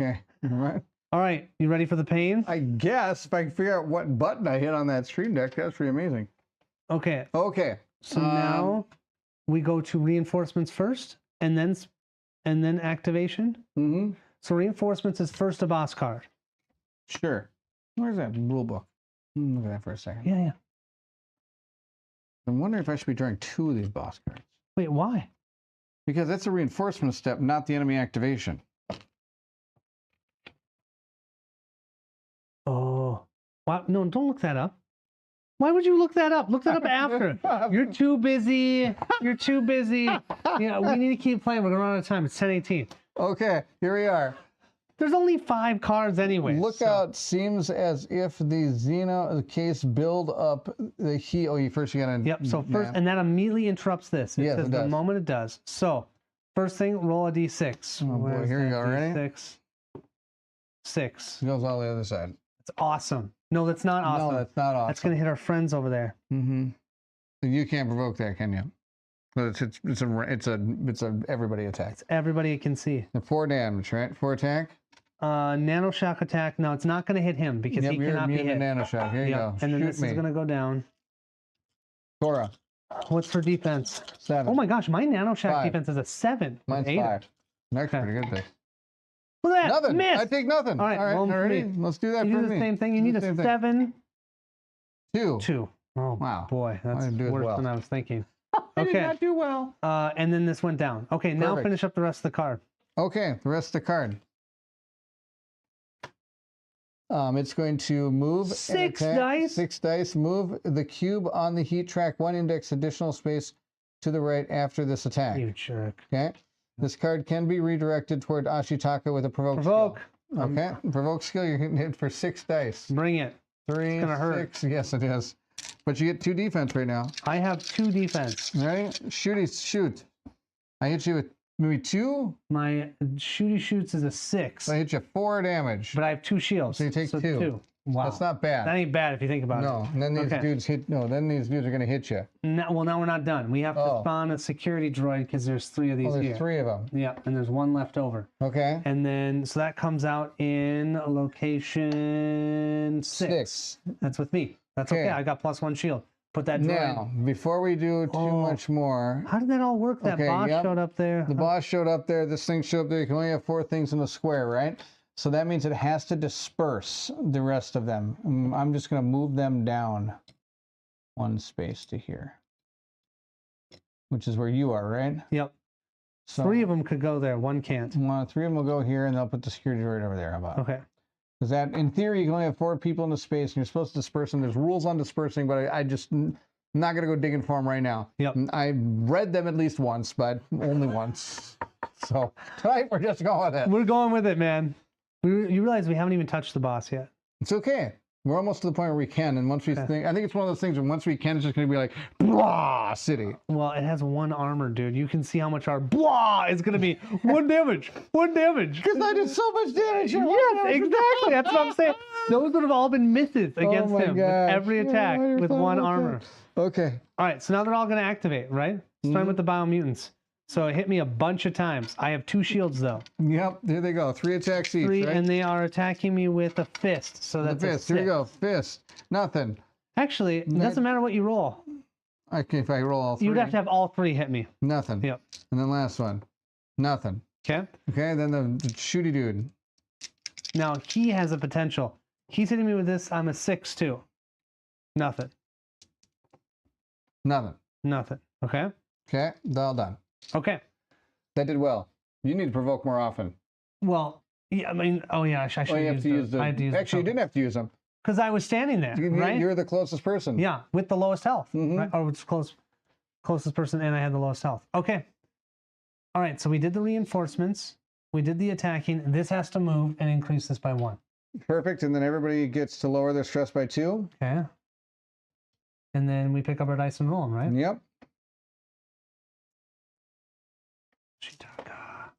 Okay, all right. All right, you ready for the pain? I guess if I can figure out what button I hit on that Stream Deck, that's pretty amazing. Okay. Okay. So now we go to reinforcements first, and then activation. Mm-hmm. So reinforcements is first a boss card. Sure. Where's that rule book? Look at that for a second. Yeah. I'm wondering if I should be drawing 2 of these boss cards. Wait, why? Because that's a reinforcement step, not the enemy activation. Oh, wow. No, don't look that up. Why would you look that up? Look that up after. You're too busy. You're too busy. Yeah, we need to keep playing. We're going to run out of time. It's 10:18. Okay, here we are. There's only 5 cards anyway. Lookout seems as if the Xeno case build up the heat. Oh, first you gotta. Yep. So first, and that immediately interrupts this. It Yes, says it does. the moment it does. So first thing, roll a d6. Oh boy, here you go. Ready? 6. 6. It goes all the other side. It's awesome. No, that's not awesome. No, that's not awesome. That's gonna hit our friends over there. Mm-hmm. You can't provoke that, can you? But it's a everybody attack. It's everybody can see. And 4 damage, right? 4 attack. Nano shock attack. No, it's not gonna hit him because he cannot be hit. Nano shock. Here you go. And then Shoot this me. is gonna go down. Cora. What's for defense? 7. Oh my gosh, my nano shock 5. defense is a 7. with Mine's 8. 5. Next, Okay. pretty good thing. Look at that. Nothing. Missed. I take nothing. All right, roll 'em for ready? me. Let's do that You for do the me. same thing. You need a Same thing. 7. 2. 2. Oh Wow. boy, that's didn't do as worse well. than I was thinking. I did Okay. not do well. And then this went down. Okay, now Perfect. finish up the rest of the card. Okay, the rest of the card. It's going to move. and 6 attack. dice? 6 dice. Move the cube on the heat track 1 index additional space to the right after this attack. You jerk. Okay. This card can be redirected toward Ashitaka with a provoke. Provoke. Skill. Okay. Provoke skill. You're hitting it for 6 dice. Bring it. 3, gonna hurt. 6. Yes, it is. But you get 2 defense right now. I have 2 defense. Ready? Shoot. I hit you with maybe 2. My shooty shoots is a 6. So I hit you 4 damage. But I have 2 shields. So you take 2. Wow. That's not bad. That ain't bad if you think about it. No, and then these dudes hit. No, then these dudes are gonna hit you. Well, now we're not done. We have to Oh. spawn a security droid because there's 3 of these Oh, there's here. 3 of them. Yeah, and there's 1 left over. Okay. And then, so that comes out in location 6. That's with me. That's okay. Okay. I got +1 shield. Put that droid. Now, before we do too much more, How did that all work? That Okay, boss yep. showed up there. the boss showed up there. This thing showed up there. You can only have 4 things in a square, right? So that means it has to disperse the rest of them. I'm just gonna move them down 1 space to here, which is where you are, right? Yep. So 3 of them could go there. 1 can't. 3 of them will go here, and they'll put the security right over there. How about? Okay. Because that, in theory, you can only have 4 people in the space, and you're supposed to disperse them. There's rules on dispersing, but I'm not going to go digging for them right now. Yep. I read them at least once, but only once. So tonight we're just going with it. We're going with it, man. You realize we haven't even touched the boss yet. It's okay. We're almost to the point where we can, and once we think, I think it's one of those things where once we can, it's just going to be like, blah, city. Well, it has 1 armor, dude. You can see how much our blah is going to be. 1 damage. 1 damage. Because I did so much damage. Yes, exactly. That's what I'm saying. Those would have all been misses against my him with gosh. every attack Yeah, with 1 armor. Okay. All right, so now they're all going to activate, right? Starting with the biomutants. So it hit me a bunch of times. I have 2 shields, though. Yep, there they go. 3 attacks each, 3, right? and they are attacking me with a fist. So The that's a fist. Here we 6. go. Fist. Nothing. Actually, it doesn't matter what you roll. Okay, if I roll all 3. You'd have to have all 3 hit me. Nothing. Yep. And then last one. Nothing. Okay. Okay, then the shooty dude. Now he has a potential. He's hitting me with this. I'm a 6 too. Nothing. Nothing. Nothing. Okay. Okay, all done. Okay. That did well. You need to provoke more often. Well, yeah. I mean, oh yeah. I should You have to use the. I had to use Actually, you didn't have to use them. because I was standing there, right? You're the closest person. Yeah, with the lowest health, Mhm. right? Or with closest person, and I had the lowest health. Okay. All right. So we did the reinforcements. We did the attacking. This has to move and increase this by 1. Perfect. And then everybody gets to lower their stress by 2. Okay. And then we pick up our dice and roll them, right? Yep. Shitaka.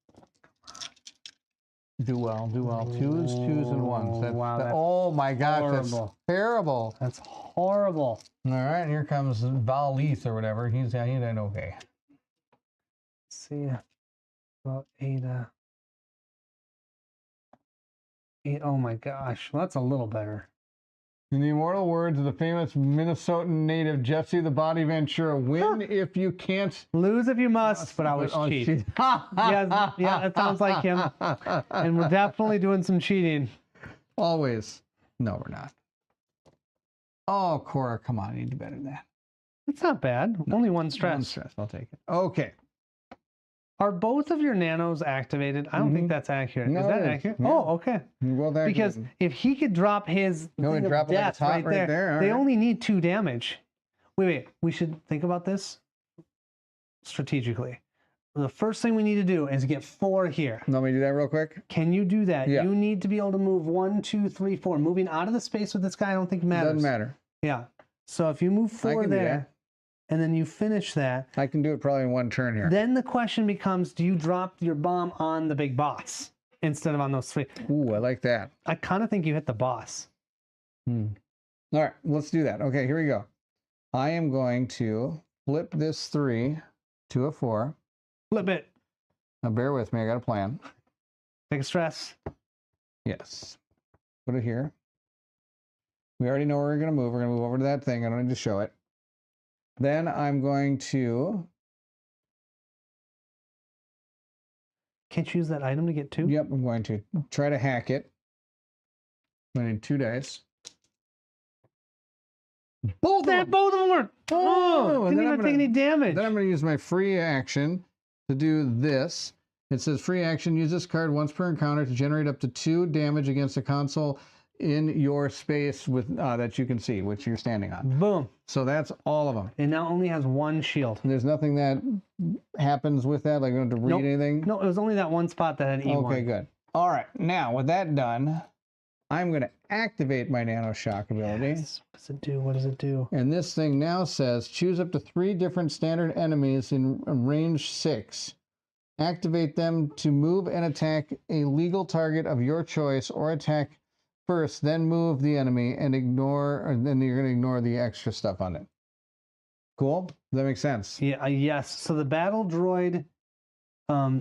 Do well, do well. 2s, 2s, and 1s. That's, wow, that's oh my gosh, horrible. that's terrible. That's horrible. All right, here comes Valith or whatever. He did okay. Let's see, about 8. 8. Oh my gosh, well, that's a little better. In the immortal words of the famous Minnesotan native Jesse the Body Ventura, win if you can't. Lose if you must, but always cheat. Yeah, that sounds like him. And we're definitely doing some cheating. Always. No, we're not. Oh, Cora, come on. You need to do better than that. It's not bad. No, only 1 stress. 1 stress. I'll take it. Okay. Are both of your nanos activated? I don't think that's accurate. No, is that accurate? Yeah. Oh, okay. Well, because if he could drop his thing of death right there, they only need 2 damage. Wait. We should think about this strategically. The first thing we need to do is get 4 here. Let me do that real quick. Can you do that? Yeah. You need to be able to move 1, 2, 3, 4. Moving out of the space with this guy, I don't think matters. Doesn't matter. Yeah. So if you move 4 there, and then you finish that. I can do it probably in 1 turn here. Then the question becomes, do you drop your bomb on the big boss instead of on those 3? Ooh, I like that. I kind of think you hit the boss. All right, let's do that. Okay, here we go. I am going to flip this 3 to a 4. Flip it. Now bear with me, I got a plan. Take a stress. Yes. Put it here. We already know where we're going to move. We're going to move over to that thing. I don't need to show it. Then I'm going to... Can't you use that item to get 2? Yep, I'm going to try to hack it. I need 2 dice. Both of them work! Oh, didn't even take any damage. Then I'm going to use my free action to do this. It says free action, use this card once per encounter to generate up to 2 damage against a console in your space with that you can see, which you're standing on. Boom. So that's all of them. It now only has 1 shield. There's nothing that happens with that, like you don't have to read anything? No, it was only that 1 spot that had E1. Okay, good. All right, now with that done, I'm going to activate my Nano Shock ability. Yes. What does it do? What does it do? And this thing now says, choose up to 3 different standard enemies in range 6. Activate them to move and attack a legal target of your choice, or attack first, then move the enemy and ignore, or then you're going to ignore the extra stuff on it. Cool? Does that make sense? Yeah. Yes. So the battle droid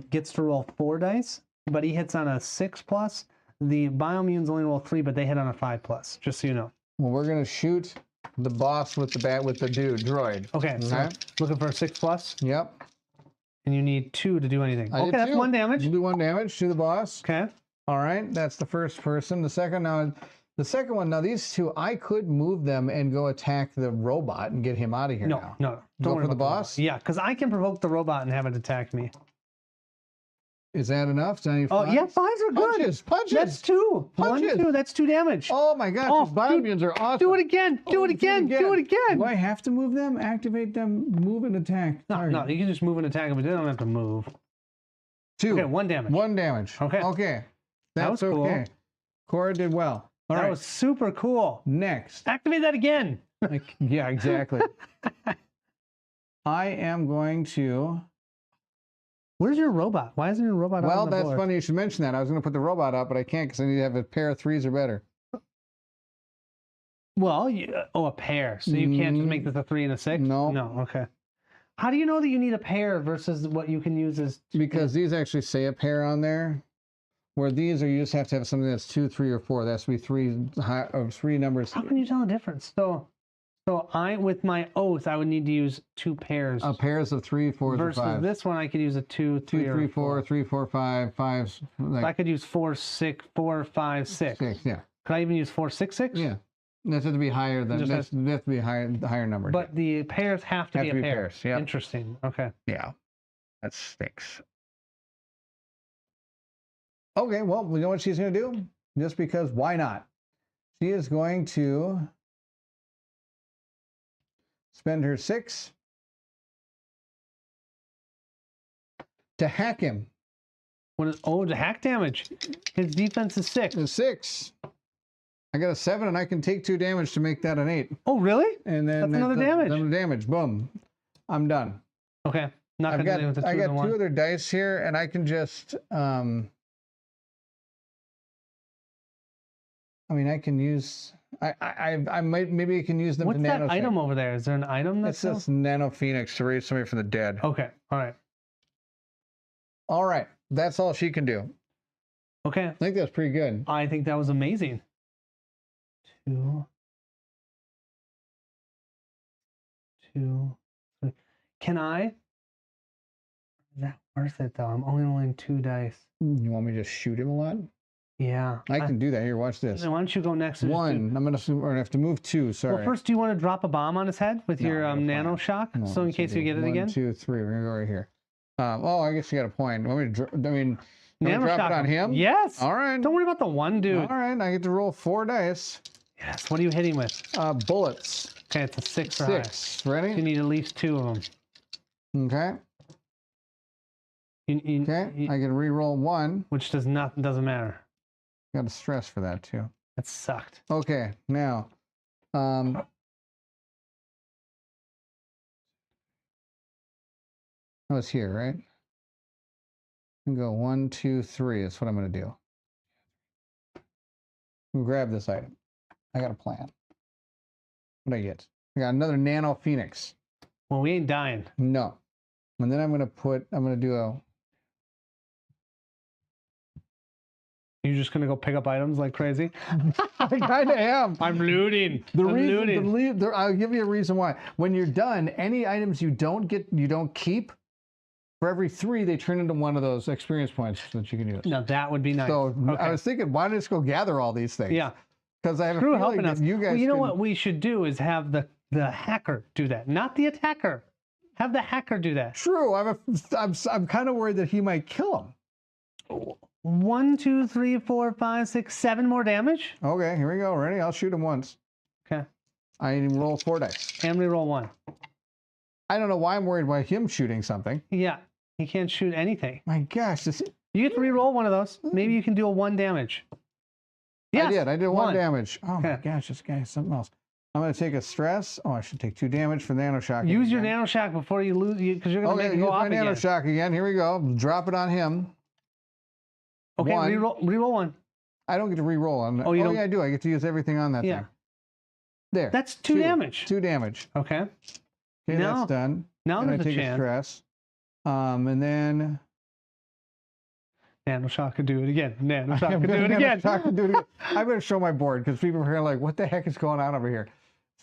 gets to roll 4 dice, but he hits on a 6+. The Biomunes only roll 3, but they hit on a 5+. Just so you know. Well, we're going to shoot the boss with the droid. Okay. So looking for a 6+. Yep. And you need 2 to do anything. Okay, that's 1 damage. You do 1 damage to the boss. Okay. All right, that's the first person. The second one, now these 2, I could move them and go attack the robot and get him out of here now. No. Don't worry for the about boss? Yeah, because I can provoke the robot and have it attack me. Is that enough? Oh, yeah, 5s are good. Punches. That's 2. Punches. 1, 2, that's 2 damage. Oh my gosh, these Biomunes are awesome. Do it again. Do it again. Do it again. Do I have to move them? Activate them, move and attack. No, you can just move and attack them, but they don't have to move. 2. Okay, 1 damage. 1 damage. Okay. Okay. That was cool. Okay. Cora did well. All right. That was super cool. Next. Activate that again. Yeah, exactly. I am going to... Where's your robot? Why isn't your robot on the board? Well, that's funny you should mention that. I was going to put the robot up, but I can't because I need to have a pair of 3s or better. Well, a pair. So you can't just make this a 3 and a 6? No. No, okay. How do you know that you need a pair versus what you can use as... Because these actually say a pair on there. Where these are, you just have to have something that's 2, 3, or 4. That has to be 3 numbers. How can you tell the difference? So I, with my oath, I would need to use 2 pairs. Pairs of 3, 4s, versus or 5s. This one, I could use a 2, 3, 2, 3, 4, 3, 4, 5, 5s. Like, so I could use 4, 6, 4, 5, 6. 6, yeah. Could I even use 4, 6, 6? Yeah. That has to be higher than that. Has to be the higher number. But the pairs have to be a pair. Pairs, yeah. Interesting. Okay. Yeah. That stinks. Okay, well, we know what she's going to do. Just because, why not? She is going to spend her 6 to hack him. What is, the hack damage. His defense is 6. 6. I got a 7, and I can take 2 damage to make that an 8. Oh, really? And then That's another damage. Another damage. Boom. I'm done. Okay. Not I continuing with the 2 got and the 1. 2 other dice here, and I can just. I mean, I can use. I might maybe I can use them. What's to that nano item over there? Is there an item that's? It's this Nano Phoenix to raise somebody from the dead. Okay. All right. All right. That's all she can do. Okay. I think that's pretty good. I think that was amazing. 2, 2, 3. Can I? Is that worth it though? I'm only rolling 2 dice. You want me to just shoot him a lot? Yeah. I can do that. Here, watch this. Then why don't you go next? 1. I'm gonna have to move 2. Sorry. Well, first, do you want to drop a bomb on his head with No, your I got a nano plan. shock, No, so in let's case do you get it 1, again? 2, 3. We're gonna go right here. Oh, I guess you got a point. Want me to? Nano drop shock it on him? Yes. All right. Don't worry about the one dude. All right. I get to roll 4 dice. Yes. What are you hitting with? Bullets. Okay, it's a 6 or higher. 6. Ready? You need at least 2 of them. Okay. Okay. I can re-roll 1. Which doesn't matter. Got to stress for that too. That sucked. Okay. Now, I was here, right? And go 1, 2, 3. That's what I'm going to do. We'll grab this item. I got a plan. What do I get? I got another Nano Phoenix. Well, we ain't dying. No. And then I'm going to do a. You're just gonna go pick up items like crazy? I kind of am. I'm looting. I'll give you a reason why. When you're done, any items you don't keep, for every 3, they turn into 1 of those experience points that you can use. Now that would be nice. So okay. I was thinking, why don't I just go gather all these things? Yeah. Because I have Screw a feeling helping that us. you guys. Well, you know what we should do is have the hacker do that, not the attacker. Have the hacker do that. True. I'm kind of worried that he might kill him. 1, 2, 3, 4, 5, 6, 7 more damage. Okay, here we go. Ready? I'll shoot him once. Okay. I roll 4 dice. And re-roll 1. I don't know why I'm worried about him shooting something. Yeah, he can't shoot anything. My gosh, You get to re-roll 1 of those. Maybe you can do a 1 damage. Yes, I did 1 damage. Oh my gosh, this guy is something else. I'm going to take a stress. Oh, I should take 2 damage for nano shock. Use your nano shock before you lose, because you're going to make it go off again. Nano shock again. Here we go. Drop it on him. Okay, 1. re-roll 1. I don't get to re-roll on that. Oh, you don't? Yeah, I do. I get to use everything on that thing. There. That's 2 damage. 2 damage. Okay. Okay, now, that's done. Now and there's I take a chance. Stress. And then Nano shock could do it again. Nano shock could do it again. I'm going to show my board because people are like, what the heck is going on over here?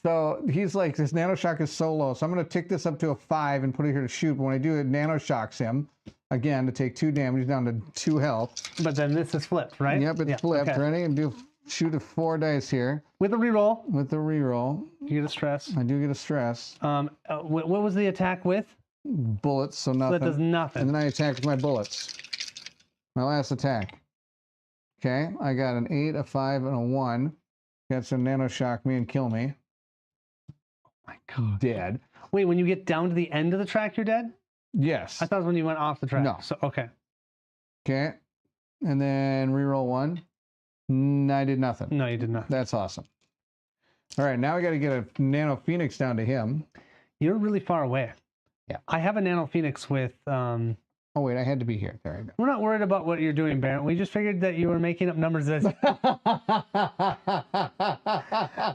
So he's like, this nano shock is so low. So I'm going to tick this up to a 5 and put it here to shoot. But when I do it, nano shocks him again to take 2 damage down to 2 health. But then this is flipped, right? Yep, it's flipped. Okay. Ready? And shoot a 4 dice here. With a reroll. With the reroll. You get a stress. I do get a stress. What was the attack with? Bullets, so nothing. So that does nothing. And then I attack with my bullets. My last attack. Okay, I got an 8, a 5, and a 1. Got some nano shock me and kill me. Oh my god. Dead. Wait, when you get down to the end of the track, you're dead? Yes. I thought it was when you went off the track. No. So okay. Okay. And then reroll 1. I did nothing. No, you did not. That's awesome. All right, now we got to get a Nano Phoenix down to him. You're really far away. Yeah. I have a Nano Phoenix with... Oh, wait, I had to be here. There I go. We're not worried about what you're doing, Barrett. We just figured that you were making up numbers as...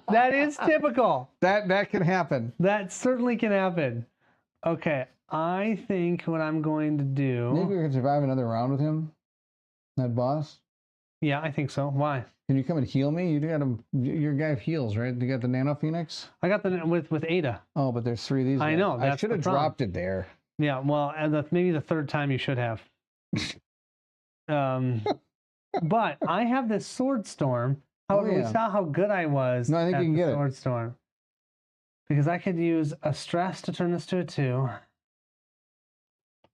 That is typical. That can happen. That certainly can happen. Okay, I think what I'm going to do... Maybe we can survive another round with him, that boss. Yeah, I think so. Why? Can you come and heal me? You got your guy heals, right? You got the Nano Phoenix? I got the with Ada. Oh, but there's 3 of these. I know. I should have dropped it there. Yeah, well, maybe the 3rd time you should have. But I have this Sword Storm. However, we saw how good I was. No, I think you can get it. Sword Storm. Because I could use a stress to turn this to a 2.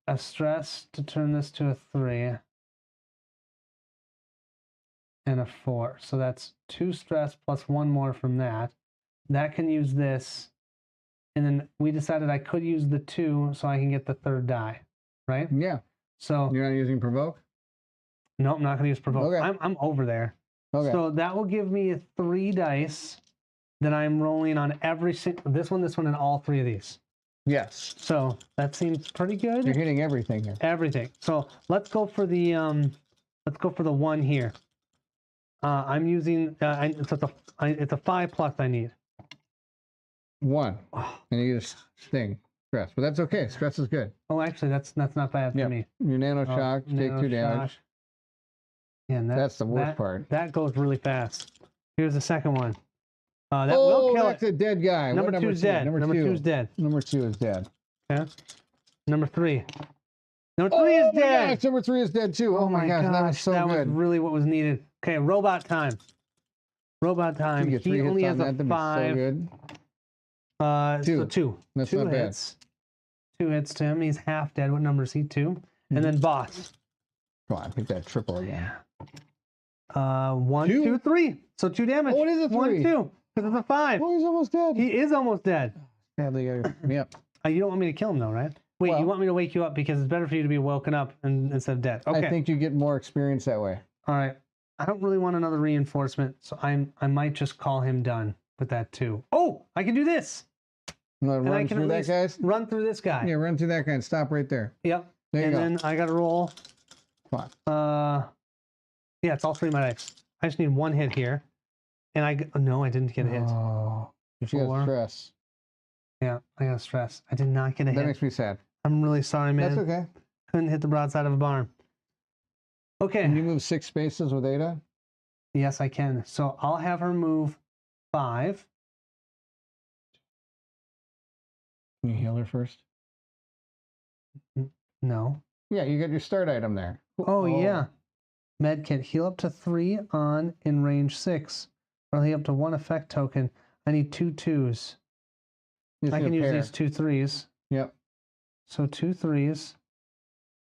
A stress to turn this to a 3. And a 4. So that's 2 stress plus 1 more from that. That can use this. And then we decided I could use the 2 so I can get the 3rd die. Right? Yeah. So you're not using provoke? No, I'm not going to use provoke. Okay. I'm over there. Okay. So that will give me 3 dice that I'm rolling on every single, this one, and all 3 of these. Yes. So that seems pretty good. You're hitting everything here. Everything. So let's go for the 1 here. I'm using it's a 5+ I need. 1. And you get a sting. Stress. But that's okay. Stress is good. Oh, actually, that's not bad for me. Your nano shock, take 2 damage. Yeah, and That's the worst part. That goes really fast. Here's the second one. That will kill that's it. a dead guy. Number 2 is dead. Number 2 is dead. Number 2 is dead. Okay. Number 3. Number 3 is dead. Gosh, number 3 is dead too. Oh my gosh, that was so that good. was really what was needed. Okay, robot time. Robot time. You get 3 He hits only on has that. a That'd be 5. so good. 2. So 2. That's 2 not hits. 2 hits to him. He's half dead. What number is he? 2. And then boss. Come on, hit that triple again. 1, 2? 2, 3. So 2 damage. Oh, it is a 3. 1, 2. Because it's a 5. Oh, he's almost dead. He is almost dead. Sadly, yep. You don't want me to kill him though, right? Wait, Well, you want me to wake you up because it's better for you to be woken up instead of dead. Okay. I think you get more experience that way. All right. I don't really want another reinforcement, so I might just call him done with that too. Oh, I can do this. You want to And I run can through at that, least guys? run through this guy. Yeah, run through that guy and stop right there. Yep. There you and go. then I got to roll. Come on. Yeah, it's all 3 of my dice. I just need 1 hit here. And no, I didn't get a hit. Oh, you got stress. Yeah, I got stress. I did not get a hit. That makes me sad. I'm really sorry, man. That's okay. Couldn't hit the broadside of a barn. Okay. Can you move 6 spaces with Ada? Yes, I can. So I'll have her move 5. Can you heal her first? No. Yeah, you got your start item there. Oh, yeah. Medkit. Heal up to 3 on in range 6. Or heal up to 1 effect token. I need 2 2s. I can use these 2 3s. Yep. So 2 3s.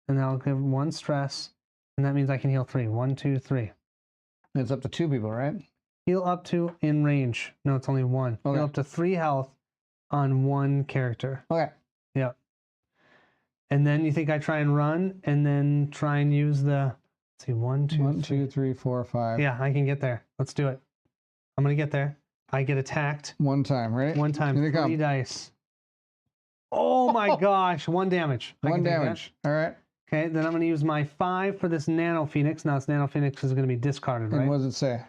And I'll give 1 stress. And that means I can heal 3. 1, 2, 3. It's up to 2 people, right? Heal up to in range. No, it's only 1. Okay. Heal up to 3 health on 1 character. Okay. Yep. And then you think I try and run and then try and use the, let's see, 1, 2, 1, 2, 3, 4, 5. Yeah, I can get there. Let's do it. I'm going to get there. I get attacked. 1 time, right? 1 time. Here they 3 come. dice. Oh my gosh. 1 damage. I 1 can take that. damage. All right. Okay, then I'm going to use my 5 for this Nano Phoenix. Now, this Nano Phoenix is going to be discarded, right? And what does it say?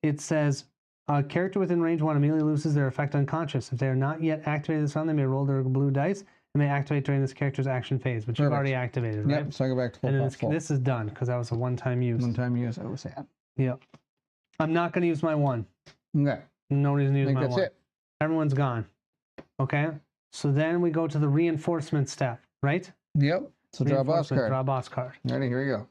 It says, a character within range 1 immediately loses their effect unconscious. If they are not yet activated this round, they may roll their blue dice and may activate during this character's action phase, which you've already activated, right? Yep, so I go back to full. And then this is done, because that was a one-time use. One-time use, I was sad. Yep. I'm not going to use my 1. Okay. No reason to use I think my that's 1. it. Everyone's gone. Okay? So then we go to the reinforcement step, right? Yep. So draw a boss card. Draw a boss card. Ready? Here we go.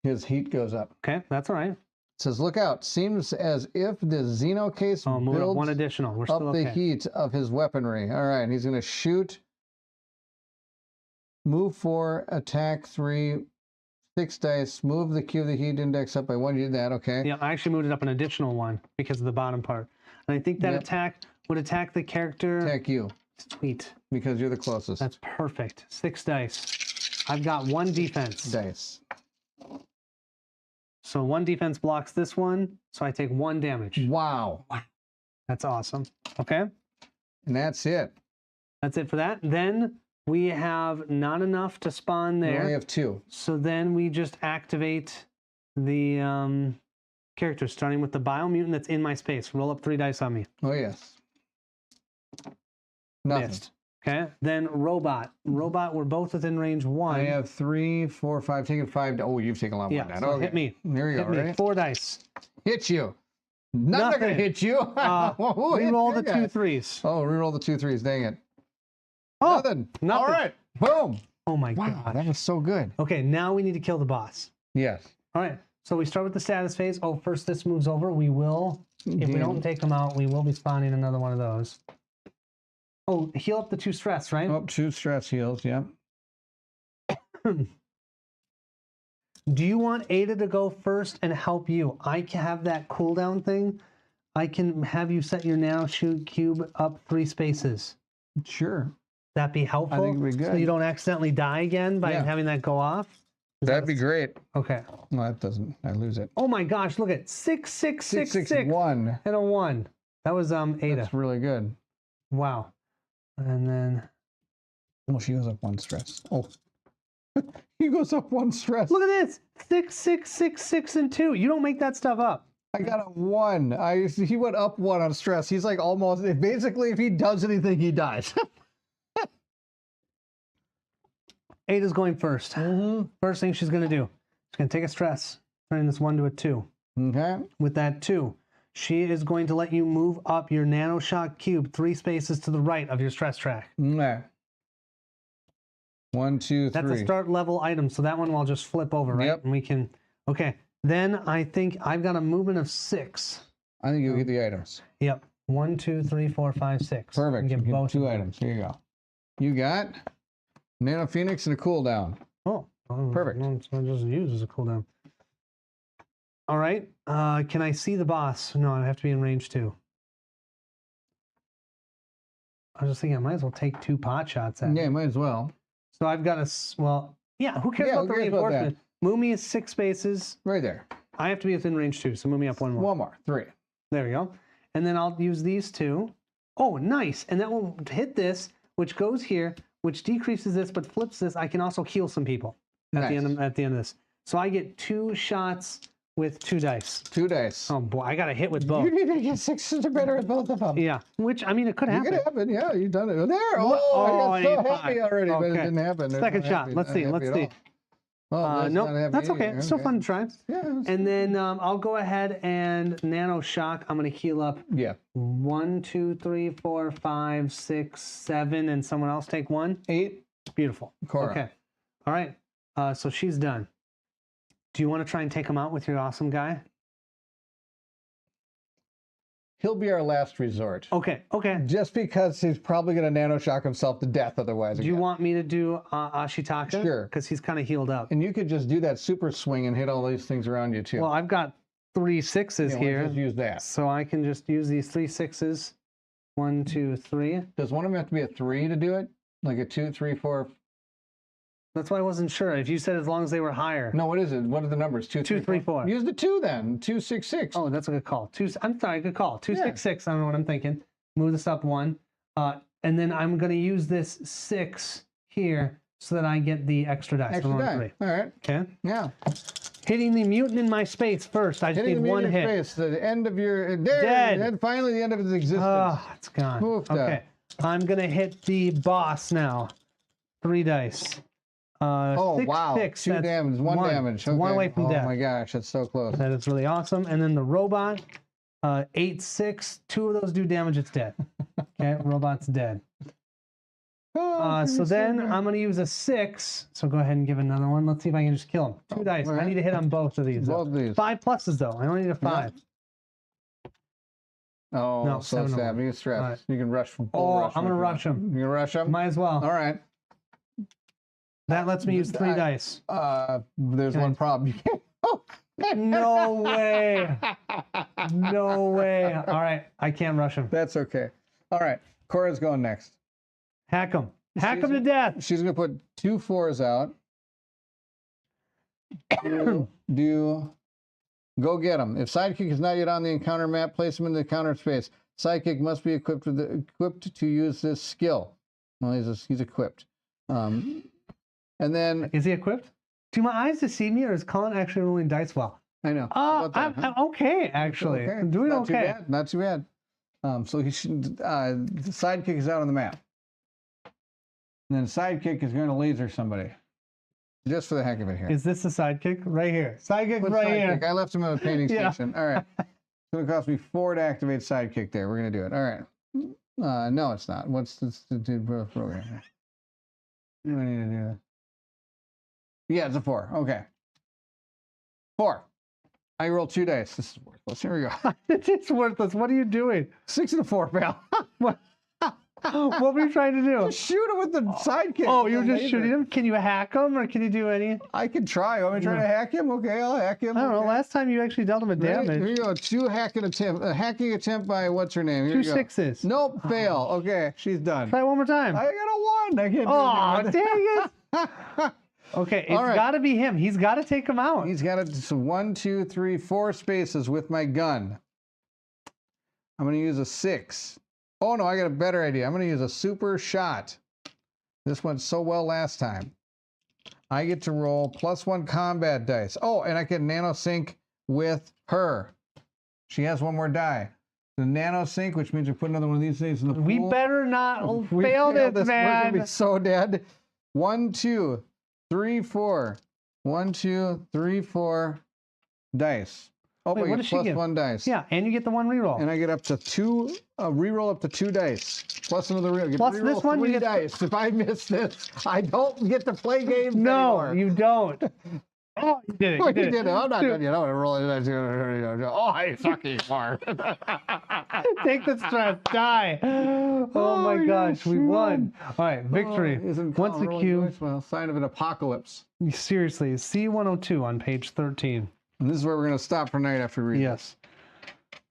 His heat goes up. Okay, that's all right. It says, look out. Seems as if the Xeno case Move it up builds 1 additional. We're up still okay. the heat of his weaponry. All right. He's going to shoot. Move 4, attack 3, 6 dice. Move the Q of the heat index up by 1. You did that. Okay. Yeah, I actually moved it up an additional 1 because of the bottom part. And I think that Yep. attack would attack the character. Attack you. Sweet. Because you're the closest. That's perfect. 6 dice. I've got 1 defense. Dice. So 1 defense blocks this one, so I take 1 damage. Wow. That's awesome. Okay? And that's it. That's it for that. Then we have not enough to spawn We only there. have 2. So then we just activate the character, starting with the biomutant that's in my space. Roll up 3 dice on me. Oh, yes. Nothing. Missed. Okay. Then robot. Robot, we're both within range 1. I have 3, 4, 5. Taking 5. Oh, you've taken a lot more than that. So Okay. hit me. There you go. Hit me. Ready? 4 dice. Hit you. Nothing going to hit you. Who hit Reroll you the 2 guys? 3s. Oh, reroll the 2 3s. Dang it. Oh, Nothing. nothing. All right. Boom. Oh my Wow, god. that was so good. Okay, now we need to kill the boss. Yes. All right. So we start with the status phase. Oh, first this moves over. We will, if we don't take them out, we will be spawning another one of those. Oh, heal up the 2 stress, right? Oh, 2 stress heals. Yeah. Do you want Ada to go first and help you? I can have that cooldown thing. I can have you set your nano shoot cube up 3 spaces. Sure. That be helpful? I think it'd be good. So you don't accidentally die again by Yeah. having that go off? That'd be great. Okay. No, that doesn't. I lose it. Oh my gosh, look at 6, 6, 6, 6, 6, 1. and a 1. That was Ada. That's really good. Wow. And then Well, she goes up 1 stress. Oh. He goes up 1 stress. look at this. 6, 6, 6, 6, and 2. You don't make that stuff up. I got a 1. He went up 1 on stress. He's like almost basically if he does anything, he dies. Ada's going first. First thing she's gonna do. She's gonna take a stress, turning this 1 to a 2. Okay. With that 2, she is going to let you move up your nanoshock cube 3 spaces to the right of your stress track. Okay. 1, 2, 3. That's a start level item, so that one will just flip over, right? Yep. And we can. Okay. Then I think I've got a movement of 6. I think you'll get the items. Yep. 1, 2, 3, 4, 5, 6. Perfect. Get You get both 2 of them. items. Here you go. You got Nano Phoenix and a cooldown. Oh, Perfect. Well, it's not just used as a cooldown. All right. Can I see the boss? No, I have to be in range 2. I was just thinking I might as well take 2 pot shots at Yeah, it. might as well. So I've got a well. Yeah, who cares Yeah, about who the cares about that? reinforcement? Mumi is 6 spaces. Right there. I have to be within range 2, so move me up 1 more. 1 more. 3. There we go. And then I'll use these 2. Oh, nice. And that will hit this, which goes here, which decreases this, but flips this. I can also heal some people at the end of this. So I get 2 shots with 2 dice. 2 dice. Oh boy, I got to hit with both. You need to get 6s or better with both of them. Yeah, which I mean, it could happen. It could happen. Yeah, you've done it. There. Oh, Oh, I I got so need happy 5. already, but it Okay. didn't happen. Second shot. Let's see. Let's see. Oh, Nope, that's okay. It's still fun to try. Yeah. And then I'll go ahead and nano shock. I'm going to heal up Yeah. 1, 2, 3, 4, 5, 6, 7, and someone else take 1. 8. Beautiful. Cora. Okay. All right. So she's done. Do you want to try and take him out with your awesome guy? He'll be our last resort. Okay. Okay. Just because he's probably going to nanoshock himself to death otherwise. Do you want me to do Ashitaka? Sure. Because he's kind of healed up. And you could just do that super swing and hit all these things around you too. Well, I've got 3 6s Yeah, here. Just use that. So I can just use these 3 6s. 1, 2, 3. Does one of them have to be a 3 to do it? Like a 2, 3, 4? That's why I wasn't sure. If you said as long as they were higher. No, what is it? What are the numbers? 2, 2, 3, 4. Use the 2 then. 2, 6, 6. Oh, that's a good call. I'm sorry, good call. 2, Yeah. 6, 6. I don't know what I'm thinking. Move this up 1. And then I'm going to use this 6 here so that I get the extra dice. Extra I'm on die. 3. All right. Okay. Yeah. Hitting the mutant in my space first. I just Hitting need the 1 medium hit. space, the end of your there, Dead. and finally the end of its existence. Oh, it's gone. Oofda. Okay. I'm going to hit the boss now. 3 dice. Oh 6, wow! 6. 2 That's damage, 1 damage. Okay. 1 away from oh death. my gosh, that's so close. That is really awesome. And then the robot, 8, 6. 2 of those do damage. It's dead. Okay, robot's dead. Oh, So then I'm going to use a 6. So go ahead and give another one. Let's see if I can just kill him. 2 dice. all I need to hit on both of these. both of these. 5 pluses though. I only need a 5. Oh, No, so 7 sad. over. You can stress. All right. You can rush from. Oh, rush I'm going to rush him. You can rush him. Might as well. All right. That lets me use 3 dice. There's Okay. one problem. Oh. No way. No way. All right. I can't rush him. That's okay. All right. Cora's going next. Hack him. Hack She's- him to death. She's going to put 2 4s out. Go get him. If Sidekick is not yet on the encounter map, place him in the encounter space. Sidekick must be equipped to use this skill. Well, he's equipped. And then Is he equipped? Do my eyes deceive me, or is Colin actually rolling dice well? I know. How about that, huh? I'm okay, actually. Okay. I'm doing Not okay. Too bad. Not too bad. So he should. The Sidekick is out on the map. And then Sidekick is going to laser somebody. Just for the heck of it here. Is this the sidekick? Right here. Sidekick Put right Sidekick. here. I left him at a painting Yeah. station. All right. It's going to cost me 4 to activate Sidekick there. We're going to do it. All right. No, it's not. What's this program here? What do I need to do? Yeah, it's a 4. Okay. 4. I rolled 2 dice. This is worthless. Here we go. It's worthless. What are you doing? 6 and a 4, pal. What were you trying to do? Just shoot him with the Sidekick. Oh, with you were the just laser. shooting him? Can you hack him, or can you do any? I can try. Want me to try to hack him? Okay, I'll hack him. I don't know. Okay. Last time you actually dealt him a Ready? Here damage. you go. 2 hacking attempt. A hacking attempt by what's her name? Here 2 you go. 6s. Nope, fail. Okay, she's done. Try it one more time. I got a 1. I can't do Oh, anything with dang it. it. Okay, it's All right. got to be him. He's got to take him out. He's got it. So 1, 2, 3, 4 spaces with my gun. I'm going to use a 6. Oh no, I got a better idea. I'm going to use a super shot. This went so well last time. I get to roll +1 combat dice. Oh, and I can nano sync with her. She has one more die. The nano sync, which means we put another one of these things in the pool. We better not We fail failed this, We're man. gonna be so dead. 1, 2, 3, 4. 1, 2, 3, 4 dice. Oh, Wait, but what you does she get get? +1 dice. Yeah, and you get the 1 reroll. And I get up to 2, reroll up to 2 dice. Plus another reroll. Plus Reroll this one, you 3 get- dice. If I miss this, I don't get to play games No, anymore. you don't. Oh, you did it. Oh, You did it. I'm not done yet. I'm going to roll it. Oh, I fucking hard. Take the stress. Die. Oh my gosh, we won. All right, victory. Once the cube. Well, sign of an apocalypse. Seriously, C102 on page 13. And this is where we're going to stop for night after reading. Yes.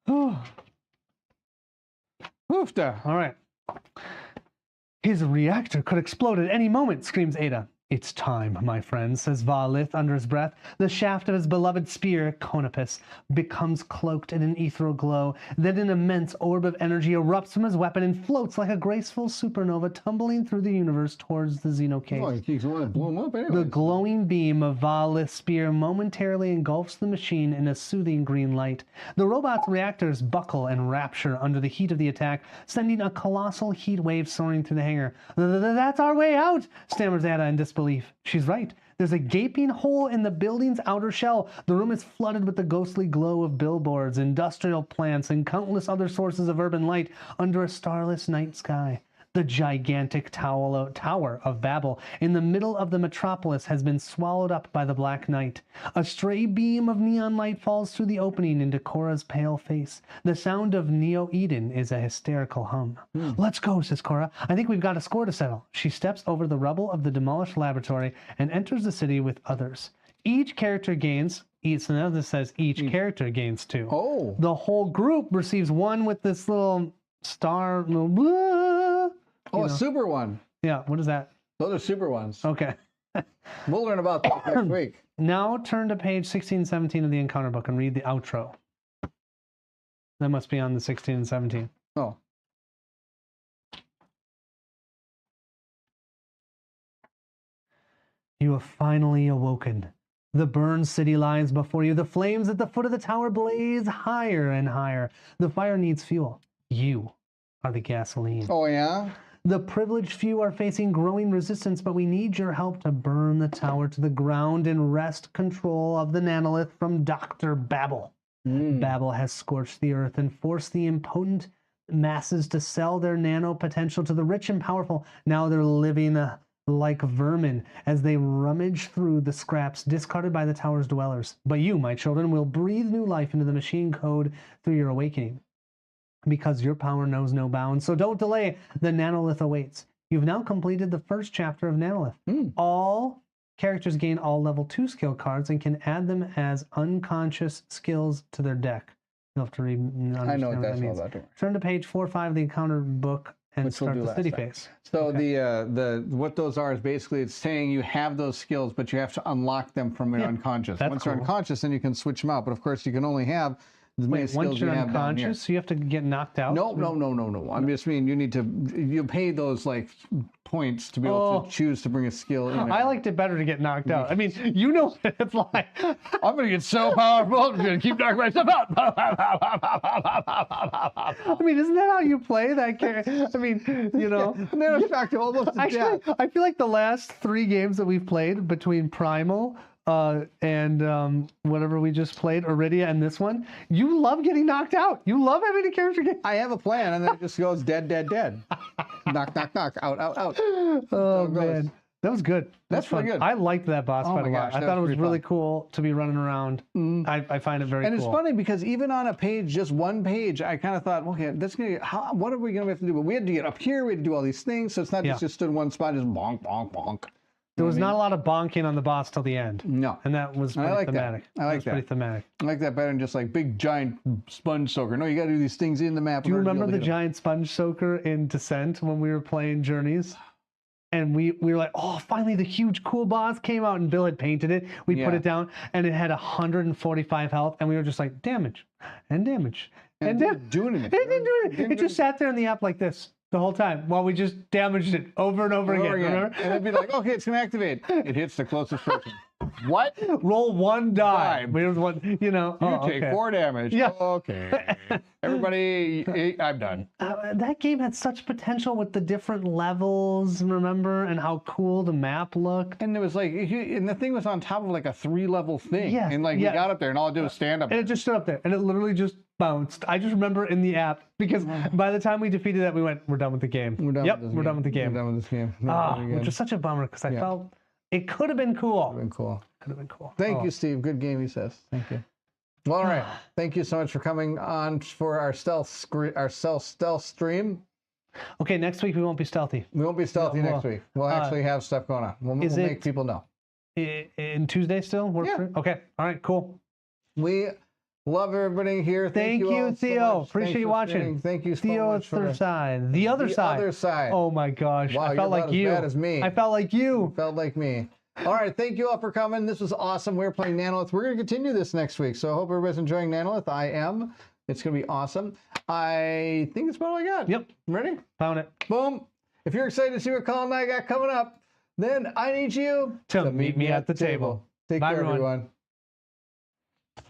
Oh, Hoofda. all right. His reactor could explode at any moment, screams Ada. It's time, my friend, says Valith under his breath. The shaft of his beloved spear, Conopus, becomes cloaked in an ethereal glow. Then an immense orb of energy erupts from his weapon and floats like a graceful supernova tumbling through the universe towards the Xenocase. Oh, he keeps wanting to blow him up anyway. The glowing beam of Valith's spear momentarily engulfs the machine in a soothing green light. The robot's reactors buckle and rapture under the heat of the attack, sending a colossal heat wave soaring through the hangar. That's our way out, stammers Ada in disbelief. She's right. There's a gaping hole in the building's outer shell. The room is flooded with the ghostly glow of billboards, industrial plants, and countless other sources of urban light under a starless night sky. The gigantic Tower of Babel in the middle of the metropolis has been swallowed up by the black night. A stray beam of neon light falls through the opening into Cora's pale face. The sound of Neo Eden is a hysterical hum. Let's go, says Cora. I think we've got a score to settle. She steps over the rubble of the demolished laboratory and enters the city with others. Each character gains, so now this says each character gains 2. Oh. The whole group receives 1 with this little star, little blah. Oh, a super one. Yeah, what is that? Those are super ones. Okay. We'll learn about that next week. Now turn to page 16 and 17 of the encounter book and read the outro. That must be on the 16 and 17. Oh. You have finally awoken. The burned city lies before you. The flames at the foot of the tower blaze higher and higher. The fire needs fuel. You are the gasoline. Oh, yeah? The privileged few are facing growing resistance, but we need your help to burn the tower to the ground and wrest control of the Nanolith from Dr. Babel. Babel has scorched the earth and forced the impotent masses to sell their nano potential to the rich and powerful. Now they're living like vermin as they rummage through the scraps discarded by the tower's dwellers. But you, my children, will breathe new life into the machine code through your awakening, because your power knows no bounds. So don't delay. The Nanolith awaits. You've now completed the first chapter of Nanolith. All characters gain all level 2 skill cards and can add them as unconscious skills to their deck. You'll have to read. I know what that's all means. about. Turn to page 4 or 5 of the encounter book and Which we'll start do the last city time. phase. So Okay. the what those are is basically it's saying you have those skills, but you have to unlock them from your unconscious. that's Once you're cool. unconscious, then you can switch them out. But of course, you can only have as many Wait, skills once you you're have down here. unconscious, you have to get knocked out? No. I just mean you pay those like points to be able to choose to bring a skill in. I liked it better to get knocked out. I mean, you know what it's like. I'm gonna get so powerful. I'm gonna keep knocking myself out. I mean, isn't that how you play that character? I mean, you know. And then I shocked him almost to Actually, death. I feel like the last 3 games that we've played between Primal and whatever we just played, Iridia, and this one, you love getting knocked out. You love having a character get. I have a plan, and then it just goes dead. Knock, out, out. Oh it goes. man, that was good. That's fun. pretty good. I liked that boss Oh fight my a lot. gosh, I that thought it was was pretty really fun. cool to be running around. I find it very And cool. it's funny because even on a page, just one page, I kind of thought, okay, that's gonna. What are we gonna have to do? But we had to get up here. We had to do all these things, so it's not just stood in one spot, just bonk, bonk, bonk. There was not a lot of bonking on the boss till the end. No. And that was pretty I like that. thematic. I like was that. pretty thematic. I like that better than just like big giant sponge soaker. No, you got to do these things in the map. Do you remember the giant sponge soaker in Descent when we were playing Journeys? and we were like, oh, finally the huge cool boss came out, and Bill had painted it. We put it down, and it had 145 health, and we were just like, damage, and damage, and damage. Doing it. It didn't do it. It just sat there in the app like this the whole time while we just damaged it over and over again. Remember? And it'd be like, okay, it's gonna activate. It hits the closest person. What? Roll 1 die. We don't want, you know. You take 4 damage. Yeah. Okay. Everybody, I'm done. That game had such potential with the different levels, remember, and how cool the map looked. And it was like, and the thing was on top of like a 3-level thing. Yeah. And like we got up there, and all I did was stand up. And it just stood up there, and it literally just bounced. I just remember in the app, because by the time we defeated that, we went, we're done with the game. We're done yep, with this we're game. done with the game. We're done with this game. Which was such a bummer, because I felt it could have been cool. Been cool. Could have been cool. Thank you, Steve. Good game, he says. Thank you. Well, all right. Thank you so much for coming on for our stealth stream. Okay, next week we won't be stealthy. We won't be stealthy next week. We'll actually have stuff going on. We'll make people know. In Tuesday still? Okay. All right, cool. We love everybody here. Thank you, all Theo. so much. Appreciate you watching. Streaming. Thank you so Theo much for the side. The other side. The other side. Oh my gosh. Wow, I felt like you. As bad as me. I felt like you. Felt like me. All right, thank you all for coming. This was awesome. We're playing Nanolith. We're going to continue this next week, so I hope everybody's enjoying Nanolith. I am. It's going to be awesome. I think that's about all I got. Yep. Ready? Found it. Boom. If you're excited to see what Colin and I got coming up, then I need you to meet me at the table. Take Bye, care, everyone.